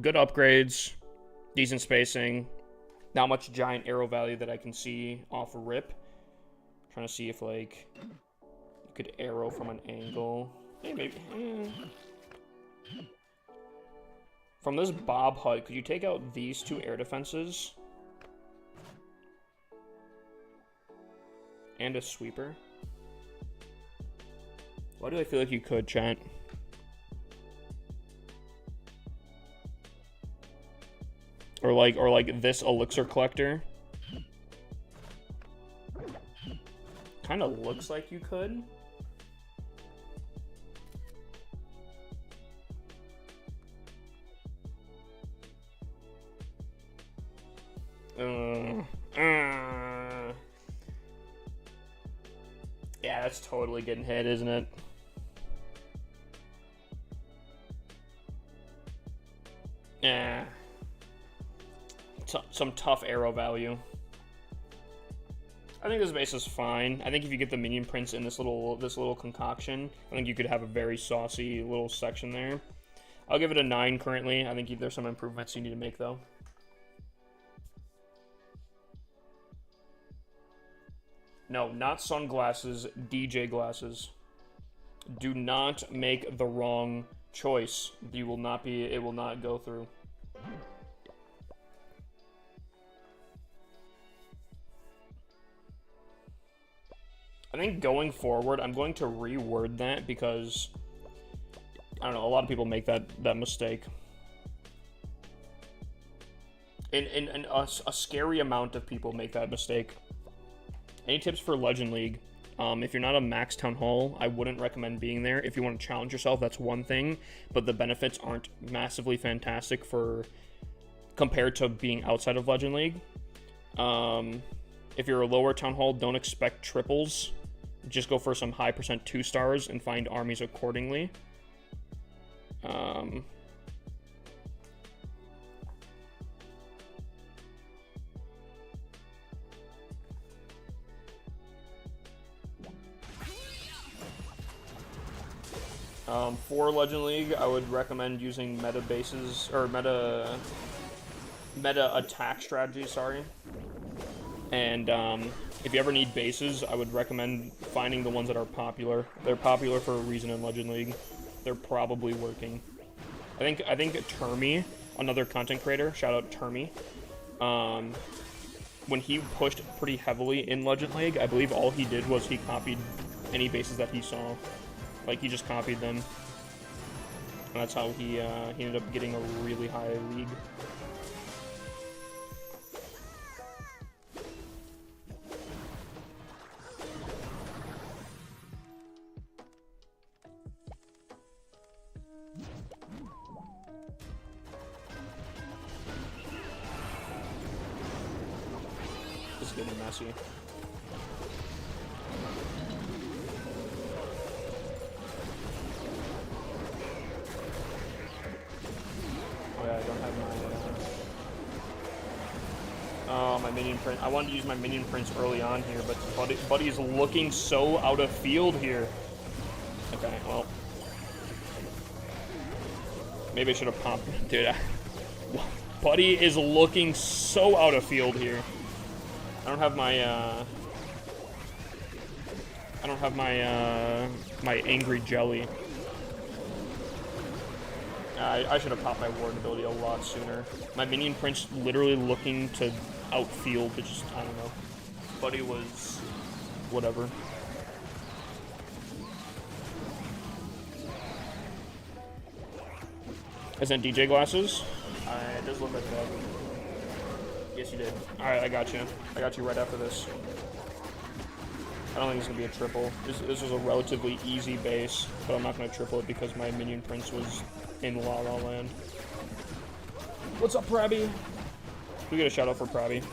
Good upgrades. Decent spacing. Not much giant arrow value that I can see off a rip. Trying to see if, like, you could arrow from an angle. Hey, maybe. From this Bob HUD, could you take out these two air defenses? And a sweeper? Why do I feel like you could, chat? Or like this elixir collector. Kind of looks like you could. Yeah, that's totally getting hit, isn't it? Yeah. Some tough arrow value. I think this base is fine. I think if you get the Minion Prince in this little concoction, I think you could have a very saucy little section there. I'll give it a 9 currently. I think there's some improvements you need to make though. No, not sunglasses, DJ glasses. Do not make the wrong choice. It will not go through. I think going forward, I'm going to reword that because, I don't know, a lot of people make that mistake. And a scary amount of people make that mistake. Any tips for Legend League? If you're not a max Town Hall, I wouldn't recommend being there. If you want to challenge yourself, that's one thing, but the benefits aren't massively fantastic compared to being outside of Legend League. If you're a lower Town Hall, don't expect triples. Just go for some high percent 2 stars and find armies accordingly. For Legend League, I would recommend using meta bases, or meta attack strategies, sorry. And if you ever need bases, I would recommend finding the ones that are popular. They're popular for a reason in Legend League. They're probably working. I think Termy, another content creator, shout out Termy, when he pushed pretty heavily in Legend League, I believe all he did was he copied any bases that he saw. Like, he just copied them. And that's how he ended up getting a really high league. This is getting messy. My Minion Prince. I wanted to use my Minion Prince early on here, but Buddy is looking so out of field here. Okay, well. Maybe I should have popped. Dude, Buddy is looking so out of field here. I don't have my Angry Jelly. I should have popped my ward ability a lot sooner. My Minion Prince literally looking to outfield, but just, I don't know. Buddy was whatever. I sent DJ glasses. It does look like that. Yes, you did. Alright, I got you. I got you right after this. I don't think it's going to be a triple. This was a relatively easy base, but I'm not going to triple it because my Minion Prince was in La La Land. What's up, Prabby? We get a shout out for Prabby.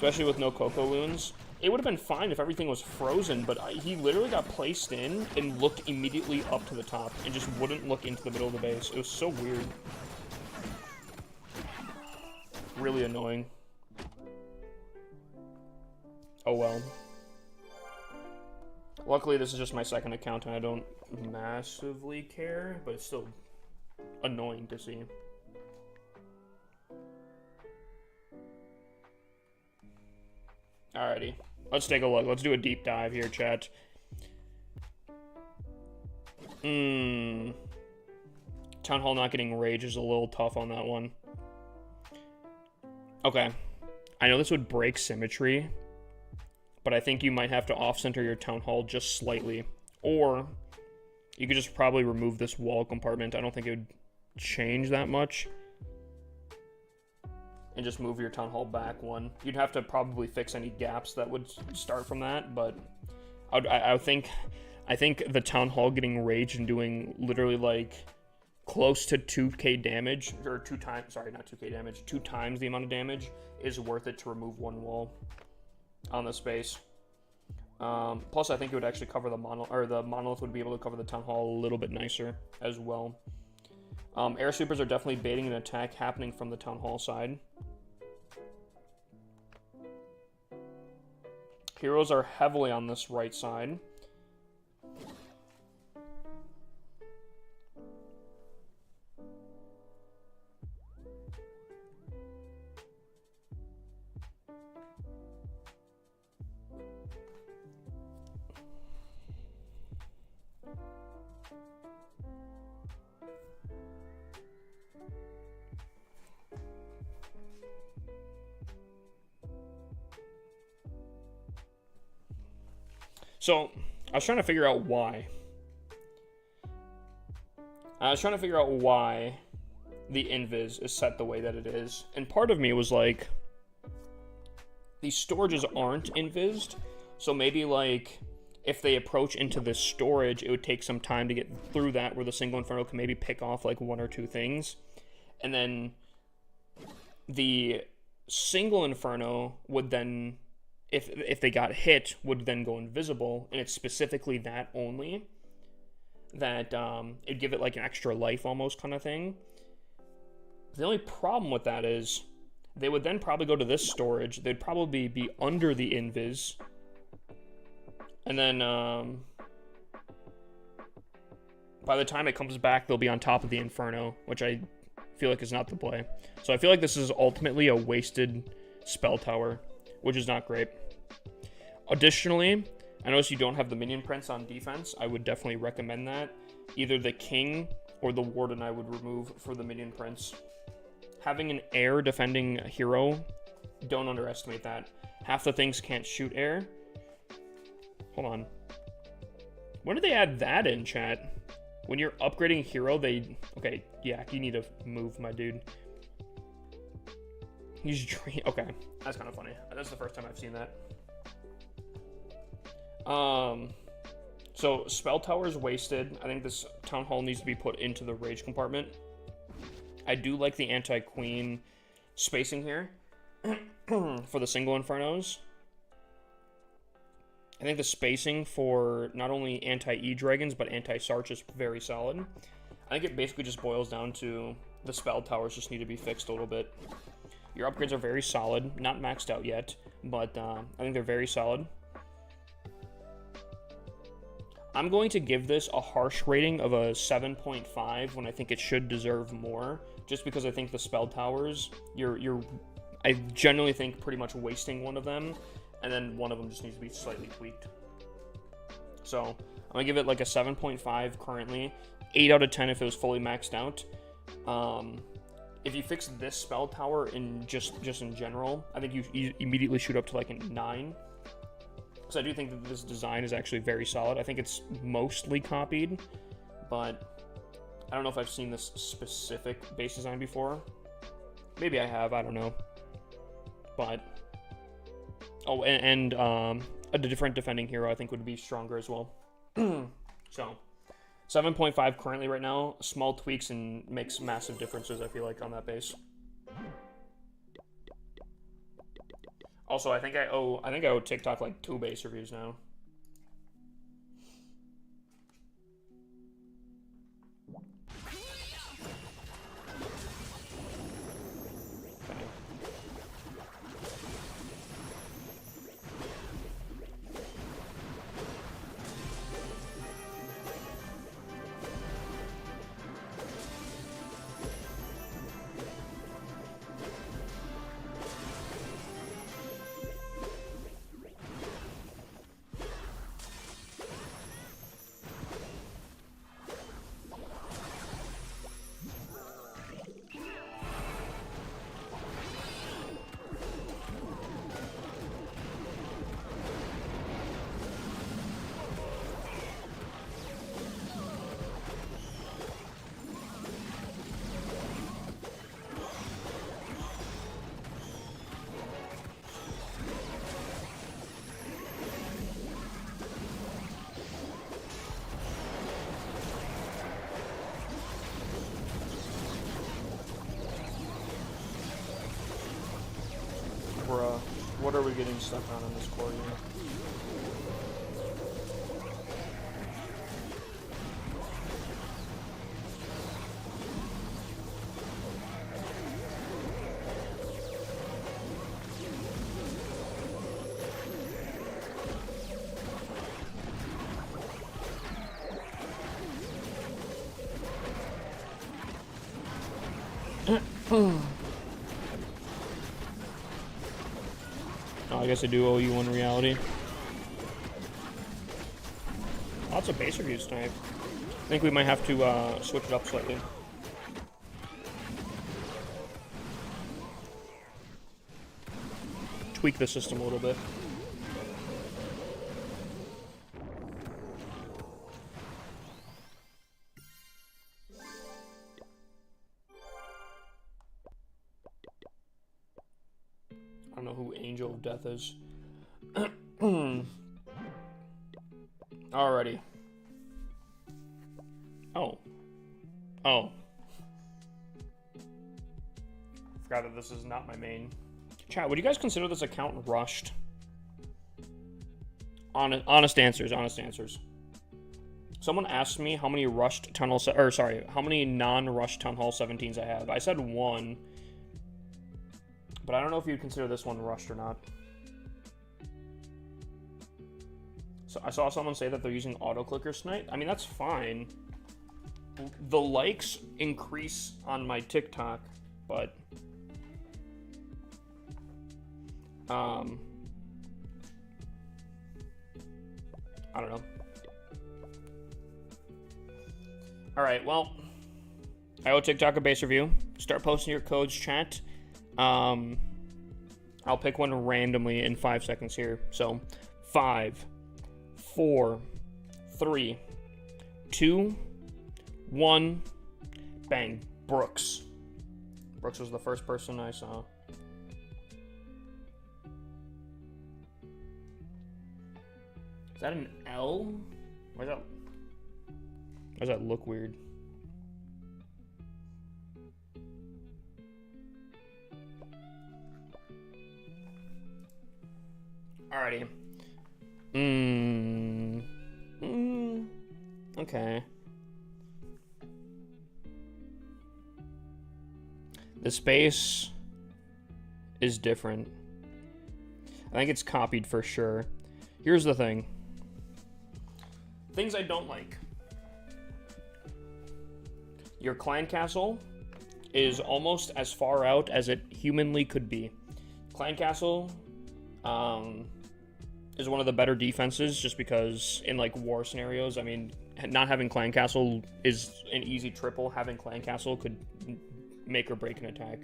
especially with no Coco Loons. It would have been fine if everything was frozen, but he literally got placed in and looked immediately up to the top and just wouldn't look into the middle of the base. It was so weird. Really annoying. Oh well. Luckily, this is just my second account and I don't massively care, but it's still annoying to see. Alrighty. Let's take a look. Let's do a deep dive here, chat. Town Hall not getting rage is a little tough on that one. Okay. I know this would break symmetry, but I think you might have to off-center your Town Hall just slightly. Or you could just probably remove this wall compartment. I don't think it would change that much. And just move your Town Hall back one. You'd have to probably fix any gaps that would start from that, but I think the Town Hall getting rage and doing literally like close to 2k damage, or 2 times, sorry, not 2k damage, 2 times the amount of damage is worth it to remove one wall on the space. Plus, I think it would actually cover the monolith would be able to cover the Town Hall a little bit nicer as well. Air sweepers are definitely baiting an attack happening from the Town Hall side. Heroes are heavily on this right side. So, I was trying to figure out why. the invis is set the way that it is. And part of me was like, these storages aren't invised, so maybe like, if they approach into this storage, it would take some time to get through that, where the single Inferno can maybe pick off like 1 or 2 things. And then the single Inferno would then, if they got hit, would then go invisible, and it's specifically that only, that it'd give it like an extra life almost kind of thing. The only problem with that is they would then probably go to this storage, they'd probably be under the invis, and then by the time it comes back, they'll be on top of the Inferno, which I feel like is not the play. So I feel like this is ultimately a wasted spell tower, which is not great. Additionally, I notice you don't have the minion prince on defense. I would definitely recommend that. Either the king or the warden I would remove for the minion prince. Having an air defending hero, don't underestimate that. Half the things can't shoot air. Hold on. When did they add that in, chat? When you're upgrading a hero, they... Okay, yeah, you need to move, my dude. He's... Okay, that's kind of funny. That's the first time I've seen that. So, spell tower is wasted. I think this Town Hall needs to be put into the rage compartment. I do like the anti-queen spacing here for the single Infernos. I think the spacing for not only anti-E-Dragons, but anti-Sarch is very solid. I think it basically just boils down to the spell towers just need to be fixed a little bit. Your upgrades are very solid, not maxed out yet, but I think they're very solid. I'm going to give this a harsh rating of a 7.5 when I think it should deserve more, just because I think the spell towers, I generally think pretty much wasting one of them, and then one of them just needs to be slightly tweaked. So I'm gonna give it like a 7.5 currently, 8 out of 10 if it was fully maxed out. If you fix this spell tower in just in general, I think you immediately shoot up to like a 9. So I do think that this design is actually very solid. I think it's mostly copied, but I don't know if I've seen this specific base design before. Maybe I have, I don't know. But, oh, and a different defending hero I think would be stronger as well. So, 7.5 currently right now. Small tweaks and makes massive differences, I feel like, on that base. Also, I think I owe TikTok like 2 base reviews now. Bruh, what are we getting stuck on in this core unit? Oh, I guess I do owe you one reality. Lots of base reviews tonight. I think we might have to switch it up slightly. Tweak the system a little bit. I don't know who Angel of Death is. Alrighty. Oh. Forgot that this is not my main. Chat, would you guys consider this account rushed? Honest answers. Someone asked me how many rushed Town Hall, how many non-rushed Town Hall 17s I have. I said 1. But I don't know if you'd consider this one rushed or not. So I saw someone say that they're using auto clickers tonight. I mean, that's fine. The likes increase on my TikTok, but I don't know. All right, well, I owe TikTok a base review. Start posting your codes, chat. I'll pick one randomly in 5 seconds here. So, 5, 4, 3, 2, 1. Bang. Brooks. Brooks was the first person I saw. Is that an L? Why does that look weird? Alrighty. Okay. The space is different. I think it's copied for sure. Here's the thing. Things I don't like. Your clan castle is almost as far out as it humanly could be. Clan castle is one of the better defenses just because in like war scenarios, I mean, not having clan castle is an easy triple. Having clan castle could make or break an attack.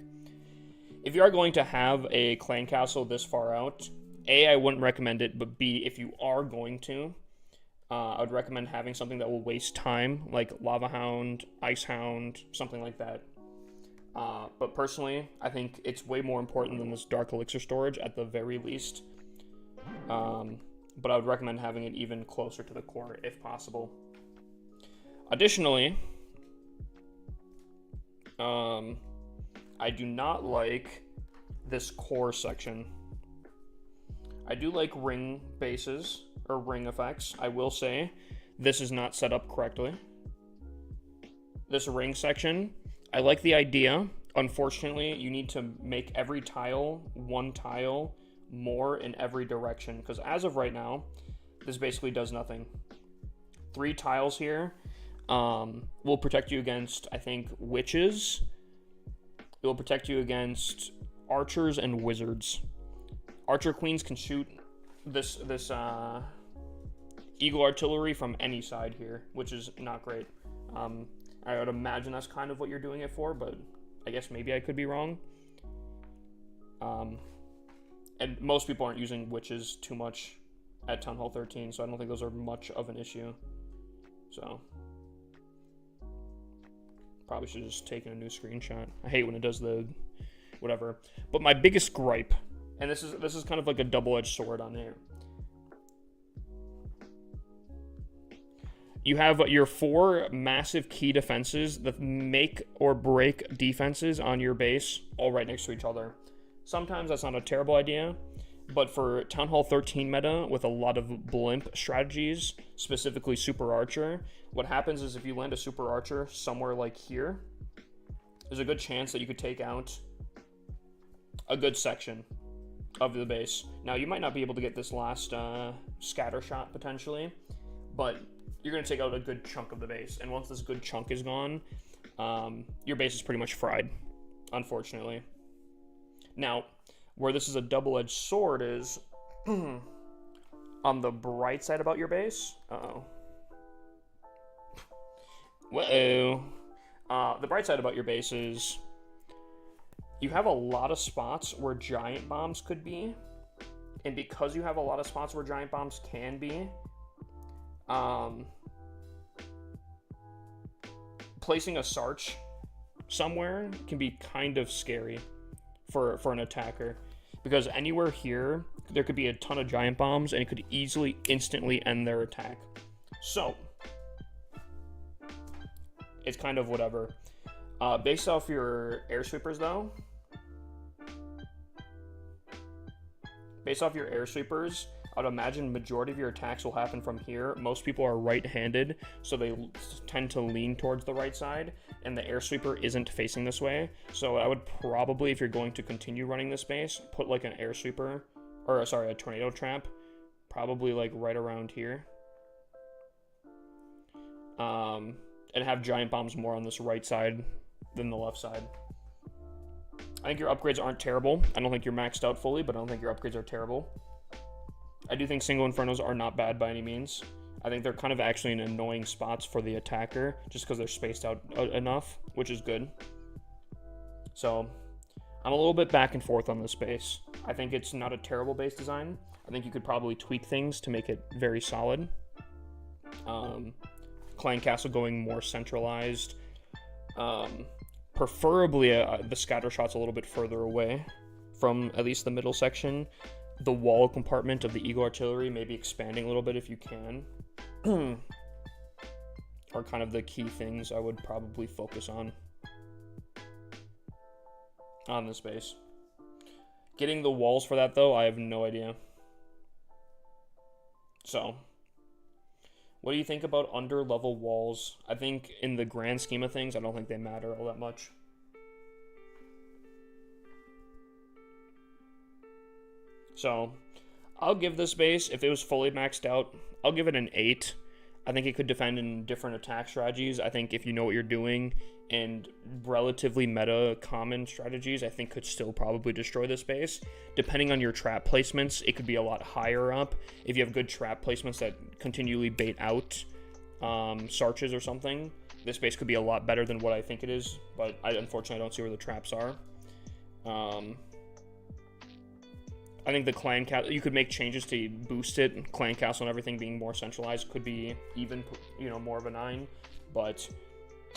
If you are going to have a clan castle this far out, A, I wouldn't recommend it, but B, if you are going to, I would recommend having something that will waste time, like Lava Hound, Ice Hound, something like that. But personally, I think it's way more important than this Dark Elixir storage at the very least. But I would recommend having it even closer to the core if possible. Additionally, I do not like this core section. I do like ring bases, or ring effects. I will say, this is not set up correctly. This ring section, I like the idea. Unfortunately, you need to make every tile one tile more in every direction, because as of right now, this basically does nothing. 3 tiles here will protect you against, I think, witches. It will protect you against archers and wizards. Archer queens can shoot this eagle artillery from any side here, which is not great. I would imagine that's kind of what you're doing it for, but I guess maybe I could be wrong. And most people aren't using witches too much at Town Hall 13, so I don't think those are much of an issue. So, probably should have just taken a new screenshot. I hate when it does the whatever. But my biggest gripe, and this is kind of like a double-edged sword on here. You have your 4 massive key defenses, the make or break defenses on your base, all right next to each other. Sometimes that's not a terrible idea, but for Town Hall 13 meta with a lot of blimp strategies, specifically Super Archer, what happens is if you land a Super Archer somewhere like here, there's a good chance that you could take out a good section of the base. Now, you might not be able to get this last scatter shot potentially, but you're going to take out a good chunk of the base. And once this good chunk is gone, your base is pretty much fried, unfortunately. Now, where this is a double-edged sword is on the bright side about your base. Uh-oh. Whoa. The bright side about your base is you have a lot of spots where giant bombs could be. And because you have a lot of spots where giant bombs can be, placing a Sarch somewhere can be kind of scary for an attacker, because anywhere here there could be a ton of giant bombs and it could easily instantly end their attack. So it's kind of whatever. Based off your air sweepers though, I would imagine majority of your attacks will happen from here. Most people are right-handed, so they tend to lean towards the right side, and the air sweeper isn't facing this way. So I would probably, if you're going to continue running this base, put like an air sweeper, or sorry, a tornado trap, probably like right around here. And have giant bombs more on this right side than the left side. I think your upgrades aren't terrible. I don't think you're maxed out fully, but I don't think your upgrades are terrible. I do think single Infernos are not bad by any means. I think they're kind of actually in annoying spots for the attacker, just because they're spaced out enough, which is good. So, I'm a little bit back and forth on this base. I think it's not a terrible base design. I think you could probably tweak things to make it very solid. Clan Castle going more centralized. Preferably the scatter shot's a little bit further away from at least the middle section. The wall compartment of the Eagle Artillery maybe expanding a little bit if you can. Are kind of the key things I would probably focus on this base. Getting the walls for that though, I have no idea. So, what do you think about under-level walls? I think in the grand scheme of things, I don't think they matter all that much. So, I'll give this base, if it was fully maxed out, I'll give it an 8. I think it could defend in different attack strategies. I think if you know what you're doing and relatively meta common strategies, I think could still probably destroy this base. Depending on your trap placements, it could be a lot higher up. If you have good trap placements that continually bait out Sarches or something, this base could be a lot better than what I think it is, but unfortunately I don't see where the traps are. I think the Clan Castle, you could make changes to boost it. Clan Castle and everything being more centralized could be even, more of a 9. But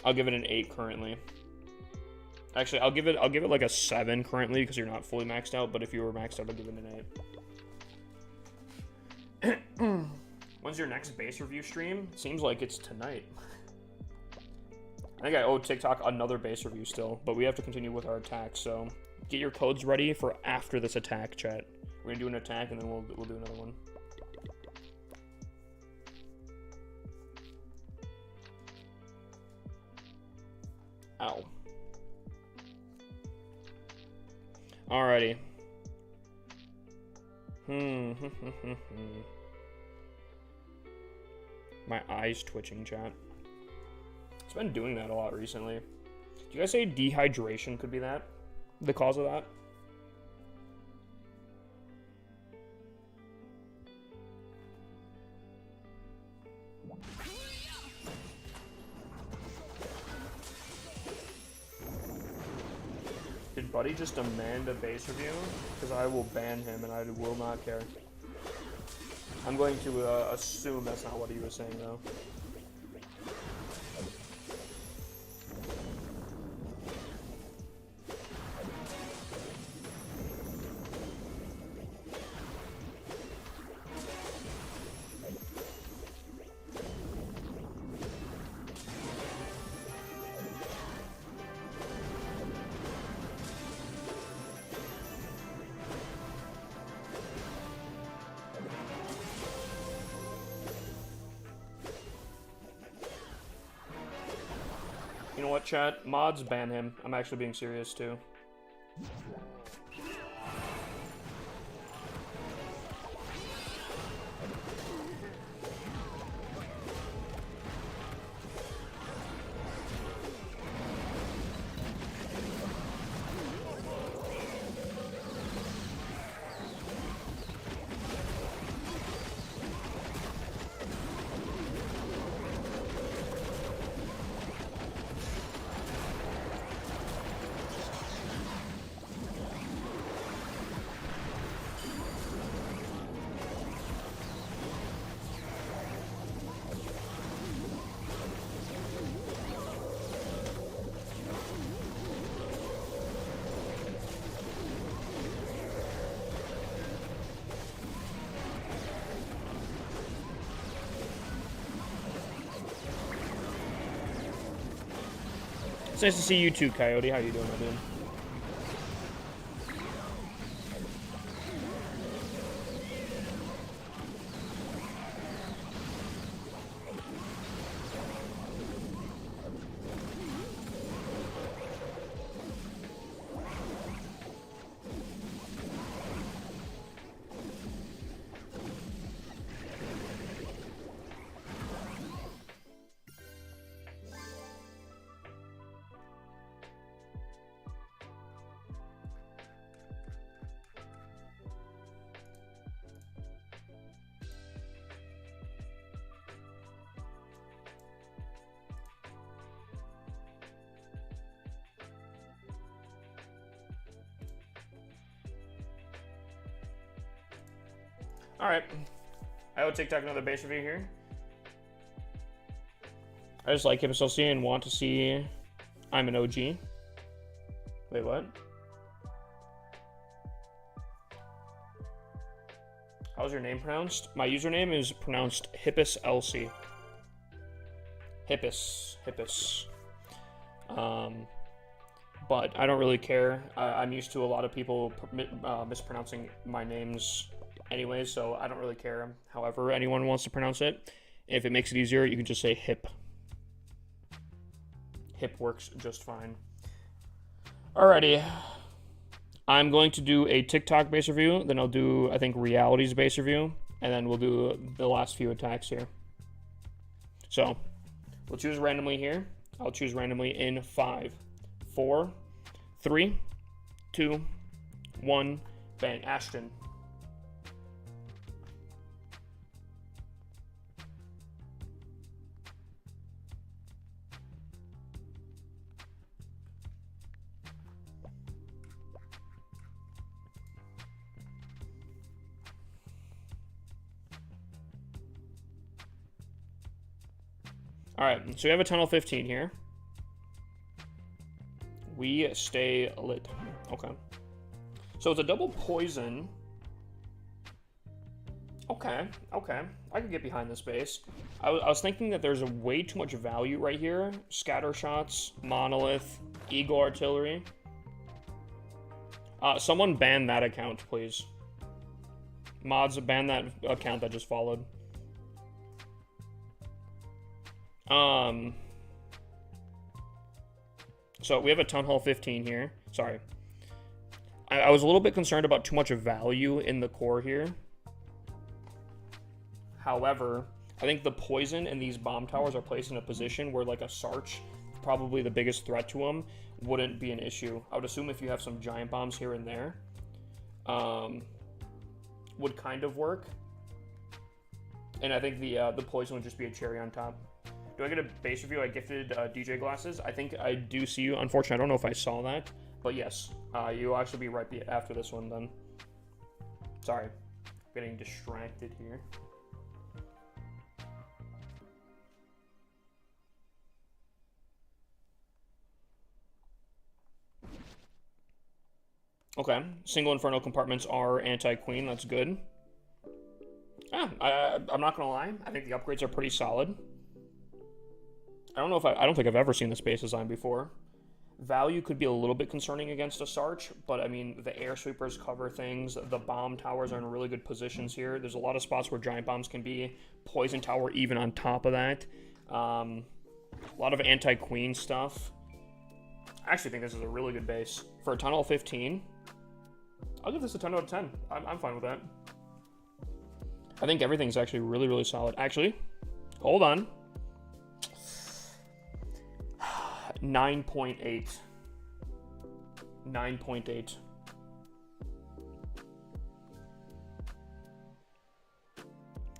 I'll give it an 8 currently. Actually, I'll give it like a 7 currently because you're not fully maxed out. But if you were maxed out, I'll give it an 8. When's your next base review stream? Seems like it's tonight. I think I owe TikTok another base review still, but we have to continue with our attack. So get your codes ready for after this attack, chat. We're gonna do an attack and then we'll do another one. Ow. Alrighty. My eyes twitching, chat. It's been doing that a lot recently. Do you guys say dehydration could be that? The cause of that? Did Buddy just demand a base review? Because I will ban him and I will not care. I'm going to assume that's not what he was saying though. You know what, chat? Mods, ban him. I'm actually being serious, too. It's nice to see you too, Coyote. How you doing, my dude? Alright. I will TikTok another base review here. I just like HippoSLC and want to see I'm an OG. Wait, what? How's your name pronounced? My username is pronounced HippoSLC. Hippus. But I don't really care. I'm used to a lot of people mispronouncing my names anyway, so I don't really care however anyone wants to pronounce it. If it makes it easier, you can just say Hip. Hip works just fine. Alrighty. I'm going to do a TikTok base review, then I'll do, I think, Realities base review, and then we'll do the last few attacks here. So, we'll choose randomly here. I'll choose randomly in 5, 4, 3, 2, 1, bang. Ashton. Alright, so we have a Tunnel 15 here. We stay lit. Okay. So it's a double poison. Okay. I could get behind this base. I was thinking that there's a way too much value right here. Scatter shots, Monolith, Eagle Artillery. Someone ban that account, please. Mods, ban that account that just followed. So we have a Town Hall 15 here. Sorry. I was a little bit concerned about too much value in the core here. However, I think the poison and these bomb towers are placed in a position where like a Sarch, probably the biggest threat to them, wouldn't be an issue. I would assume if you have some giant bombs here and there, would kind of work. And I think the poison would just be a cherry on top. Do I get a base review? I gifted DJ glasses. I think I do see you. Unfortunately, I don't know if I saw that. But yes, you'll actually be right after this one then. Sorry. Getting distracted here. Okay. Single Inferno compartments are anti-queen. That's good. I'm not going to lie. I think the upgrades are pretty solid. I don't think I've ever seen this base design before. Value could be a little bit concerning against a Sarch, but I mean, the air sweepers cover things. The bomb towers are in really good positions here. There's a lot of spots where giant bombs can be. Poison tower even on top of that. A lot of anti-queen stuff. I actually think this is a really good base. For a Town Hall 15, I'll give this a 10 out of 10. I'm fine with that. I think everything's actually really, really solid. Actually, hold on. 9.8. 9.8.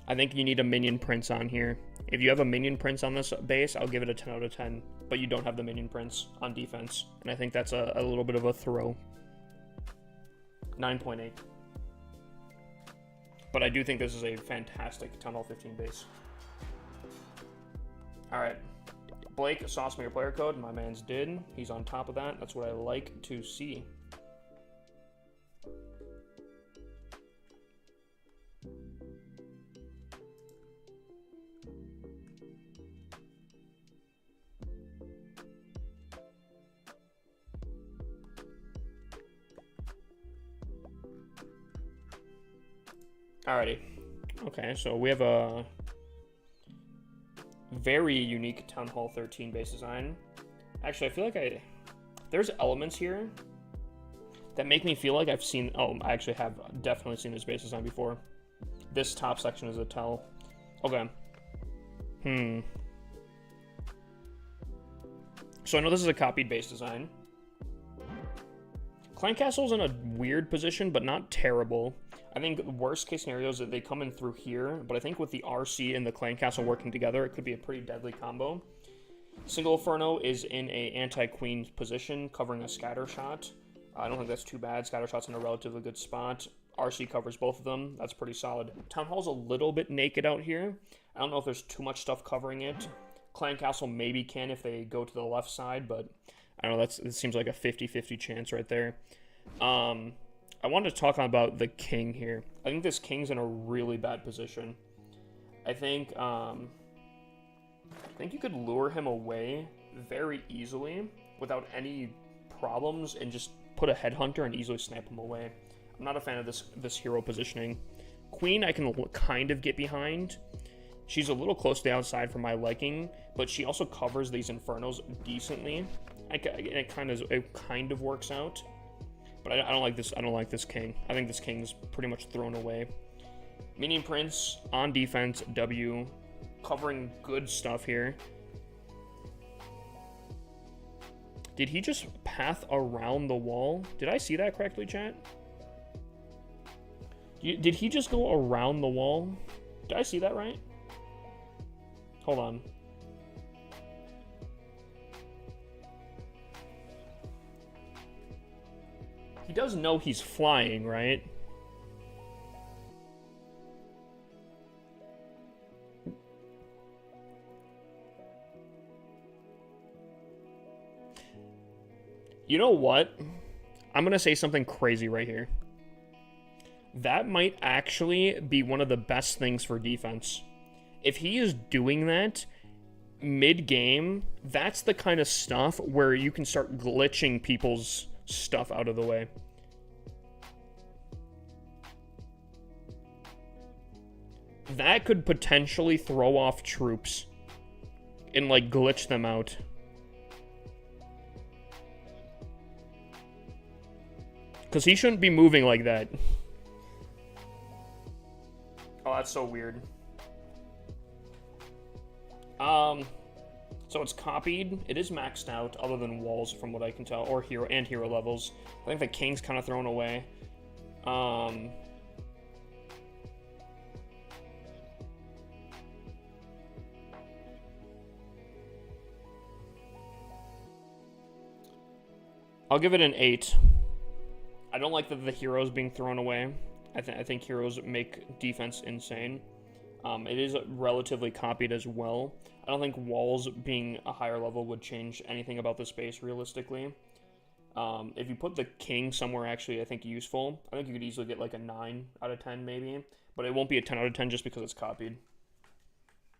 I think you need a minion prince on here. If you have a minion prince on this base, I'll give it a 10 out of 10. But you don't have the minion prince on defense. And I think that's a little bit of a throw. 9.8. But I do think this is a fantastic Town Hall 15 base. Alright. Blake sauced me your player code. My man's did. He's on top of that. That's what I like to see. Alrighty. Okay, so we have a very unique Town Hall 13 base design. Actually, I feel like there's elements here that make me feel like I've seen... Oh, I actually have definitely seen this base design before. This top section is a tell. Okay. So I know this is a copied base design. Clan Castle's in a weird position, but not terrible. I think worst case scenario is that they come in through here, but I think with the RC and the Clan Castle working together, it could be a pretty deadly combo. Single Inferno is in a anti-queen position, covering a scatter shot. I don't think that's too bad. Scatter shot's in a relatively good spot. RC covers both of them. That's pretty solid. Town Hall's a little bit naked out here. I don't know if there's too much stuff covering it. Clan Castle maybe can if they go to the left side, but I don't know. It seems like a 50-50 chance right there. I wanted to talk about the king here. I think this king's in a really bad position. I think you could lure him away very easily without any problems and just put a headhunter and easily snap him away. I'm not a fan of this hero positioning. Queen I can kind of get behind. She's a little close to the outside for my liking, but she also covers these infernos decently. It kind of works out. But I don't like this. I don't like this king. I think this king's pretty much thrown away. Minion Prince on defense. W, covering good stuff here. Did he just path around the wall? Did I see that correctly, chat? Did he just go around the wall? Did I see that right? Hold on. He does know he's flying, right? You know what? I'm going to say something crazy right here. That might actually be one of the best things for defense. If he is doing that mid-game, that's the kind of stuff where you can start glitching people's stuff out of the way. That could potentially throw off troops and, like, glitch them out. Because he shouldn't be moving like that. Oh, that's so weird. So it's copied. It is maxed out, other than walls, from what I can tell, or hero levels. I think the king's kind of thrown away. I'll give it an 8. I don't like that the heroes being thrown away. I think heroes make defense insane. It is relatively copied as well. I don't think walls being a higher level would change anything about the space realistically. If you put the king somewhere actually, I think useful, I think you could easily get like a 9 out of 10 maybe. But it won't be a 10 out of 10 just because it's copied.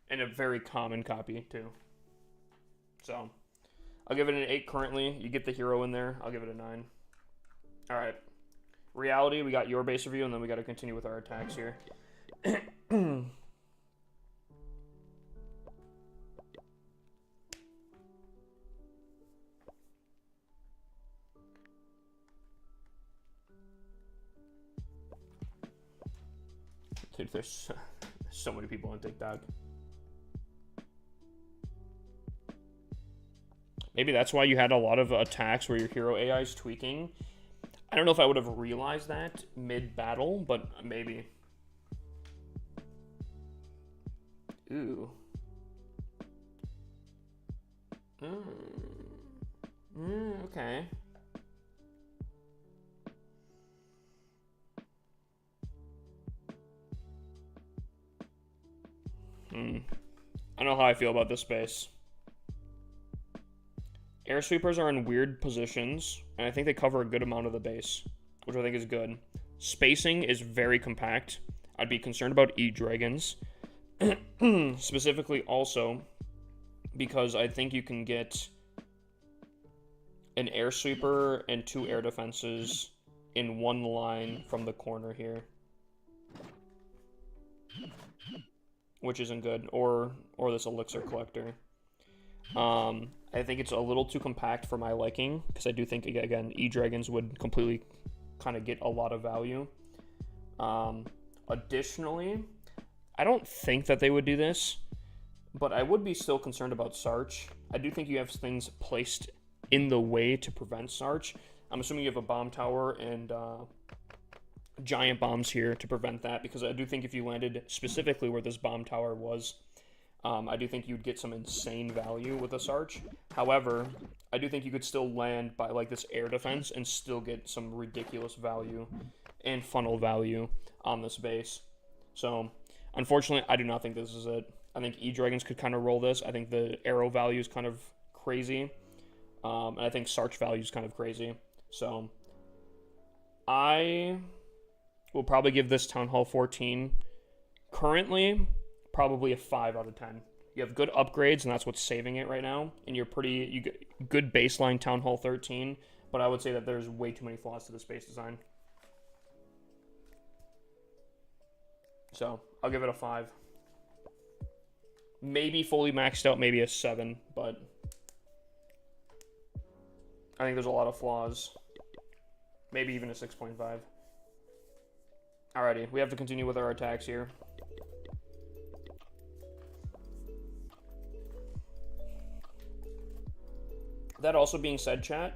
And a very common copy too. So, I'll give it an 8 currently. You get the hero in there, I'll give it a 9. Alright. Reality, we got your base review, and then we got to continue with our attacks here. Dude, there's so many people on TikTok. Maybe that's why you had a lot of attacks where your hero AI is tweaking. I don't know if I would have realized that mid-battle, but maybe. Ooh. Okay. I don't know how I feel about this space. Air sweepers are in weird positions, and I think they cover a good amount of the base, which I think is good. Spacing is very compact. I'd be concerned about E-Dragons. Specifically also because I think you can get an air sweeper and 2 air defenses in one line from the corner here. Which isn't good. Or this elixir collector. I think it's a little too compact for my liking, because I do think, again, E-Dragons would completely kind of get a lot of value. Additionally, I don't think that they would do this, but I would be still concerned about Sarch. I do think you have things placed in the way to prevent Sarch. I'm assuming you have a bomb tower and giant bombs here to prevent that, because I do think if you landed specifically where this bomb tower was, I do think you'd get some insane value with a Sarch. However, I do think you could still land by like this air defense and still get some ridiculous value and funnel value on this base. So, unfortunately, I do not think this is it. I think E-Dragons could kind of roll this. I think the arrow value is kind of crazy. And I think Sarch value is kind of crazy. So, I will probably give this Town Hall 14 currently probably a 5 out of 10. You have good upgrades, and that's what's saving it right now. And you get good baseline Town Hall 13, but I would say that there's way too many flaws to the space design. So, I'll give it a 5. Maybe fully maxed out, maybe a 7, but I think there's a lot of flaws. Maybe even a 6.5. Alrighty, we have to continue with our attacks here. That also being said, chat,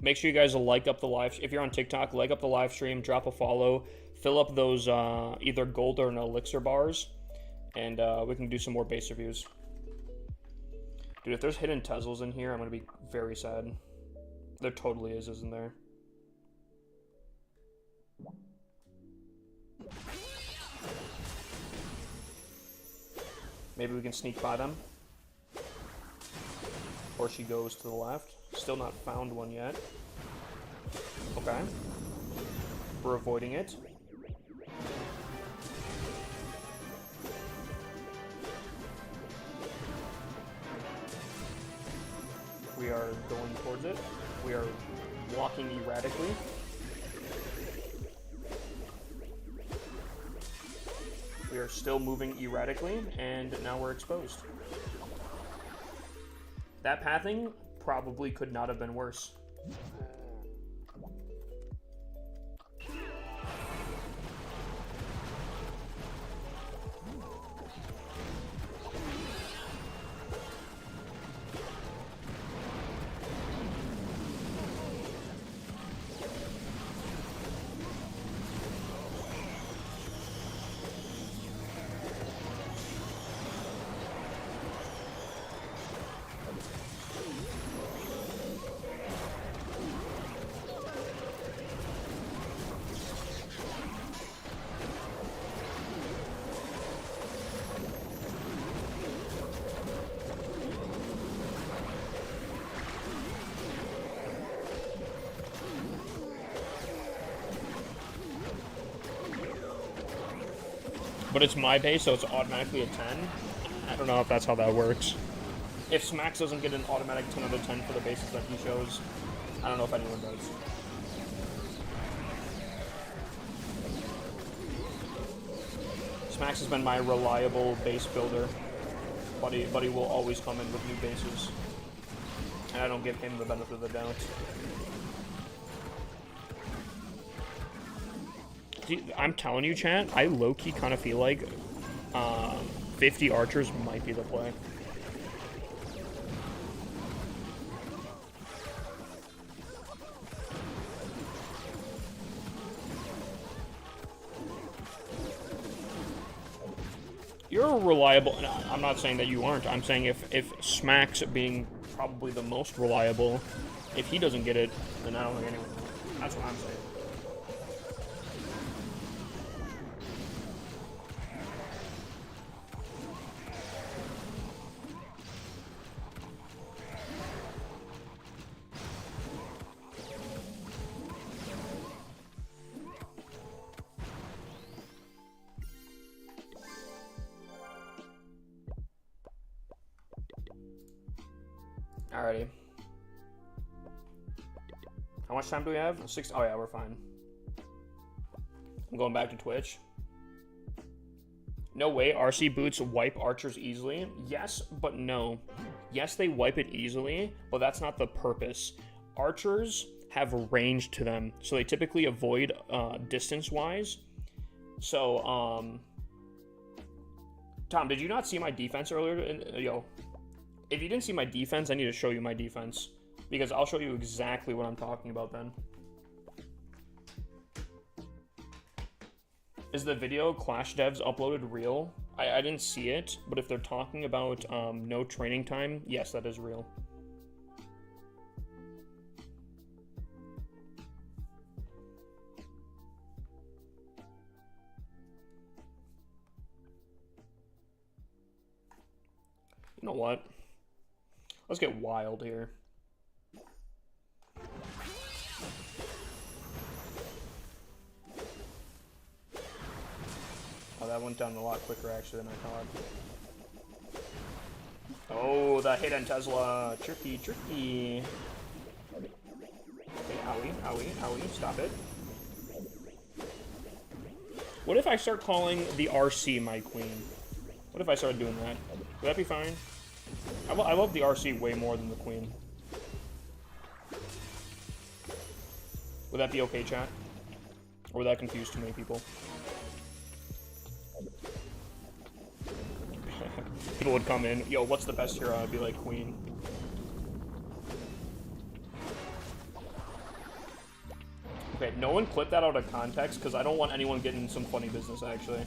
make sure you guys like up the live. If you're on TikTok, like up the live stream, drop a follow, fill up those either gold or an elixir bars, and we can do some more base reviews. Dude, if there's hidden Tezzles in here, I'm gonna be very sad. There totally is, isn't there? Maybe we can sneak by them. Or she goes to the left. Still not found one yet. Okay. We're avoiding it. We are going towards it. We are walking erratically. We are still moving erratically, and now we're exposed. That pathing probably could not have been worse. But it's my base, so it's automatically a 10. I don't know if that's how that works. If Smax doesn't get an automatic 10 out of 10 for the bases that he shows, I don't know if anyone does. Smax has been my reliable base builder. Buddy will always come in with new bases. And I don't give him the benefit of the doubt. I'm telling you, chat, I low-key kind of feel like 50 archers might be the play. You're reliable. I'm not saying that you aren't. I'm saying if Smax being probably the most reliable, if he doesn't get it, then I don't think anyone will. That's what I'm saying. Alrighty. How much time do we have? 6. Oh yeah, we're fine. I'm going back to Twitch. No way, RC boots wipe archers easily. Yes, but no. Yes, they wipe it easily, but that's not the purpose. Archers have range to them, so they typically avoid distance-wise. So, Tom, did you not see my defense earlier? Yo. If you didn't see my defense, I need to show you my defense. Because I'll show you exactly what I'm talking about then. Is the video Clash Devs uploaded real? I didn't see it, but if they're talking about no training time, yes, that is real. You know what? Let's get wild here. Oh, that went down a lot quicker actually than I thought. Oh, the hit on Tesla. Tricky, tricky. Okay, owie, owie, owie. Stop it. What if I start calling the RC my queen? What if I started doing that? Would that be fine? I love the RC way more than the queen. Would that be okay, chat? Or would that confuse too many people? People would come in, yo, what's the best hero? I'd be like, queen. Okay, no one clip that out of context, because I don't want anyone getting some funny business, actually.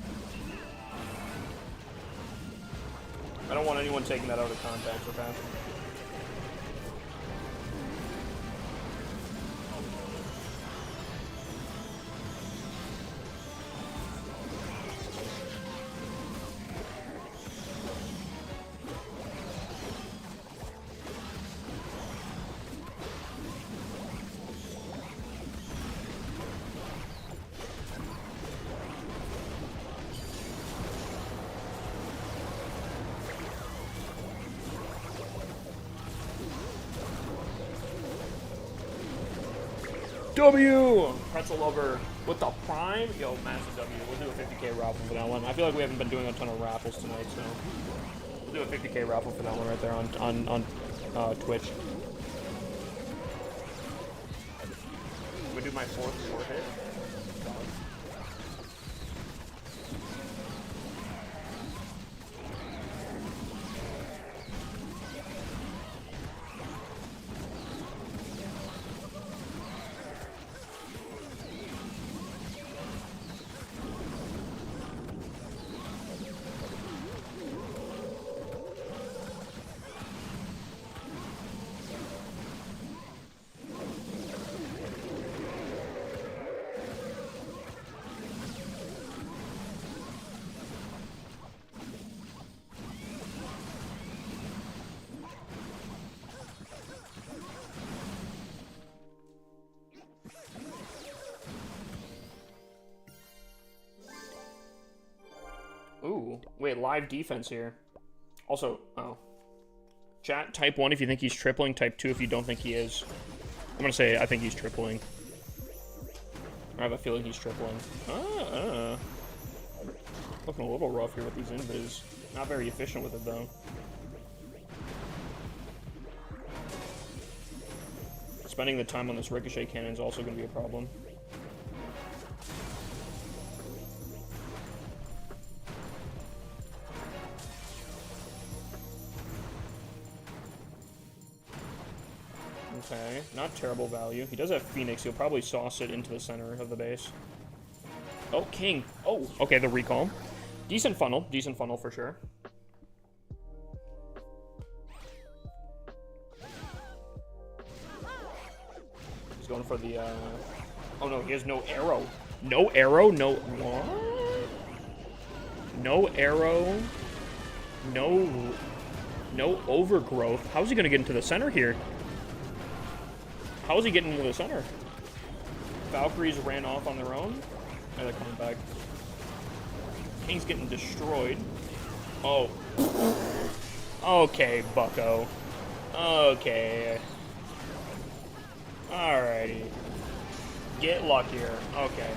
I don't want anyone taking that out of context, okay? W! Pretzel Lover with the prime. Yo, massive W. We'll do a 50k raffle for that one. I feel like we haven't been doing a ton of raffles tonight, so we'll do a 50k raffle for that one right there on Twitch. We do my fourth hit. Ooh, wait, live defense here. Also, oh. Chat, type 1 if you think he's tripling, type 2 if you don't think he is. I'm gonna say I think he's tripling. I have a feeling he's tripling. Looking a little rough here with these invis. Not very efficient with it, though. Spending the time on this ricochet cannon is also gonna be a problem. Okay, not terrible value. He does have Phoenix. He'll probably sauce it into the center of the base. Oh, King. Oh, okay, the recall. Decent funnel for sure. He's going for the, oh no, he has no arrow. No arrow? No, what? No arrow. No overgrowth. How's he gonna get into the center here? How is he getting into the center? Valkyries ran off on their own. Oh, they're coming back. King's getting destroyed. Oh. Okay, bucko. Okay. Alrighty. Get luckier. Okay.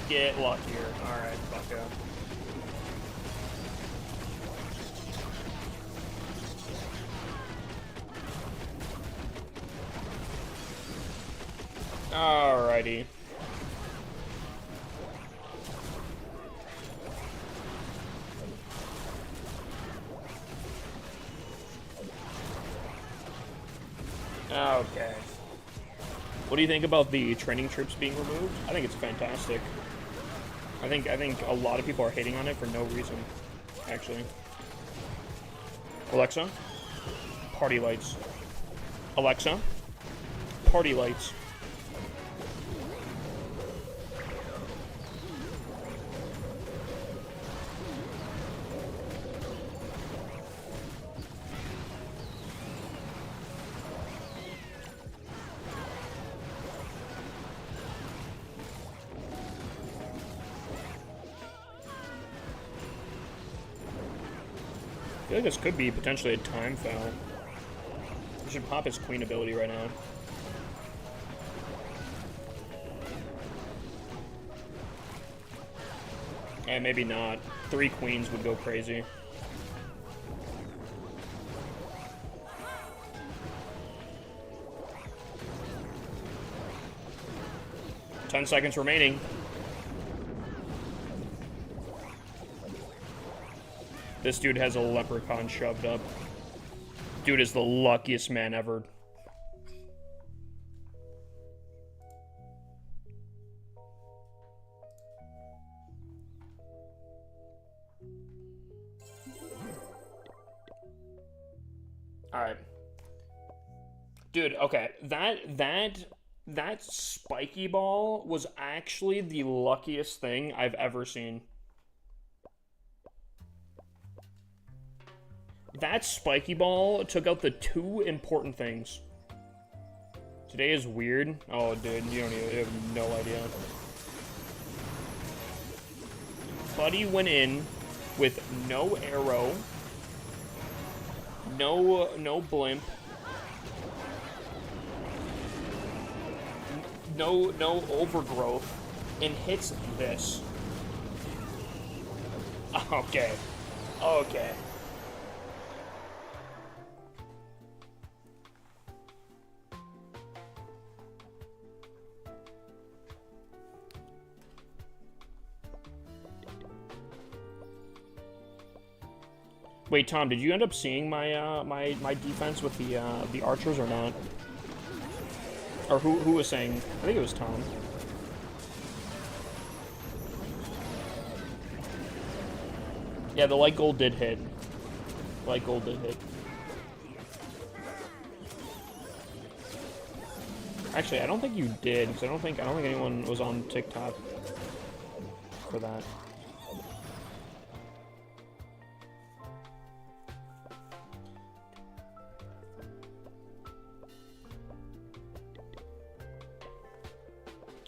Get luckier. Alright, bucko. Alrighty. Okay. What do you think about the training troops being removed? I think it's fantastic. I think a lot of people are hating on it for no reason, actually. Alexa, party lights. Alexa, party lights. I feel like this could be potentially a time foul. He should pop his queen ability right now. Eh, maybe not. 3 queens would go crazy. Ten seconds remaining. This dude has a leprechaun shoved up. Dude is the luckiest man ever. Alright. Dude, okay. That spiky ball was actually the luckiest thing I've ever seen. That spiky ball took out the 2 important things. Today is weird. Oh, dude, you have no idea. Buddy went in with no arrow, no blimp, no overgrowth and hits this. Okay. Okay. Wait, Tom, did you end up seeing my my defense with the archers or not? Or who was saying? I think it was Tom. Yeah, the light gold did hit. Light gold did hit. Actually, I don't think you did, because I don't think anyone was on TikTok for that.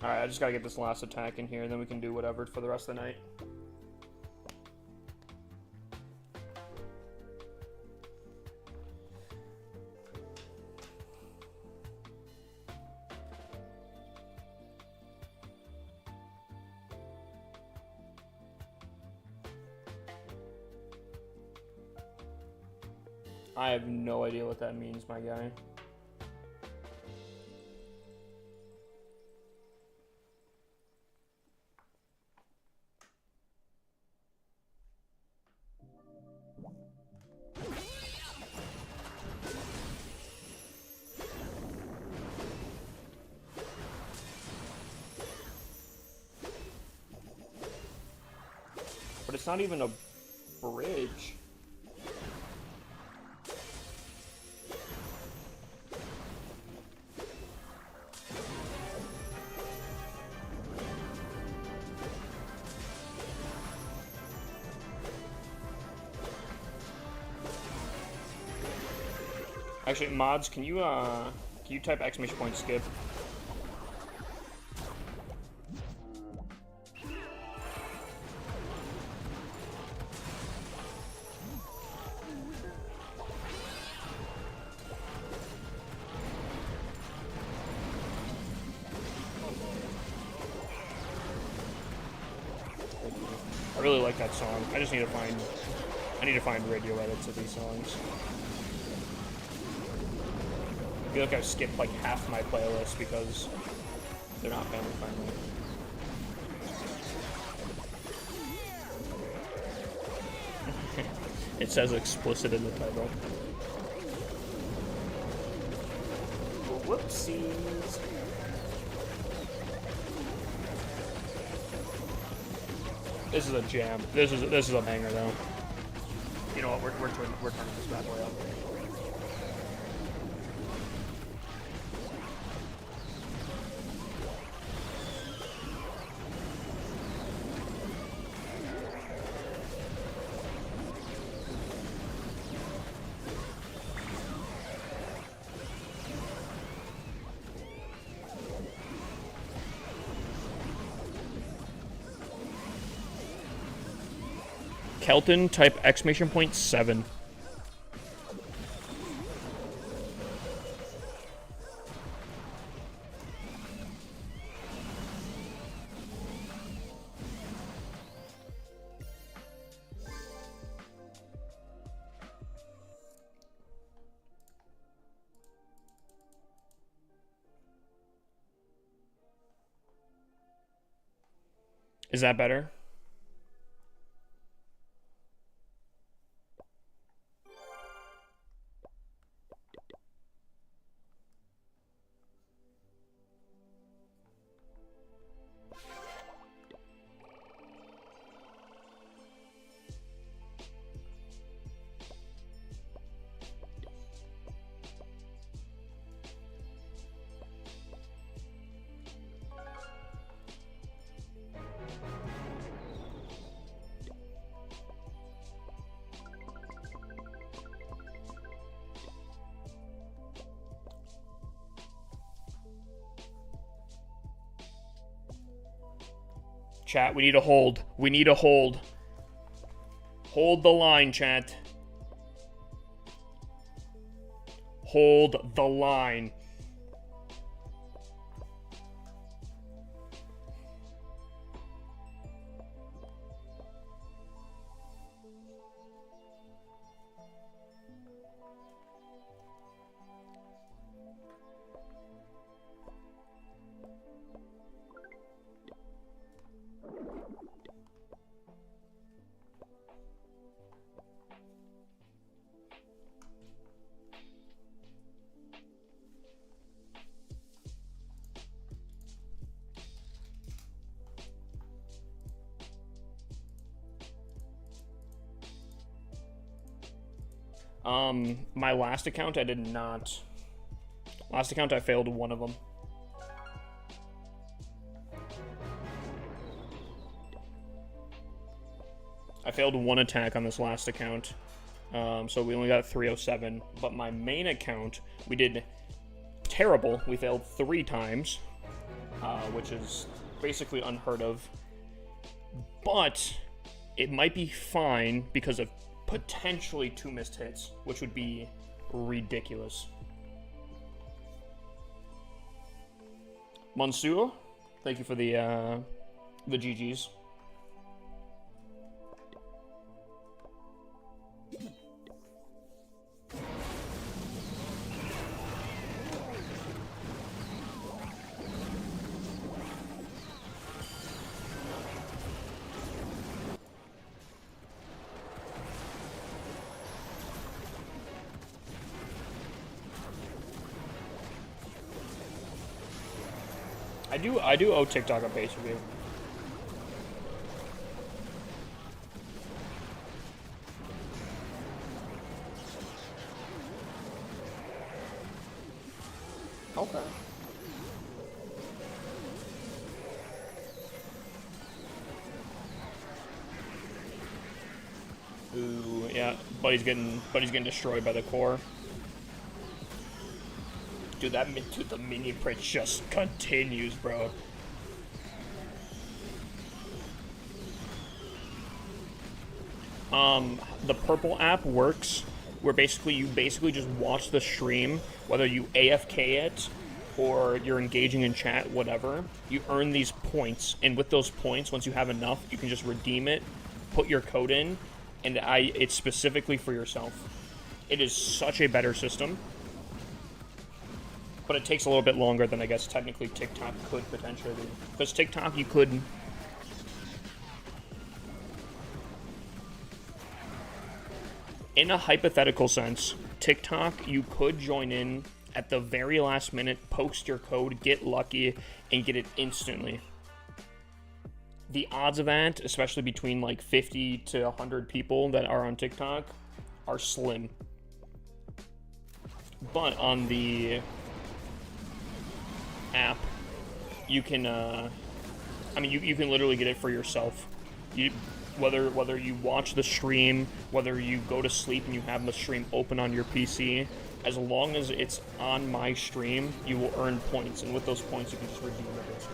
Alright, I just gotta get this last attack in here, and then we can do whatever for the rest of the night. I have no idea what that means, my guy. But it's not even a bridge. Actually, mods, can you type exclamation point skip? I really like that song. I just need to find radio edits of these songs. I feel like I've skipped like half my playlist because they're not family friendly. It says explicit in the title. Whoopsies. This is a jam. This is a banger though. You know what? We're turning this bad boy up. Kelton, type exclamation point 7. Is that better? Chat, we need a hold. We need a hold. Hold the line, chat. Hold the line. My last account, I did not. Last account, I failed one of them. I failed one attack on this last account. So we only got 307. But my main account, we did terrible. We failed 3 times, which is basically unheard of. But it might be fine because of potentially 2 missed hits, which would be ridiculous. Monsieur, thank you for the GGs. I do owe TikTok a base review. Okay. Ooh, yeah. Buddy's getting destroyed by the core. Dude, the minion print just continues, bro. The purple app works where you just watch the stream, whether you AFK it or you're engaging in chat, whatever. You earn these points, and with those points, once you have enough, you can just redeem it, put your code in, and it's specifically for yourself. It is such a better system. But it takes a little bit longer than I guess technically TikTok could potentially do. Because TikTok, you could... In a hypothetical sense, TikTok, you could join in at the very last minute, post your code, get lucky, and get it instantly. The odds of that, especially between like 50 to 100 people that are on TikTok, are slim. But on the app, you can you can literally get it for yourself. Whether you watch the stream, whether you go to sleep and you have the stream open on your PC, as long as it's on my stream, you will earn points, and with those points you can just redeem it.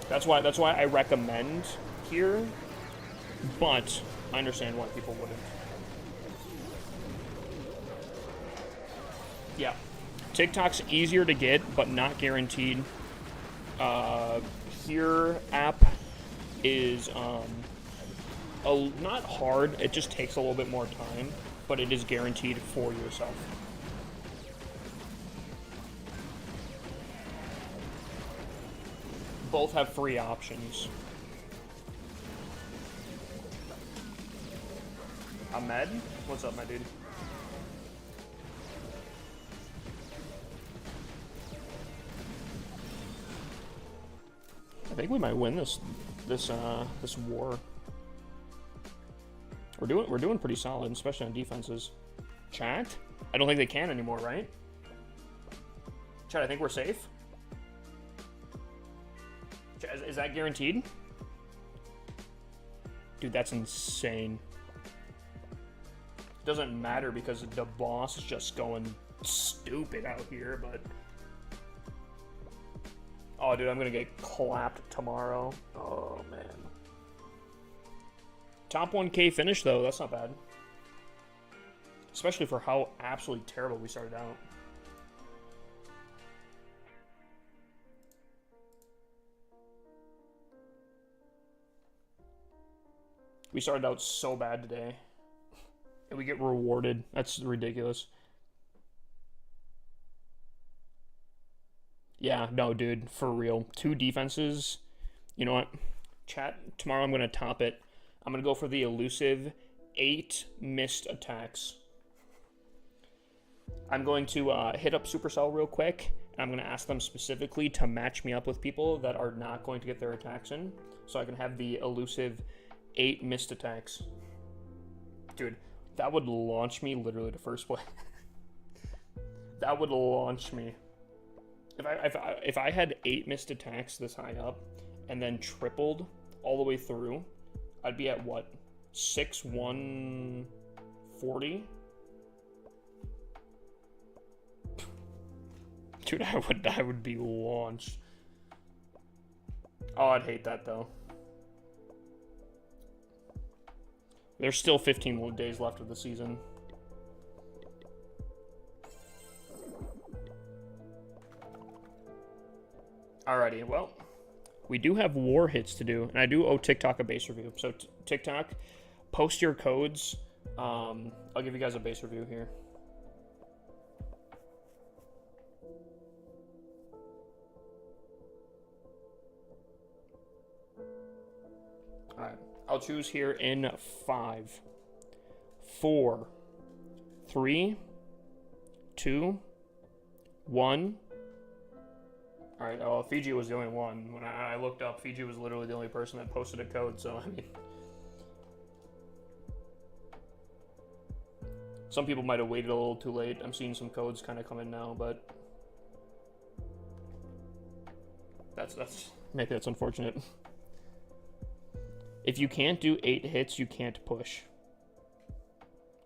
That's why I recommend here, but I understand why people wouldn't. Yeah. TikTok's easier to get, but not guaranteed. Here app is not hard. It just takes a little bit more time, but it is guaranteed for yourself. Both have free options. Ahmed, what's up, my dude? I think we might win this war. We're doing pretty solid, especially on defenses. Chat? I don't think they can anymore, right? Chat, I think we're safe. Chat, is that guaranteed? Dude, that's insane. Doesn't matter because the boss is just going stupid out here, but... Oh, dude, I'm gonna get clapped tomorrow. Oh, man. Top 1K finish, though. That's not bad. Especially for how absolutely terrible we started out. We started out so bad today. And we get rewarded. That's ridiculous. Yeah, no, dude, for real. 2 defenses. You know what? Chat, tomorrow I'm going to top it. I'm going to go for the elusive 8 missed attacks. I'm going to hit up Supercell real quick, and I'm going to ask them specifically to match me up with people that are not going to get their attacks in, so I can have the elusive 8 missed attacks. Dude, That would launch me literally to first place. That would launch me. If I had 8 missed attacks this high up, and then tripled all the way through, I'd be at what? 6,140? Dude, I would be launched. Oh, I'd hate that though. There's still 15 more days left of the season. Alrighty, well, we do have war hits to do, and I do owe TikTok a base review. So TikTok, post your codes. I'll give you guys a base review here. Alright, I'll choose here in 5, 4, 3, 2, 1. Alright, oh, Fiji was the only one. When I looked up, Fiji was literally the only person that posted a code, so, I mean... Some people might have waited a little too late. I'm seeing some codes kind of come in now, but... Maybe that's unfortunate. If you can't do 8 hits, you can't push.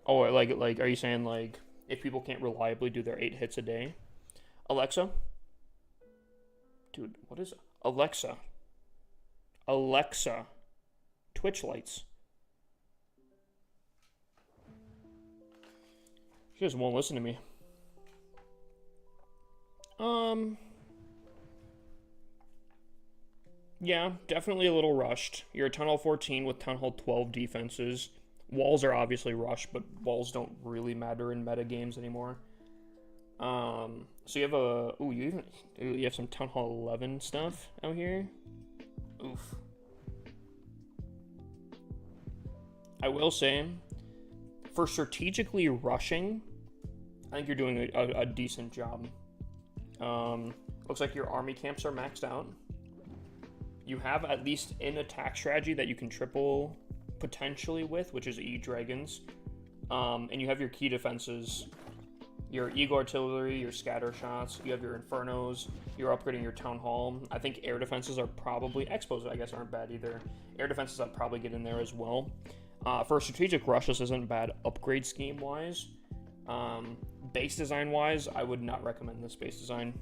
Oh, like, are you saying, like, if people can't reliably do their 8 hits a day? Alexa? Dude, what is it? Alexa. Alexa. Twitch lights. She just won't listen to me. Yeah, definitely a little rushed. You're at Town Hall 14 with Town Hall 12 defenses. Walls are obviously rushed, but walls don't really matter in meta games anymore. So you have a... Ooh, you have some Town Hall 11 stuff out here? Oof. I will say, for strategically rushing, I think you're doing a decent job. Looks like your army camps are maxed out. You have at least an attack strategy that you can triple potentially with, which is E-Dragons. And you have your key defenses, your Eagle Artillery, your Scatter Shots, you have your Infernos, you're upgrading your Town Hall. I think air defenses are probably, Expos I guess aren't bad either. Air defenses I'd probably get in there as well. For strategic rush, this isn't bad upgrade scheme-wise. Base design-wise, I would not recommend this base design.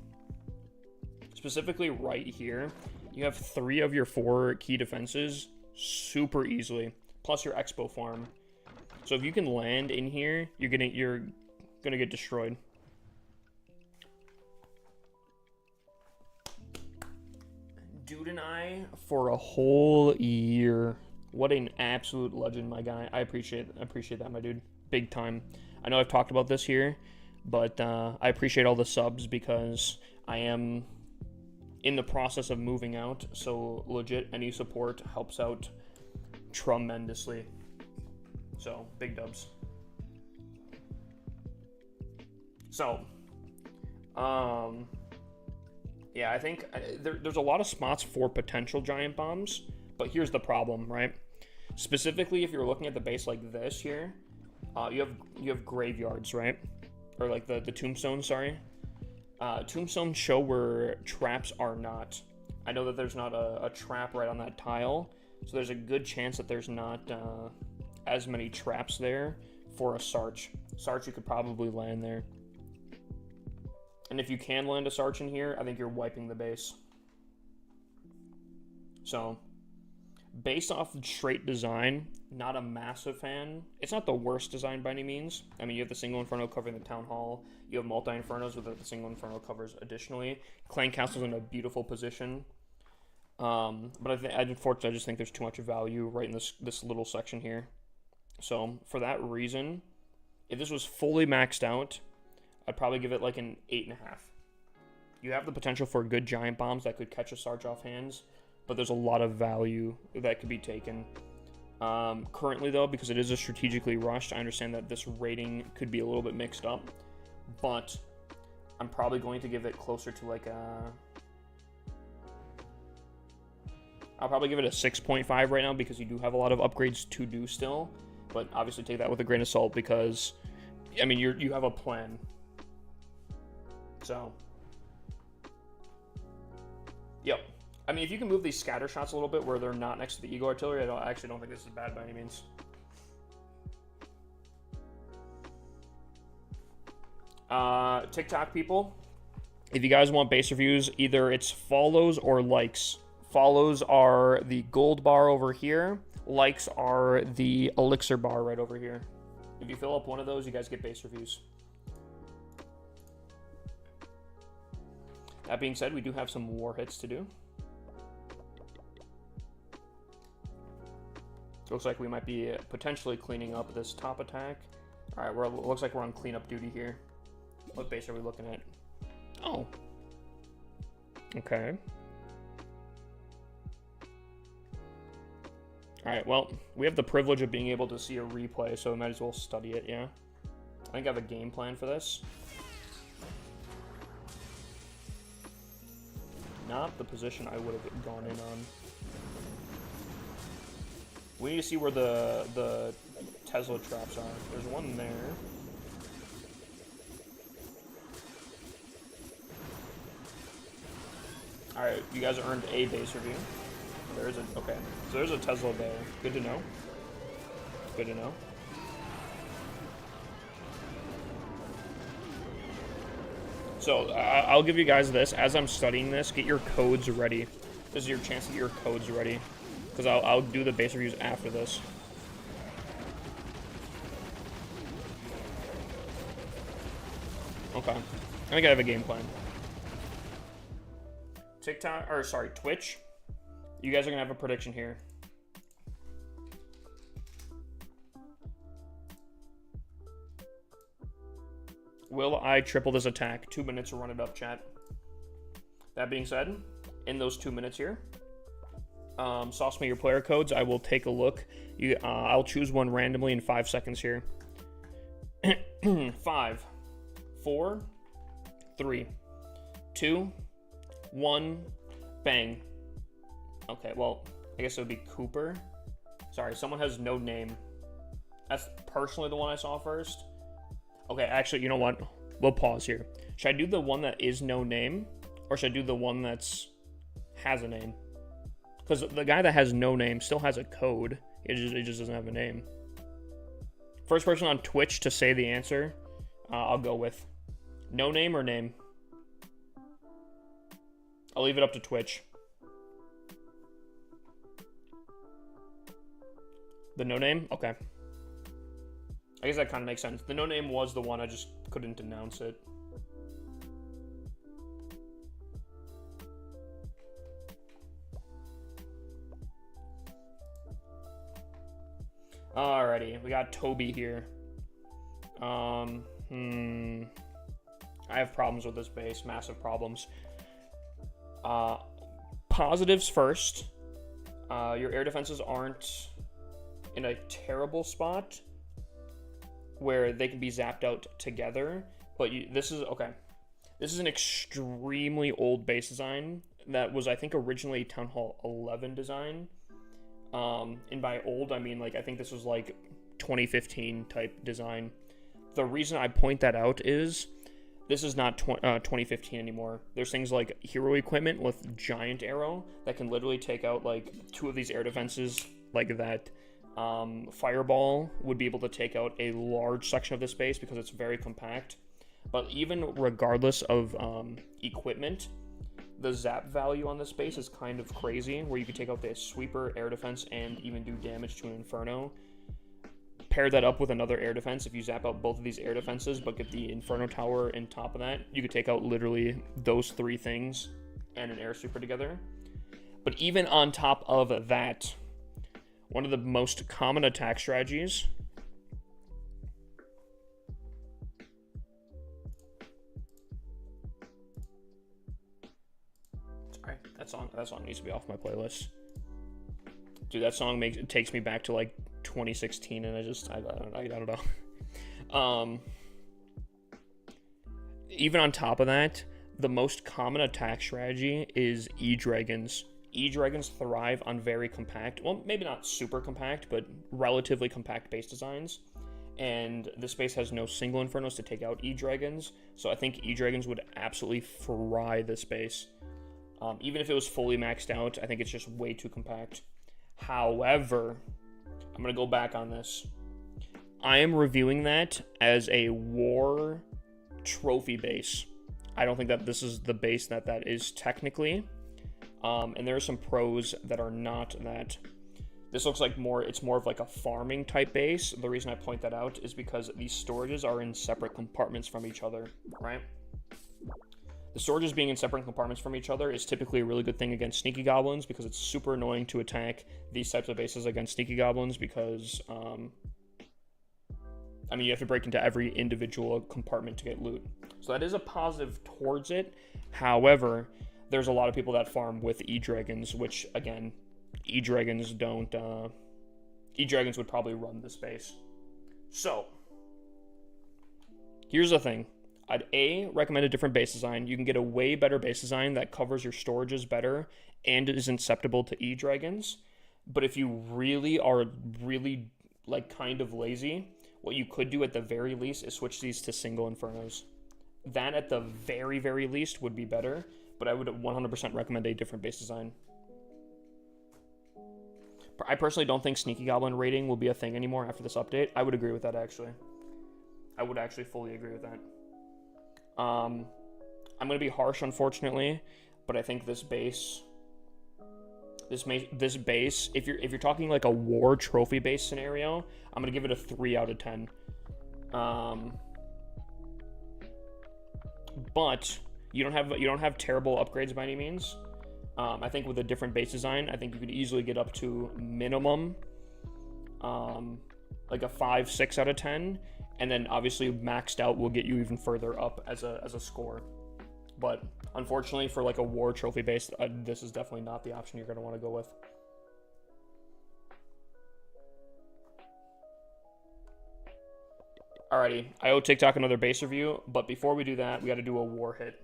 Specifically right here, you have 3 of your 4 key defenses super easily, plus your Expo farm. So if you can land in here, you're gonna get destroyed. Dude and I for a whole year. What an absolute legend, my guy. I appreciate that, my dude. Big time. I know I've talked about this here, but I appreciate all the subs because I am in the process of moving out, so legit any support helps out tremendously. So, big dubs. So, yeah, I think there's a lot of spots for potential giant bombs, but here's the problem, right? Specifically, if you're looking at the base like this here, you have graveyards, right? Or like the tombstones, sorry. Tombstones show where traps are not. I know that there's not a trap right on that tile, so there's a good chance that there's not as many traps there for a Sarch. Sarch, you could probably land there. And if you can land a Sarch in here, I think you're wiping the base. So, based off of straight design, not a massive fan. It's not the worst design by any means. I mean, you have the single Inferno covering the Town Hall. You have multi-Infernos with the single Inferno covers additionally. Clan Castle's in a beautiful position. But unfortunately, I just think there's too much value right in this little section here. So, for that reason, if this was fully maxed out, I'd probably give it like an 8.5. You have the potential for good giant bombs that could catch a Sarch off hands, but there's a lot of value that could be taken. Currently, though, because it is a strategically rushed, I understand that this rating could be a little bit mixed up, but I'm probably going to give it closer to like I'll probably give it a 6.5 right now because you do have a lot of upgrades to do still. but obviously take that with a grain of salt because, I mean, you have a plan. So, yep. I mean, if you can move these scatter shots a little bit where they're not next to the Eagle Artillery, I actually don't think this is bad by any means. TikTok people, if you guys want base reviews, either it's follows or likes. Follows are the gold bar over here. Likes are the elixir bar right over here. If you fill up one of those, you guys get base reviews. That being said, we do have some war hits to do. Looks like we might be potentially cleaning up this top attack. All right, looks like we're on cleanup duty here. What base are we looking at? Oh. Okay. All right, well, we have the privilege of being able to see a replay, so we might as well study it, yeah? I think I have a game plan for this. Not the position I would have gone in on. We need to see where the Tesla traps are. There's one there. Alright, you guys earned a base review. There is a, okay. So there's a Tesla there. Good to know. Good to know. So, I'll give you guys this. As I'm studying this, get your codes ready. This is your chance to get your codes ready. Because I'll do the base reviews after this. Okay. I think I have a game plan. TikTok, or sorry, Twitch. You guys are gonna have a prediction here. Will I triple this attack? 2 minutes to run it up, chat. That being said, in those 2 minutes here, sauce me your player codes. I will take a look. I'll choose one randomly in 5 seconds here. 5, 4, 3, 2, 1, bang. Okay, well, I guess it would be Cooper. Sorry, someone has no name. That's personally the one I saw first. Okay, actually, you know what? We'll pause here. Should I do the one that is no name? Or should I do the one that's has a name? Because the guy that has no name still has a code. It just doesn't have a name. First person on Twitch to say the answer, I'll go with no name or name. I'll leave it up to Twitch. The no name? Okay. I guess that kind of makes sense. The no name was the one, I just couldn't announce it. Alrighty, we got Toby here. I have problems with this base, massive problems. Positives first. Your air defenses aren't in a terrible spot where they can be zapped out together, but this is okay. This is an extremely old base design that was, I think, originally Town Hall 11 design. And by old, I mean, like, I think this was like 2015 type design. The reason I point that out is this is not 2015 anymore. There's things like hero equipment with giant arrow that can literally take out like 2 of these air defenses like that. Fireball would be able to take out a large section of this base because it's very compact. But even regardless of equipment, the zap value on this base is kind of crazy, where you could take out the sweeper, air defense, and even do damage to an Inferno. Pair that up with another air defense. If you zap out both of these air defenses but get the Inferno Tower on top of that, you could take out literally those 3 things and an air sweeper together. But even on top of that, one of the most common attack strategies sorry, that song needs to be off my playlist. Dude, that song takes me back to like 2016, and I don't know. Even on top of that, the most common attack strategy is E-Dragons. E-Dragons thrive on very compact, well, maybe not super compact, but relatively compact base designs. And this base has no single Infernos to take out E-Dragons, so I think E-Dragons would absolutely fry this base. Even if it was fully maxed out, I think it's just way too compact. However, I'm going to go back on this. I am reviewing that as a war trophy base. I don't think that this is the base that is technically. And there are some pros that are not that. This looks like it's more of like a farming type base. The reason I point that out is because these storages are in separate compartments from each other, right? The storages being in separate compartments from each other is typically a really good thing against sneaky goblins, because it's super annoying to attack these types of bases against sneaky goblins, because I mean, you have to break into every individual compartment to get loot. So that is a positive towards it. However, there's a lot of people that farm with E-Dragons, which, again, E-Dragons don't... E-Dragons would probably run this base. So, here's the thing. I'd recommend a different base design. You can get a way better base design that covers your storages better and is inceptible to E-Dragons. But if you really are like, kind of lazy, what you could do at the very least is switch these to single Infernos. That, at the very, very least, would be better, but I would 100% recommend a different base design. I personally don't think Sneaky Goblin raiding will be a thing anymore after this update. I would agree with that, actually. I would actually fully agree with that. I'm going to be harsh, unfortunately, but I think this base... This base, if you're talking like a war trophy base scenario, I'm gonna give it a 3 out of 10. But you don't have terrible upgrades by any means. I think with a different base design, I think you could easily get up to minimum like a 5, 6 out of 10, and then obviously maxed out will get you even further up as a score. But unfortunately, for like a war trophy base, this is definitely not the option you're going to want to go with. Alrighty, I owe TikTok another base review, but before we do that, we got to do a war hit.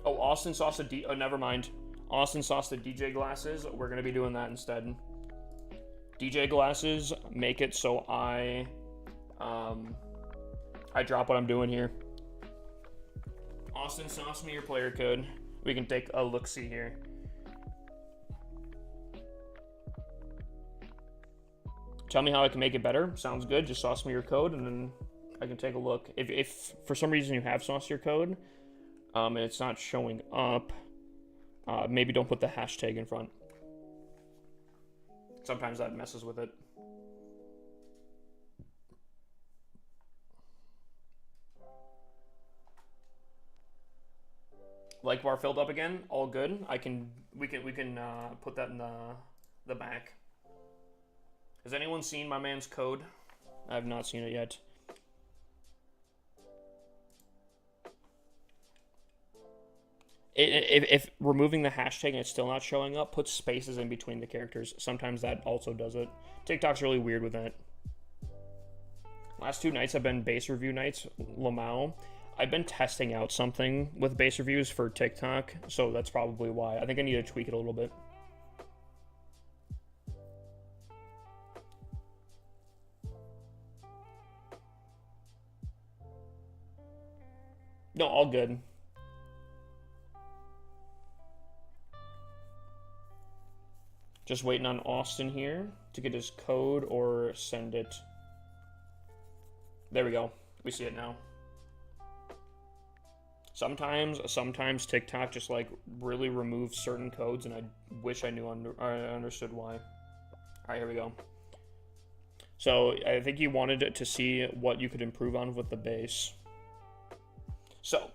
Oh, Austin sauce the oh, never mind. Austin sauce the DJ glasses. We're going to be doing that instead. DJ glasses make it so I drop what I'm doing here. Austin, sauce me your player code. We can take a look-see here. Tell me how I can make it better. Sounds good. Just sauce me your code, and then I can take a look. If for some reason you have sauced your code, and it's not showing up, maybe don't put the hashtag in front. Sometimes that messes with it. Like bar filled up again, all good. We can put that in the back. Has anyone seen my man's code? I have not seen it yet. If removing the hashtag and it's still not showing up, put spaces in between the characters. Sometimes that also does it. TikTok's really weird with that. Last 2 nights have been base review nights, Lamau. I've been testing out something with base reviews for TikTok, so that's probably why. I think I need to tweak it a little bit. No, all good. Just waiting on Austin here to get his code or send it. There we go. We see it now. Sometimes TikTok just like really removes certain codes, and I wish I understood why. All right, here we go. So I think you wanted to see what you could improve on with the base. So.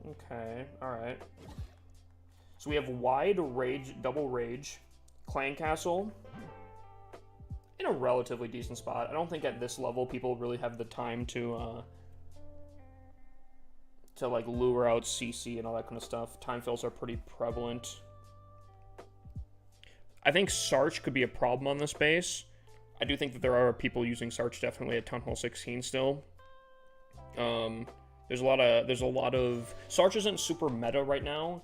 Okay, all right. So we have wide rage, double rage, clan castle, in a relatively decent spot. I don't think at this level people really have the time to like lure out CC and all that kind of stuff. Time fills are pretty prevalent. I think Sarch could be a problem on this base. I do think that there are people using Sarch definitely at Town Hall 16 still. There's a lot of Sarge isn't super meta right now,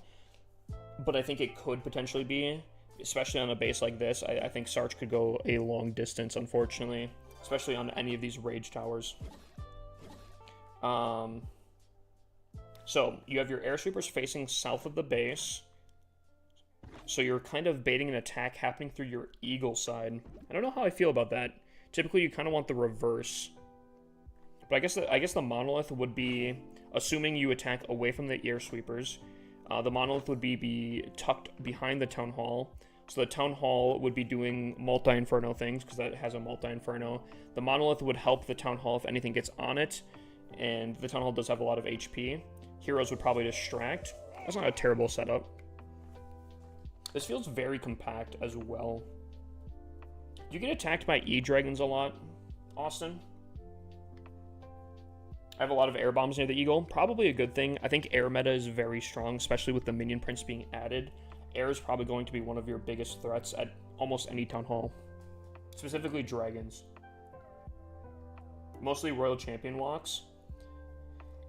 but I think it could potentially be, especially on a base like this. I think Sarge could go a long distance, unfortunately, especially on any of these Rage Towers. So you have your air sweepers facing south of the base. So you're kind of baiting an attack happening through your eagle side. I don't know how I feel about that. Typically, you kind of want the reverse. But I guess the monolith would be, assuming you attack away from the air sweepers, the monolith would be tucked behind the town hall. So the town hall would be doing multi-inferno things because that has a multi-inferno. The monolith would help the town hall if anything gets on it, and the town hall does have a lot of HP. Heroes would probably distract. That's not a terrible setup. This feels very compact as well. You get attacked by E-Dragons a lot, Austin. I have a lot of air bombs near the eagle. Probably a good thing. I think air meta is very strong, especially with the minion prince being added. Air is probably going to be one of your biggest threats at almost any town hall. Specifically dragons. Mostly royal champion walks.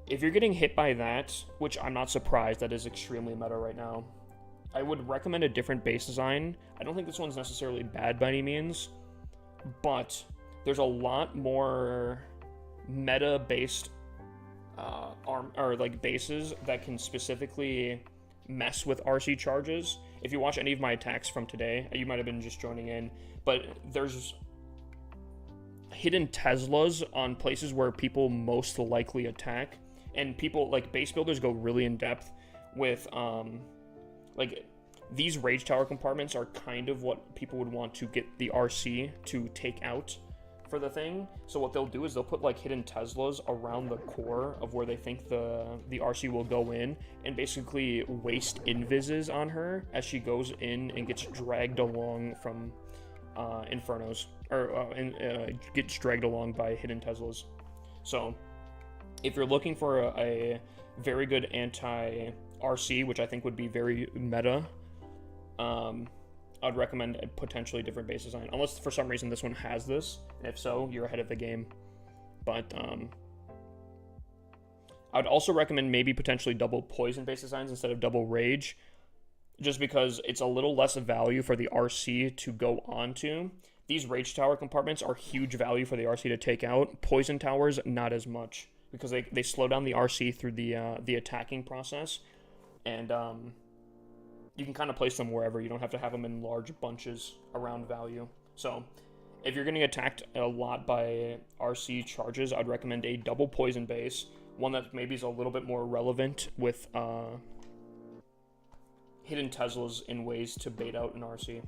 If you're getting hit by that, which I'm not surprised, that is extremely meta right now, I would recommend a different base design. I don't think this one's necessarily bad by any means, but there's a lot more meta-based bases that can specifically mess with RC charges. If you watch any of my attacks from today, you might have been just joining in, but there's hidden Teslas on places where people most likely attack, and people like base builders go really in depth with like these rage tower compartments are kind of what people would want to get the RC to take out for the thing. So what they'll do is they'll put like hidden Teslas around the core of where they think the RC will go in, and basically waste invises on her as she goes in and gets dragged along from infernos, or gets dragged along by hidden Teslas. So if you're looking for a very good anti-RC, which I think would be very meta, I'd recommend a potentially different base design, unless for some reason this one has this. If so, you're ahead of the game. But I'd also recommend maybe potentially double poison base designs instead of double rage, just because it's a little less value for the RC to go onto. These rage tower compartments are huge value for the RC to take out. Poison towers, not as much, because they slow down the RC through the attacking process, and you can kind of place them wherever. You don't have to have them in large bunches around value. So if you're getting attacked a lot by RC charges, I'd recommend a double poison base, one that maybe is a little bit more relevant with hidden Teslas in ways to bait out an RC.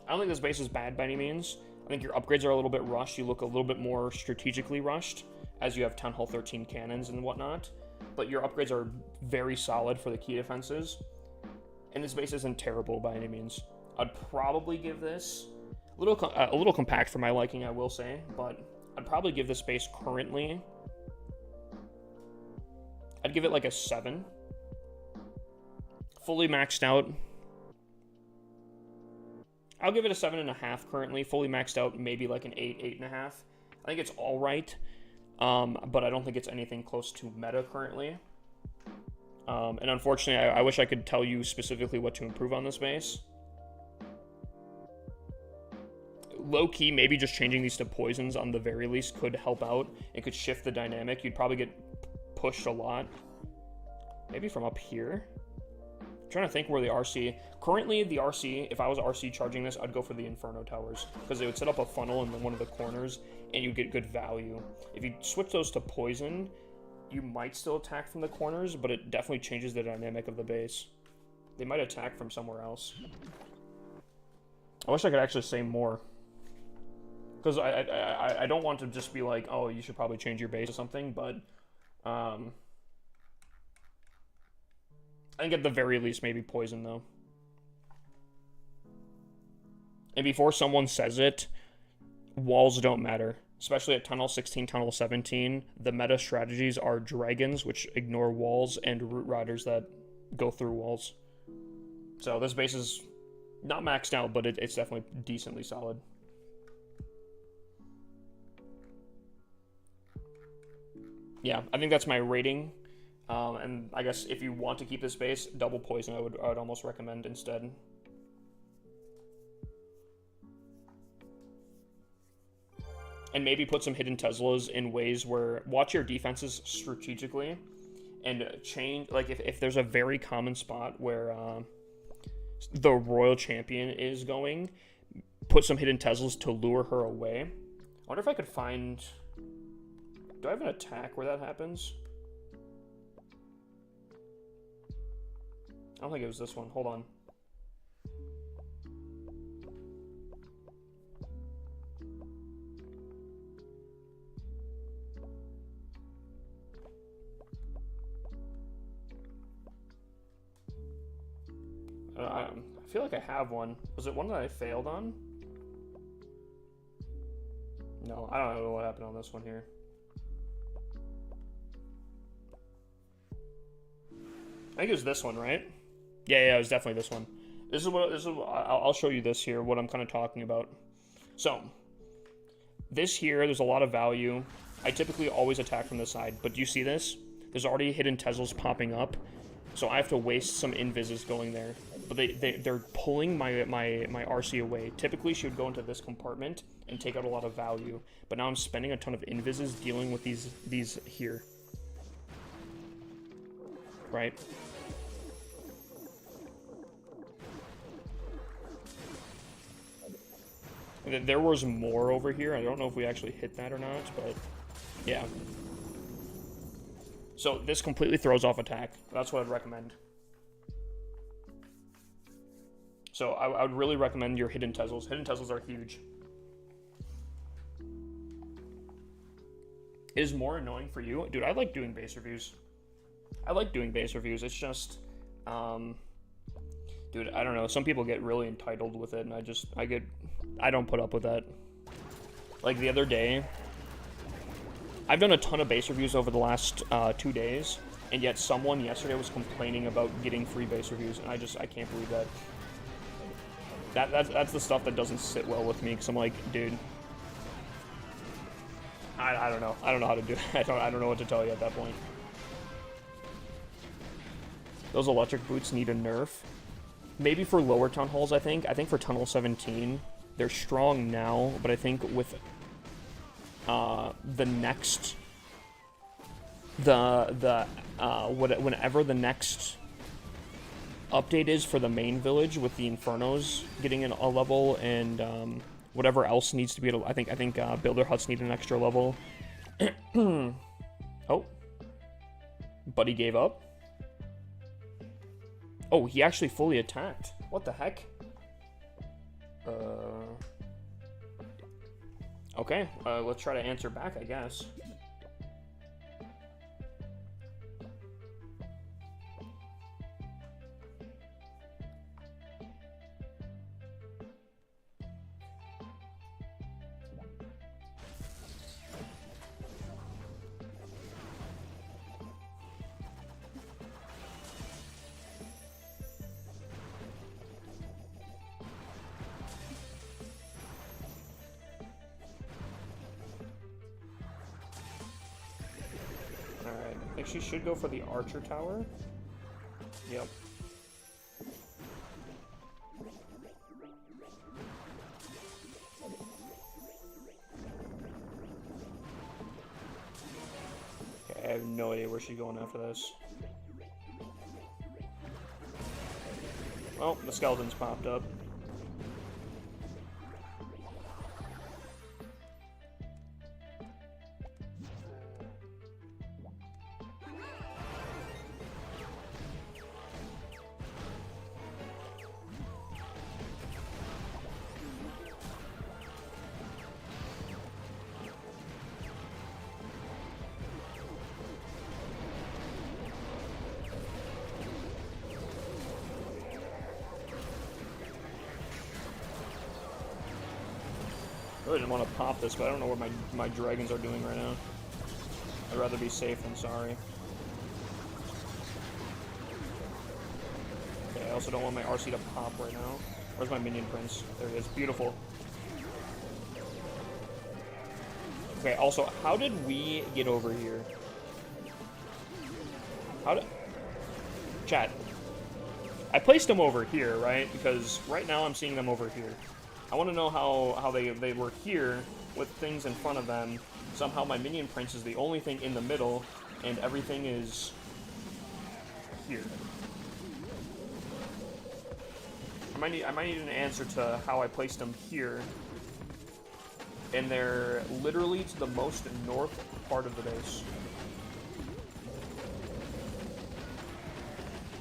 I don't think this base is bad by any means. I think your upgrades are a little bit rushed. You look a little bit more strategically rushed as you have Town Hall 13 cannons and whatnot, but your upgrades are very solid for the key defenses. And this base isn't terrible by any means. I'd probably give this a little compact for my liking, I will say, but I'd probably give this base currently, I'd give it like a 7. Fully maxed out, I'll give it a 7.5 currently. Fully maxed out, maybe like an 8, 8.5. I think it's all right, but I don't think it's anything close to meta currently. And unfortunately, I wish I could tell you specifically what to improve on this base. Low-key, maybe just changing these to poisons on the very least could help out. It could shift the dynamic. You'd probably get pushed a lot. Maybe from up here? I'm trying to think where the RC... Currently, the RC, if I was RC charging this, I'd go for the Inferno Towers, because they would set up a funnel in one of the corners, and you'd get good value. If you switch those to poison, you might still attack from the corners, but it definitely changes the dynamic of the base. They might attack from somewhere else. I wish I could actually say more, because I don't want to just be like, oh, you should probably change your base or something, but I think at the very least maybe poison though. And before someone says it, walls don't matter. Especially at Tunnel 16, Tunnel 17, the meta strategies are dragons, which ignore walls, and root riders that go through walls. So this base is not maxed out, but it's definitely decently solid. Yeah, I think that's my rating. And I guess if you want to keep this base, double poison I would almost recommend instead. And maybe put some hidden Teslas in ways where watch your defenses strategically and change, like if there's a very common spot where the royal champion is going, put some hidden Teslas to lure her away. I wonder if I could find, do I have an attack where that happens? I don't think it was this one. Hold on. I feel like I have one. Was it one that I failed on? No, I don't know what happened on this one here. I think it was this one, right? Yeah, it was definitely this one. I'll show you this here, what I'm kind of talking about. So, this here, there's a lot of value. I typically always attack from the side, but do you see this? There's already hidden Teslas popping up, so I have to waste some invises going there. But they're pulling my RC away. Typically, she would go into this compartment and take out a lot of value, but now I'm spending a ton of invises dealing with these here. Right? There was more over here. I don't know if we actually hit that or not, but yeah. So this completely throws off attack. That's what I'd recommend. So I would really recommend your hidden Teslas. Hidden Teslas are huge. It is more annoying for you. Dude, I like doing base reviews. I like doing base reviews. It's just, dude, I don't know. Some people get really entitled with it, and I don't put up with that. Like the other day, I've done a ton of base reviews over the last 2 days, and yet someone yesterday was complaining about getting free base reviews, and I can't believe that. That's the stuff that doesn't sit well with me, because I'm like, dude, I don't know. I don't know how to do it. I don't know what to tell you at that point. Those electric boots need a nerf. Maybe for lower town halls, I think. I think for Tunnel 17, they're strong now, but I think with the next, whenever the next update is for the main village with the Infernos getting a level and whatever else needs to be, I think Builder Huts need an extra level. Oh, Buddy gave up. Oh, he actually fully attacked. What the heck? Okay, let's try to answer back, I guess. I think she should go for the Archer Tower. Yep. Okay, I have no idea where she's going after this. Well, the skeletons popped up. I really didn't want to pop this, but I don't know what my dragons are doing right now. I'd rather be safe than sorry. Okay, I also don't want my RC to pop right now. Where's my minion prince? There he is. Beautiful. Okay, also, how did we get over here? How did... Chat. I placed them over here, right? Because right now I'm seeing them over here. I want to know how they were here with things in front of them. Somehow my minion prince is the only thing in the middle, and everything is here. I might need an answer to how I placed them here. And they're literally to the most north part of the base.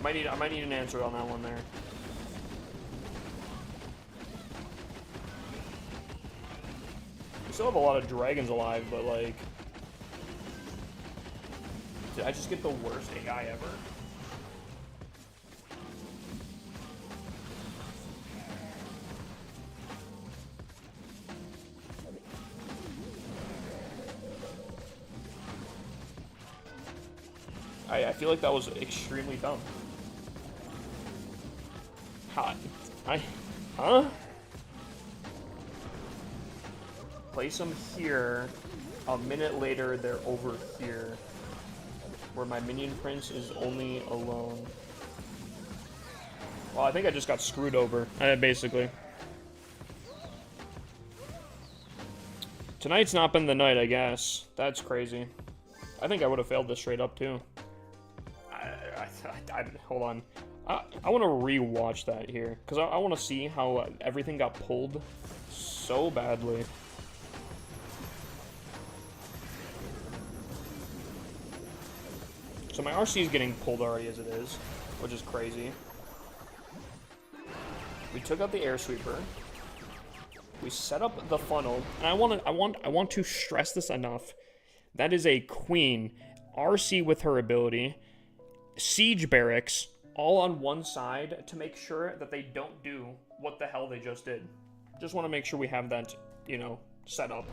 I might need an answer on that one there. We still have a lot of dragons alive, but like... Did I just get the worst AI ever? I feel like that was extremely dumb. Huh? Place them here. A minute later, they're over here. Where my minion prince is only alone. Well, I think I just got screwed over, basically. Tonight's not been the night, I guess. That's crazy. I think I would have failed this straight up, too. Hold on. I want to re-watch that here, because I want to see how everything got pulled so badly. So my RC is getting pulled already as it is, which is crazy. We took out the air sweeper. We set up the funnel, and I want to stress this enough. That is a queen, RC with her ability, siege barracks, all on one side to make sure that they don't do what the hell they just did. Just want to make sure we have that, you know, set up.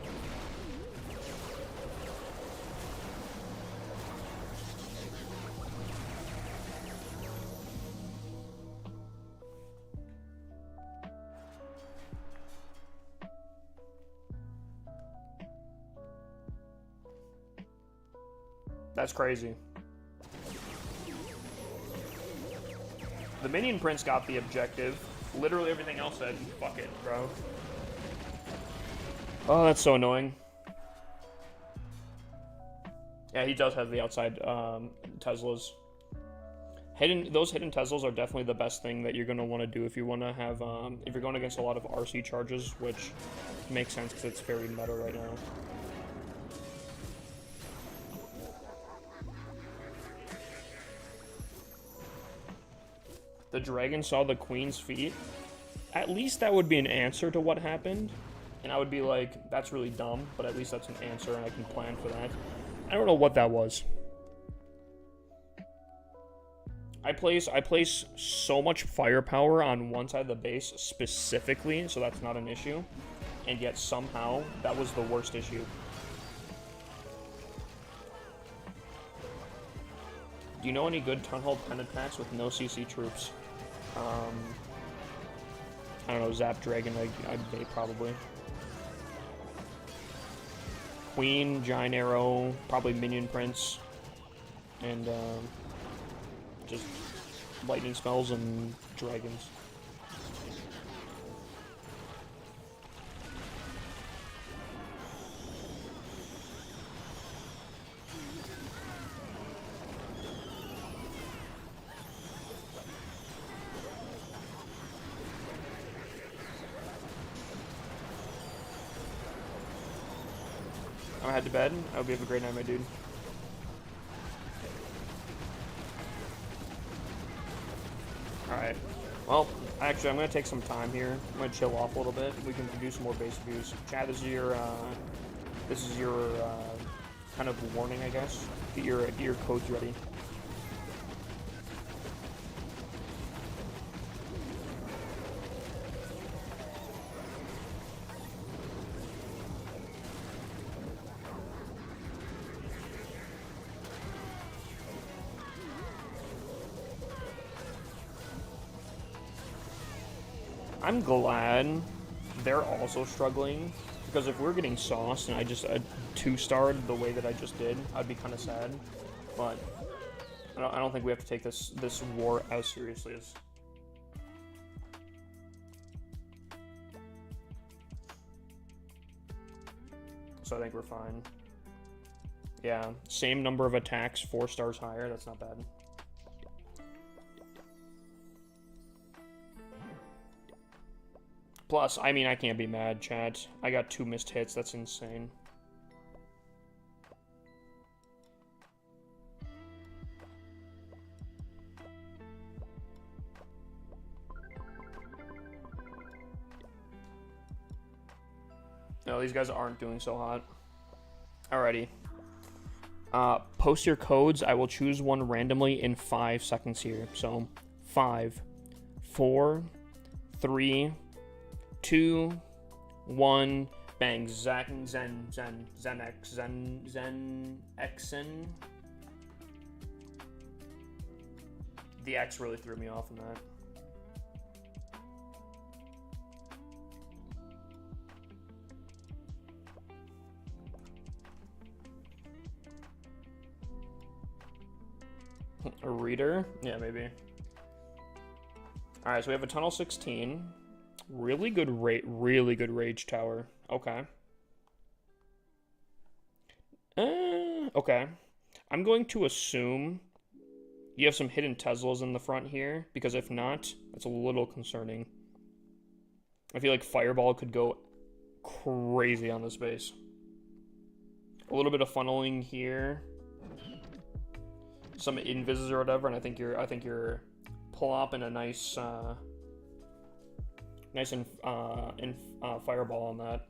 That's crazy. The minion prince got the objective. Literally everything else said, fuck it, bro. Oh, that's so annoying. Yeah, he does have the outside Teslas. Those hidden Teslas are definitely the best thing that you're going to want to do if you want to have, if you're going against a lot of RC charges, which makes sense because it's very meta right now. The dragon saw the queen's feet. At least that would be an answer to what happened. And I would be like, that's really dumb, but at least that's an answer and I can plan for that. I don't know what that was. I place so much firepower on one side of the base specifically, so that's not an issue. And yet somehow, that was the worst issue. Do you know any good Town Hall Pentatacks with no CC troops? I don't know, Zap Dragon, I'd say probably. Queen, Giant Arrow, probably Minion Prince, and just lightning spells and dragons. I'm head to bed. I hope you have a great night, my dude. Alright. Well, actually, I'm going to take some time here. I'm going to chill off a little bit. We can do some more base views. Chad, this is your kind of warning, I guess. Get your codes ready. I'm glad they're also struggling, because if we're getting sauced and I just 2-starred the way that I just did, I'd be kind of sad. But I don't think we have to take this war as seriously as. So I think we're fine. Yeah, same number of attacks, 4 stars higher. That's not bad. Plus, I mean, I can't be mad, chat. I got 2 missed hits. That's insane. No, these guys aren't doing so hot. Alrighty. Post your codes. I will choose one randomly in 5 seconds here. So, 5, 4, 3, 2, 1. Bang. Zen-Exen. The X really threw me off in that. A reader? Yeah, maybe. Alright, so we have a Tunnel 16. Really good Rage Tower. Okay. Okay. I'm going to assume you have some hidden Teslas in the front here, because if not, that's a little concerning. I feel like Fireball could go crazy on this base. A little bit of funneling here. Some invises or whatever, and I think you're plopping a nice fireball on that.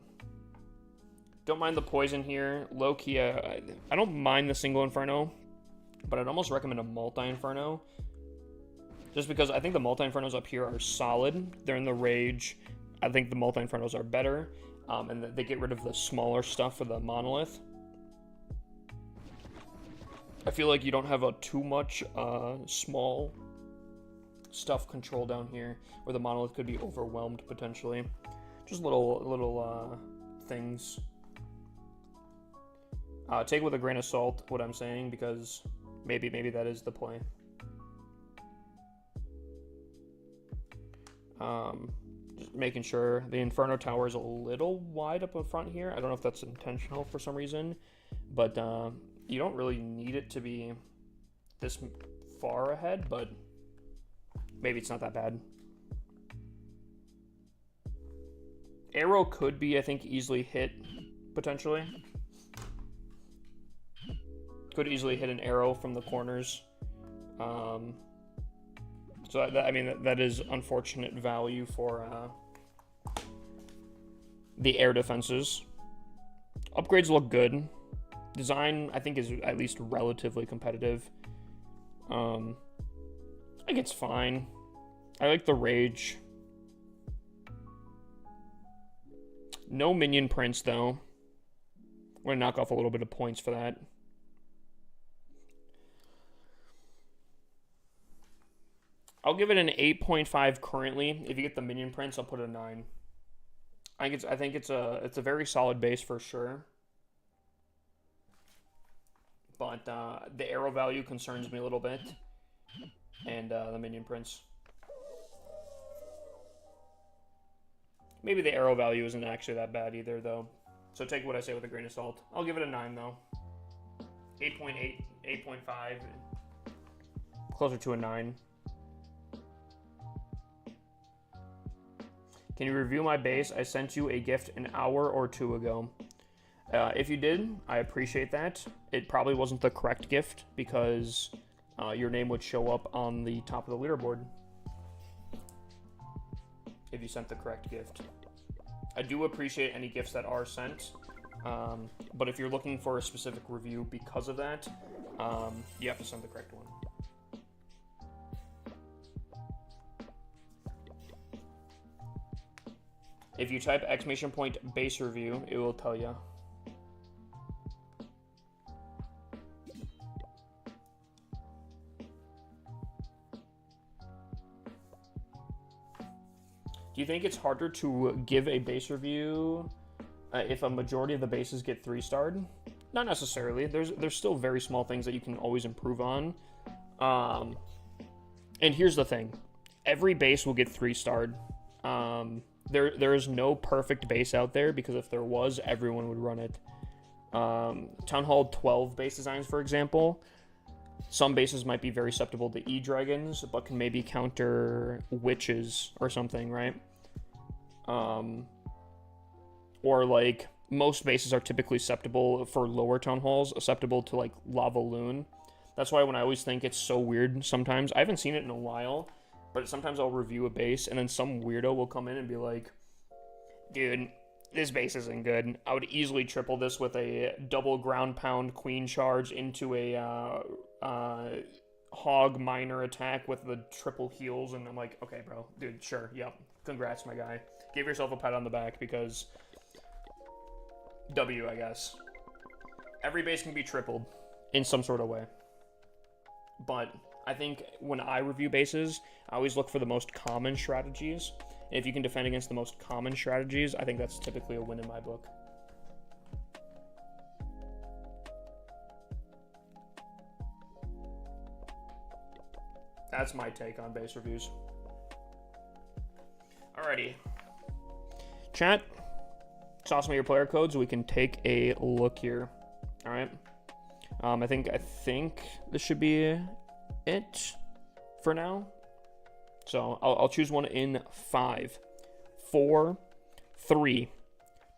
Don't mind the poison here. Low key, I don't mind the single Inferno, but I'd almost recommend a multi-Inferno. Just because I think the multi-Infernos up here are solid. They're in the Rage. I think the multi-Infernos are better, and they get rid of the smaller stuff for the Monolith. I feel like you don't have a too much small stuff control down here, where the Monolith could be overwhelmed potentially. Just little things. Take it with a grain of salt what I'm saying, because maybe that is the play. Just making sure the Inferno Tower is a little wide up in front here. I don't know if that's intentional for some reason, but you don't really need it to be this far ahead, but maybe it's not that bad. Arrow could be, I think, easily hit, potentially. Could easily hit an arrow from the corners. So, I mean, that is unfortunate value for the air defenses. Upgrades look good. Design, I think, is at least relatively competitive. I think it's fine. I like the Rage. No minion prints, though. I'm going to knock off a little bit of points for that. I'll give it an 8.5 currently. If you get the minion prints, I'll put a 9. I think it's a very solid base for sure. But the arrow value concerns me a little bit. And the minion prints. Maybe the arrow value isn't actually that bad either, though. So take what I say with a grain of salt. I'll give it a 9, though. 8.8, 8.5. Closer to a 9. Can you review my base? I sent you a gift an hour or 2 ago. If you did, I appreciate that. It probably wasn't the correct gift, because your name would show up on the top of the leaderboard if you sent the correct gift. I do appreciate any gifts that are sent, but if you're looking for a specific review because of that, you have to send the correct one. If you type ! base review, it will tell you. Do you think it's harder to give a base review if a majority of the bases get 3-starred? Not necessarily. There's still very small things that you can always improve on. And here's the thing. Every base will get 3-starred. There is no perfect base out there, because if there was, everyone would run it. Town Hall 12 base designs, for example, some bases might be very susceptible to E-Dragons, but can maybe counter Witches or something, right? Or, like, most bases are typically susceptible for lower Town Halls, susceptible to, like, Lava Loon. That's why when I always think it's so weird sometimes, I haven't seen it in a while, but sometimes I'll review a base, and then some weirdo will come in and be like, dude, this base isn't good. I would easily triple this with a double ground pound queen charge into a hog minor attack with the triple heals, and I'm like, okay, bro, dude, sure, yep, congrats, my guy. Give yourself a pat on the back, because W, I guess. Every base can be tripled in some sort of way. But I think when I review bases, I always look for the most common strategies. And if you can defend against the most common strategies, I think that's typically a win in my book. That's my take on base reviews. Alrighty. Chat, toss me your player codes so we can take a look here. Alright. I think this should be it for now. So I'll choose one in 5, 4, 3,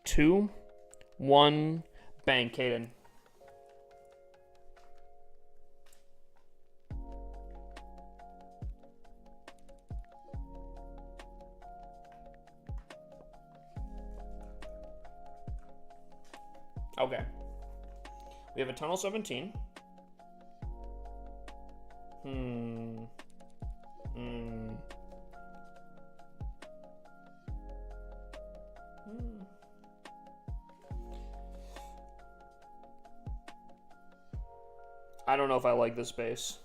2, 1. Bang, Caden. Okay. We have a Tunnel 17. I don't know if I like this base.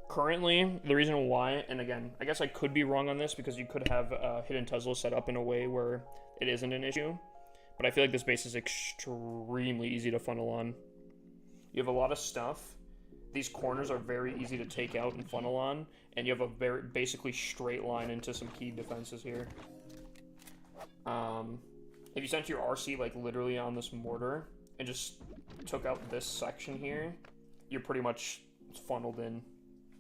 Currently, the reason why, and again, I guess I could be wrong on this, because you could have Hidden Tesla set up in a way where it isn't an issue, but I feel like this base is extremely easy to funnel on. You have a lot of stuff. These corners are very easy to take out and funnel on, and you have a very basically straight line into some key defenses here. If you sent your RC like literally on this mortar and just took out this section here, you're pretty much funneled in.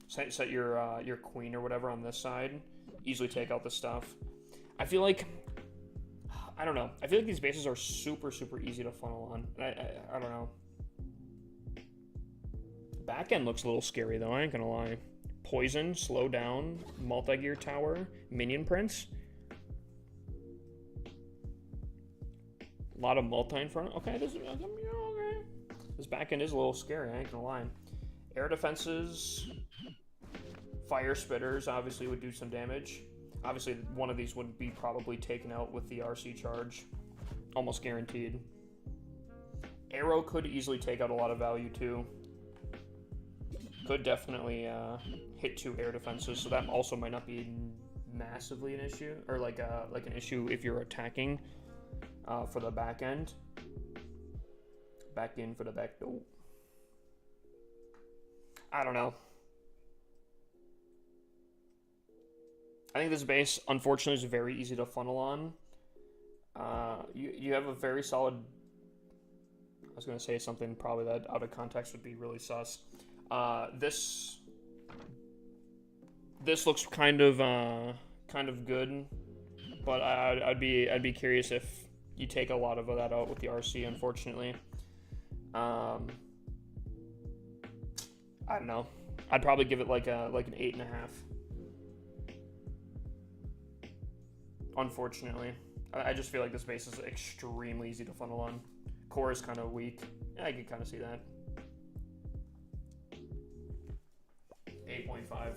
Set your queen or whatever on this side, easily take out the stuff. I feel like, I don't know. I feel like these bases are super easy to funnel on. I don't know. Back end looks a little scary though, I ain't gonna lie. Poison, slow down, multi-gear tower, minion prince. A lot of multi in front. Okay, this back end is a little scary, I ain't gonna lie. Air defenses, fire spitters obviously would do some damage. Obviously, one of these would be probably taken out with the RC charge, almost guaranteed. Arrow could easily take out a lot of value too. Could definitely hit 2 air defenses, so that also might not be massively an issue, or like an issue if you're attacking for the back end. Back in for the back door. I don't know. I think this base, unfortunately, is very easy to funnel on. You have a very solid... I was going to say something probably that out of context would be really sus. This looks kind of good, but I'd be curious if you take a lot of that out with the RC. Unfortunately, I don't know. I'd probably give it like an 8.5. Unfortunately, I just feel like this base is extremely easy to funnel on. Core is kind of weak. Yeah, I can kind of see that. 8.5.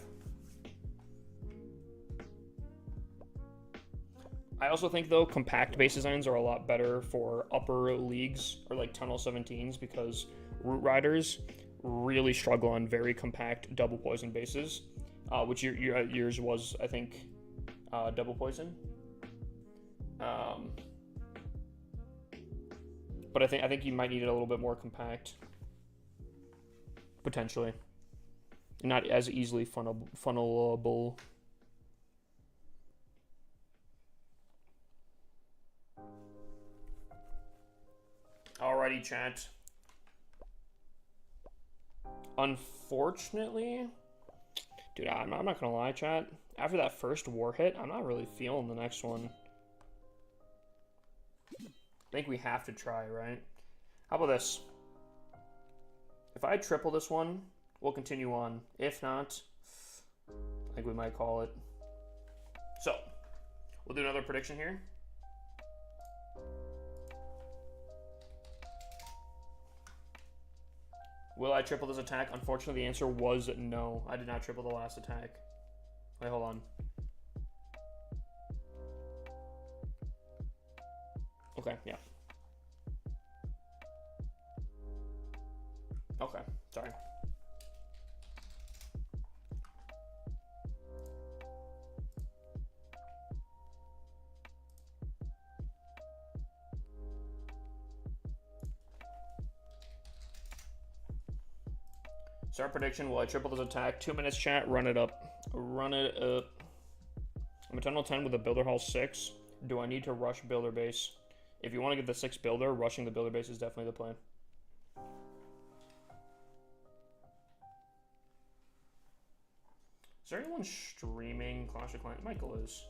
I also think, though, compact base designs are a lot better for upper leagues or like Tunnel 17s, because Root Riders really struggle on very compact double poison bases, which yours was, I think, double poison. But I think you might need it a little bit more compact, potentially. not as easily funnelable. Alrighty, chat. Unfortunately, dude, I'm not gonna lie, chat. After that first war hit, I'm not really feeling the next one. I think we have to try, right? How about this? If I triple this one, we'll continue on. If not, I think we might call it. So, we'll do another prediction here. Will I triple this attack? Unfortunately, the answer was no. I did not triple the last attack. Wait, hold on. Okay, yeah. Okay, sorry. Start prediction. Will I triple this attack? 2 minutes, chat. Run it up. Run it up. I'm a tunnel 10 with a builder hall 6. Do I need to rush builder base? If you want to get the 6 builder, rushing the builder base is definitely the plan. Is there anyone streaming Clash of Clans? Michael is.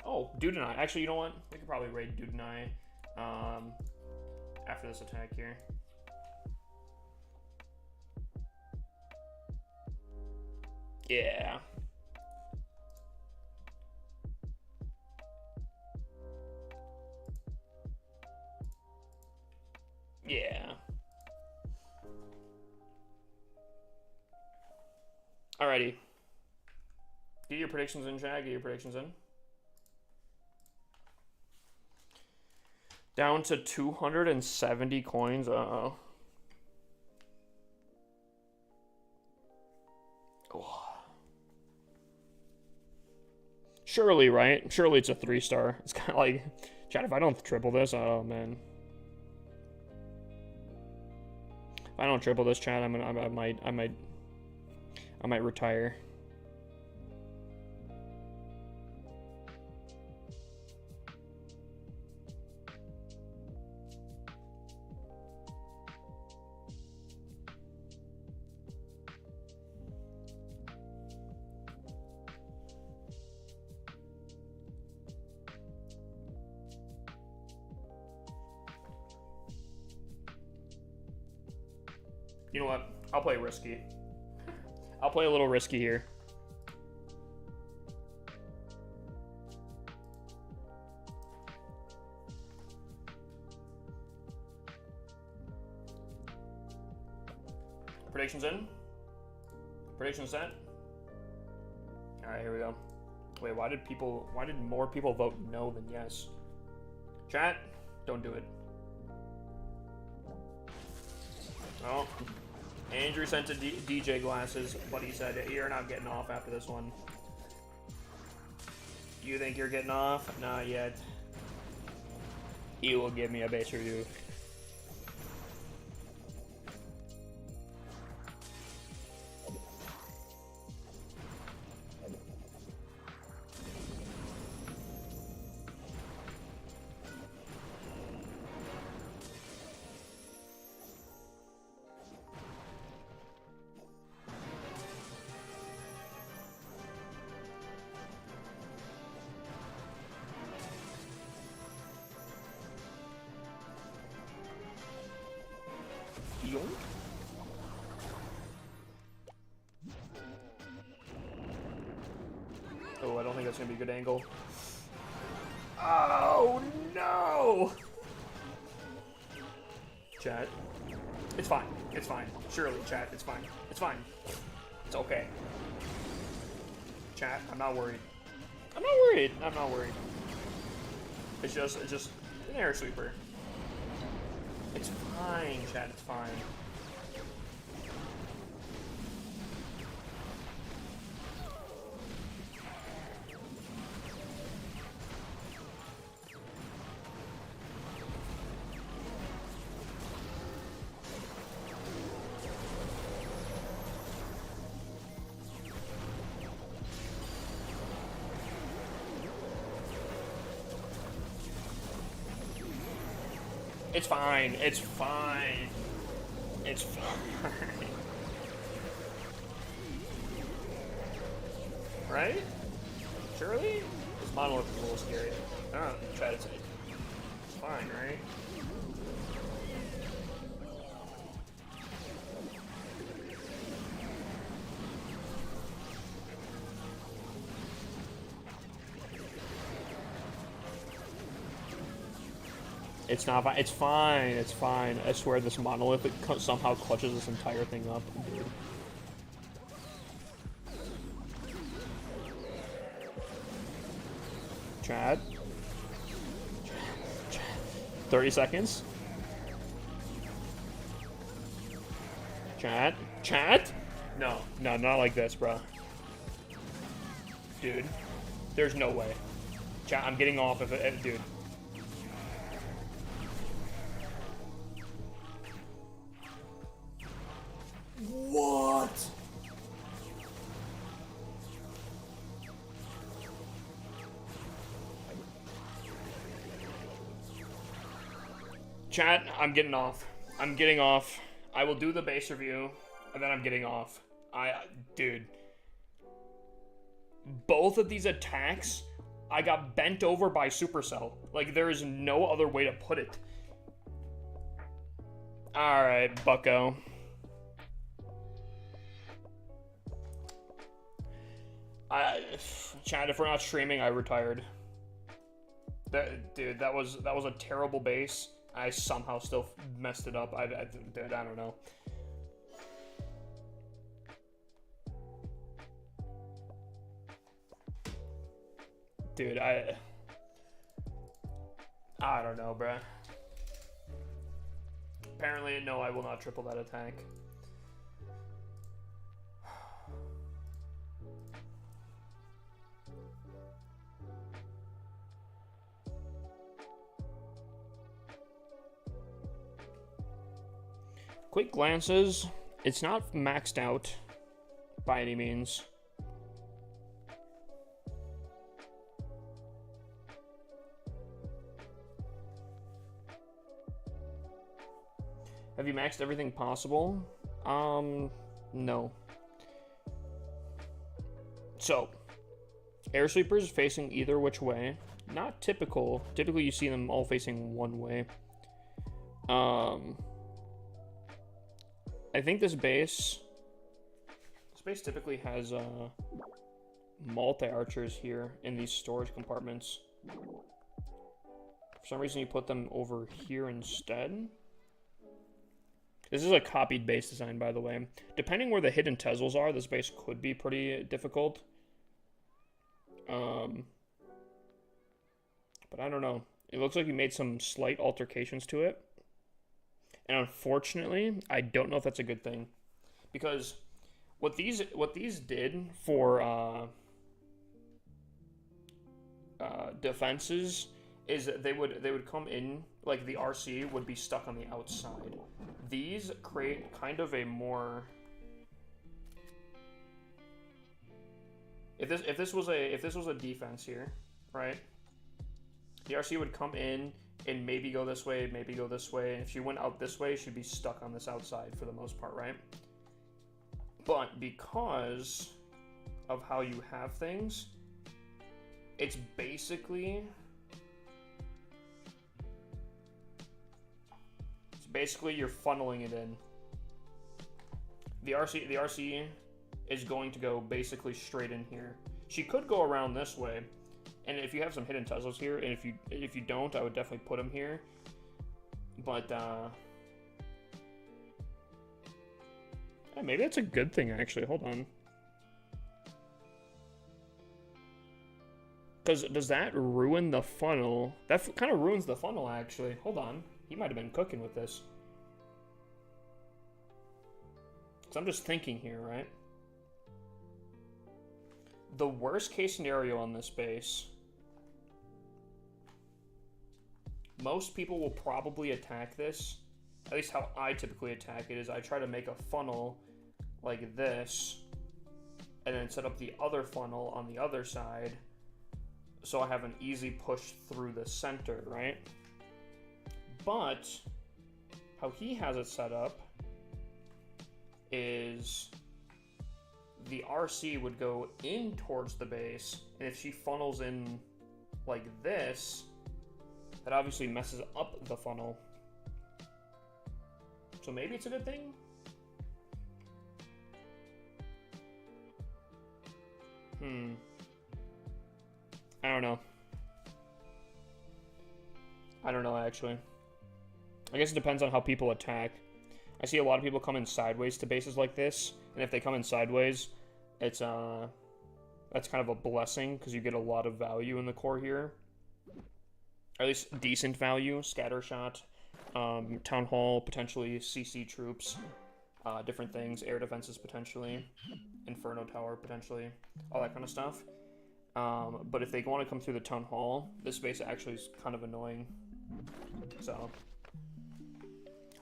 Oh, Dude and I. Actually, you know what? We could probably raid Dude and I after this attack here. Yeah. Yeah. Alrighty. Get your predictions in, chat. Get your predictions in. Down to 270 coins. Uh-oh. Oh. Surely, right? Surely it's a 3-star. It's kind of like, chat, if I don't triple this, oh, man. If I don't triple this, chat, I might retire. You know what? I'll play risky. I'll play a little risky here. Predictions in? Prediction set? Alright, here we go. Wait, why did more people vote no than yes? Chat, don't do it. Oh. Andrew sent a DJ glasses, but he said, you're not getting off after this one. You think you're getting off? Not yet. He will give me a base review. Oh, I don't think that's gonna be a good angle. Oh no! Chat. It's fine. It's fine. Surely, chat. It's fine. It's fine. It's okay. Chat, I'm not worried. I'm not worried. I'm not worried. It's just an air sweeper. It's fine, chat. It's fine. It's fine. It's fine. It's fine. Right? Surely? This monolith is a little scary. I don't know. Try to say. It's fine, right? It's not fine. It's fine. It's fine. I swear this monolith somehow clutches this entire thing up, dude. Chad. 30 seconds. Chat. Chat? No. No, not like this, bro. Dude. There's no way. Chat, I'm getting off of it, dude. What? Chat, I'm getting off. I'm getting off. I will do the base review, and then I'm getting off. Dude. Both of these attacks, I got bent over by Supercell. Like, there is no other way to put it. Alright, bucko. Chat, if we're not streaming, I retired. Dude, that was a terrible base. I somehow still messed it up. Dude, I don't know. Dude, I don't know, bruh. Apparently, no, I will not triple that attack. Quick glances. It's not maxed out by any means. Have you maxed everything possible? No. So, air sweepers facing either which way. Not typical. Typically you see them all facing one way. I think this base typically has multi-archers here in these storage compartments. For some reason you put them over here instead. This is a copied base design, by the way. Depending where the hidden Teslas are, this base could be pretty difficult. But I don't know. It looks like you made some slight alterations to it. And unfortunately, I don't know if that's a good thing. Because what these did for defenses is that they would come in, like the RC would be stuck on the outside. These create kind of a more, if this was a defense here, right? The RC would come in and maybe go this way, maybe go this way. And if she went out this way, she'd be stuck on this outside for the most part, right? But because of how you have things, it's basically you're funneling it in. The RC is going to go basically straight in here. She could go around this way, and if you have some hidden Teslas here, and if you don't, I would definitely put them here. But yeah, maybe that's a good thing actually. Hold on. Because does that ruin the funnel? That kind of ruins the funnel actually. Hold on. He might have been cooking with this. So I'm just thinking here, right? The worst case scenario on this base, most people will probably attack this. At least how I typically attack it is I try to make a funnel like this and then set up the other funnel on the other side so I have an easy push through the center, right? But how he has it set up is the RC would go in towards the base, and if she funnels in like this, that obviously messes up the funnel. So maybe it's a good thing? I don't know. I don't know, actually. I guess it depends on how people attack. I see a lot of people come in sideways to bases like this, and if they come in sideways, it's that's kind of a blessing, because you get a lot of value in the core here. Or at least decent value. Scatter shot, Town Hall, potentially CC troops, different things, air defenses potentially, Inferno Tower potentially, all that kind of stuff. But if they want to come through the Town Hall, this base actually is kind of annoying. So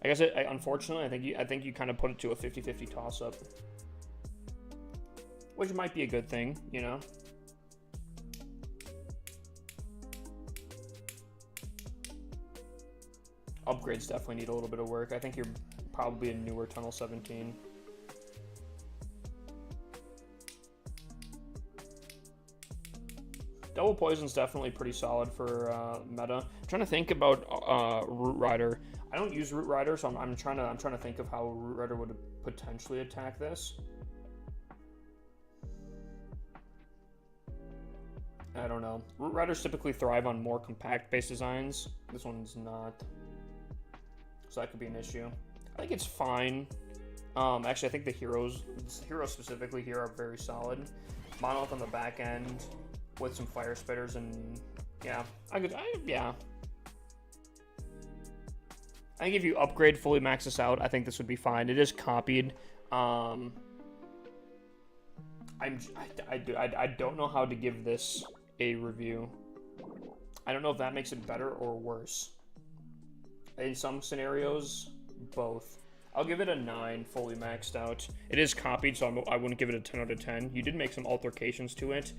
I guess unfortunately, I think you kind of put it to a 50-50 toss-up, which might be a good thing, you know. Upgrades definitely need a little bit of work. I think you're probably a newer Tunnel 17. Double Poison's definitely pretty solid for meta. I'm trying to think about Root Rider. I don't use Root Rider, so I'm trying to think of how Root Rider would potentially attack this. I don't know. Root Riders typically thrive on more compact base designs. This one's not. So that could be an issue. I think it's fine. Actually, I think the heroes specifically here are very solid. Monolith on the back end with some fire spitters, and yeah, yeah. I think if you upgrade, fully max this out, I think this would be fine. It is copied. I don't know how to give this a review. I don't know if that makes it better or worse. In some scenarios, both. I'll give it a 9, fully maxed out. It is copied, so I wouldn't give it a 10 out of 10. You did make some altercations to it.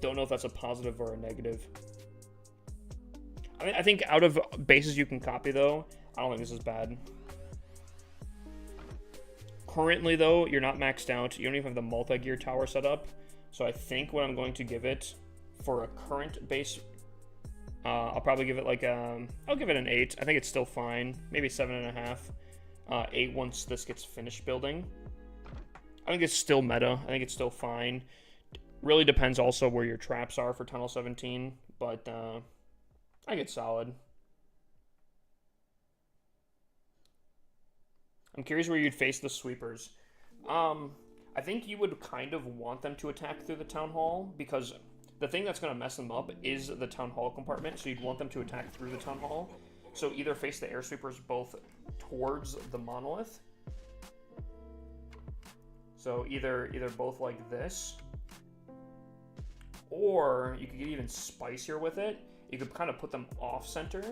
Don't know if that's a positive or a negative. I think out of bases you can copy, though, I don't think this is bad. Currently, though, you're not maxed out. You don't even have the multi-gear tower set up. So I think what I'm going to give it for a current base, I'll probably give it like I'll give it an 8. I think it's still fine. Maybe 7.5. 8 once this gets finished building. I think it's still meta. I think it's still fine. Really depends also where your traps are for Tunnel 17, but I think it's solid. I'm curious where you'd face the sweepers. I think you would kind of want them to attack through the Town Hall, because the thing that's going to mess them up is the Town Hall compartment, so you'd want them to attack through the Town Hall. So either face the air sweepers both towards the monolith. So either both like this, or you could get even spicier with it. You could kind of put them off center.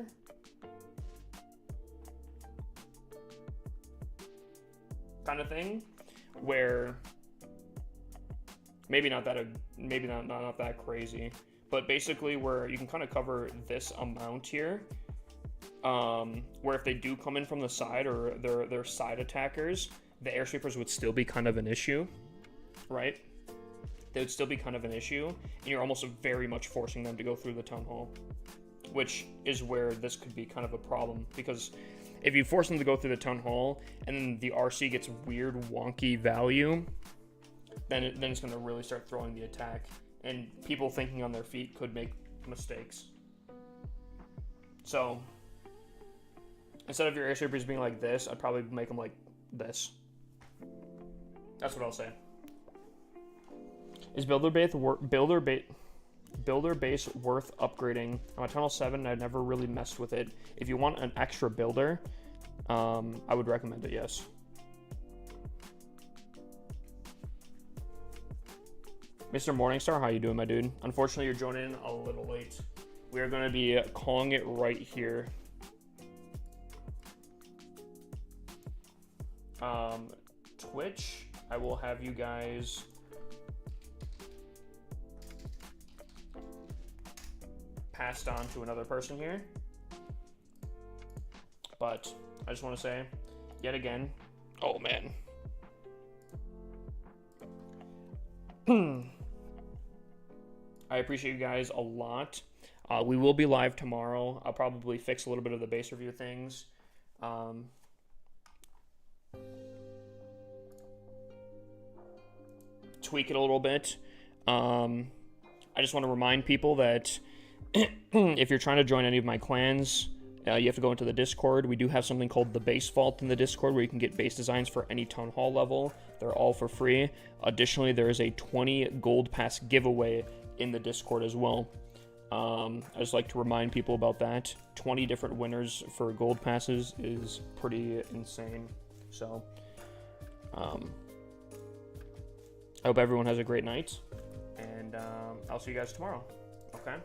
Kind of thing, where maybe not that crazy, but basically where you can kind of cover this amount here, where if they do come in from the side or they're side attackers, the air sweepers would still be kind of an issue, right? They would still be kind of an issue, and you're almost very much forcing them to go through the Town Hall, which is where this could be kind of a problem, because if you force them to go through the Town Hall and then the RC gets weird, wonky value, then it's going to really start throwing the attack, and people thinking on their feet could make mistakes. So instead of your air sweepers being like this, I'd probably make them like this. That's what I'll say. Is builder base worth upgrading? On Tunnel 7, I never really messed with it. If you want an extra builder, I would recommend it, yes. Mr. Morningstar, how you doing, my dude? Unfortunately, you're joining in a little late. We are going to be calling it right here. Twitch, I will have you guys passed on to another person here. But I just want to say, yet again, oh man. I appreciate you guys a lot. We will be live tomorrow. I'll probably fix a little bit of the base review things. Tweak it a little bit. I just want to remind people that if you're trying to join any of my clans, you have to go into the Discord. We do have something called the Base Vault in the Discord where you can get base designs for any Town Hall level. They're all for free. Additionally, there is a 20 Gold Pass giveaway in the Discord as well. I just like to remind people about that. 20 different winners for Gold Passes is pretty insane. So, I hope everyone has a great night, and I'll see you guys tomorrow. Okay?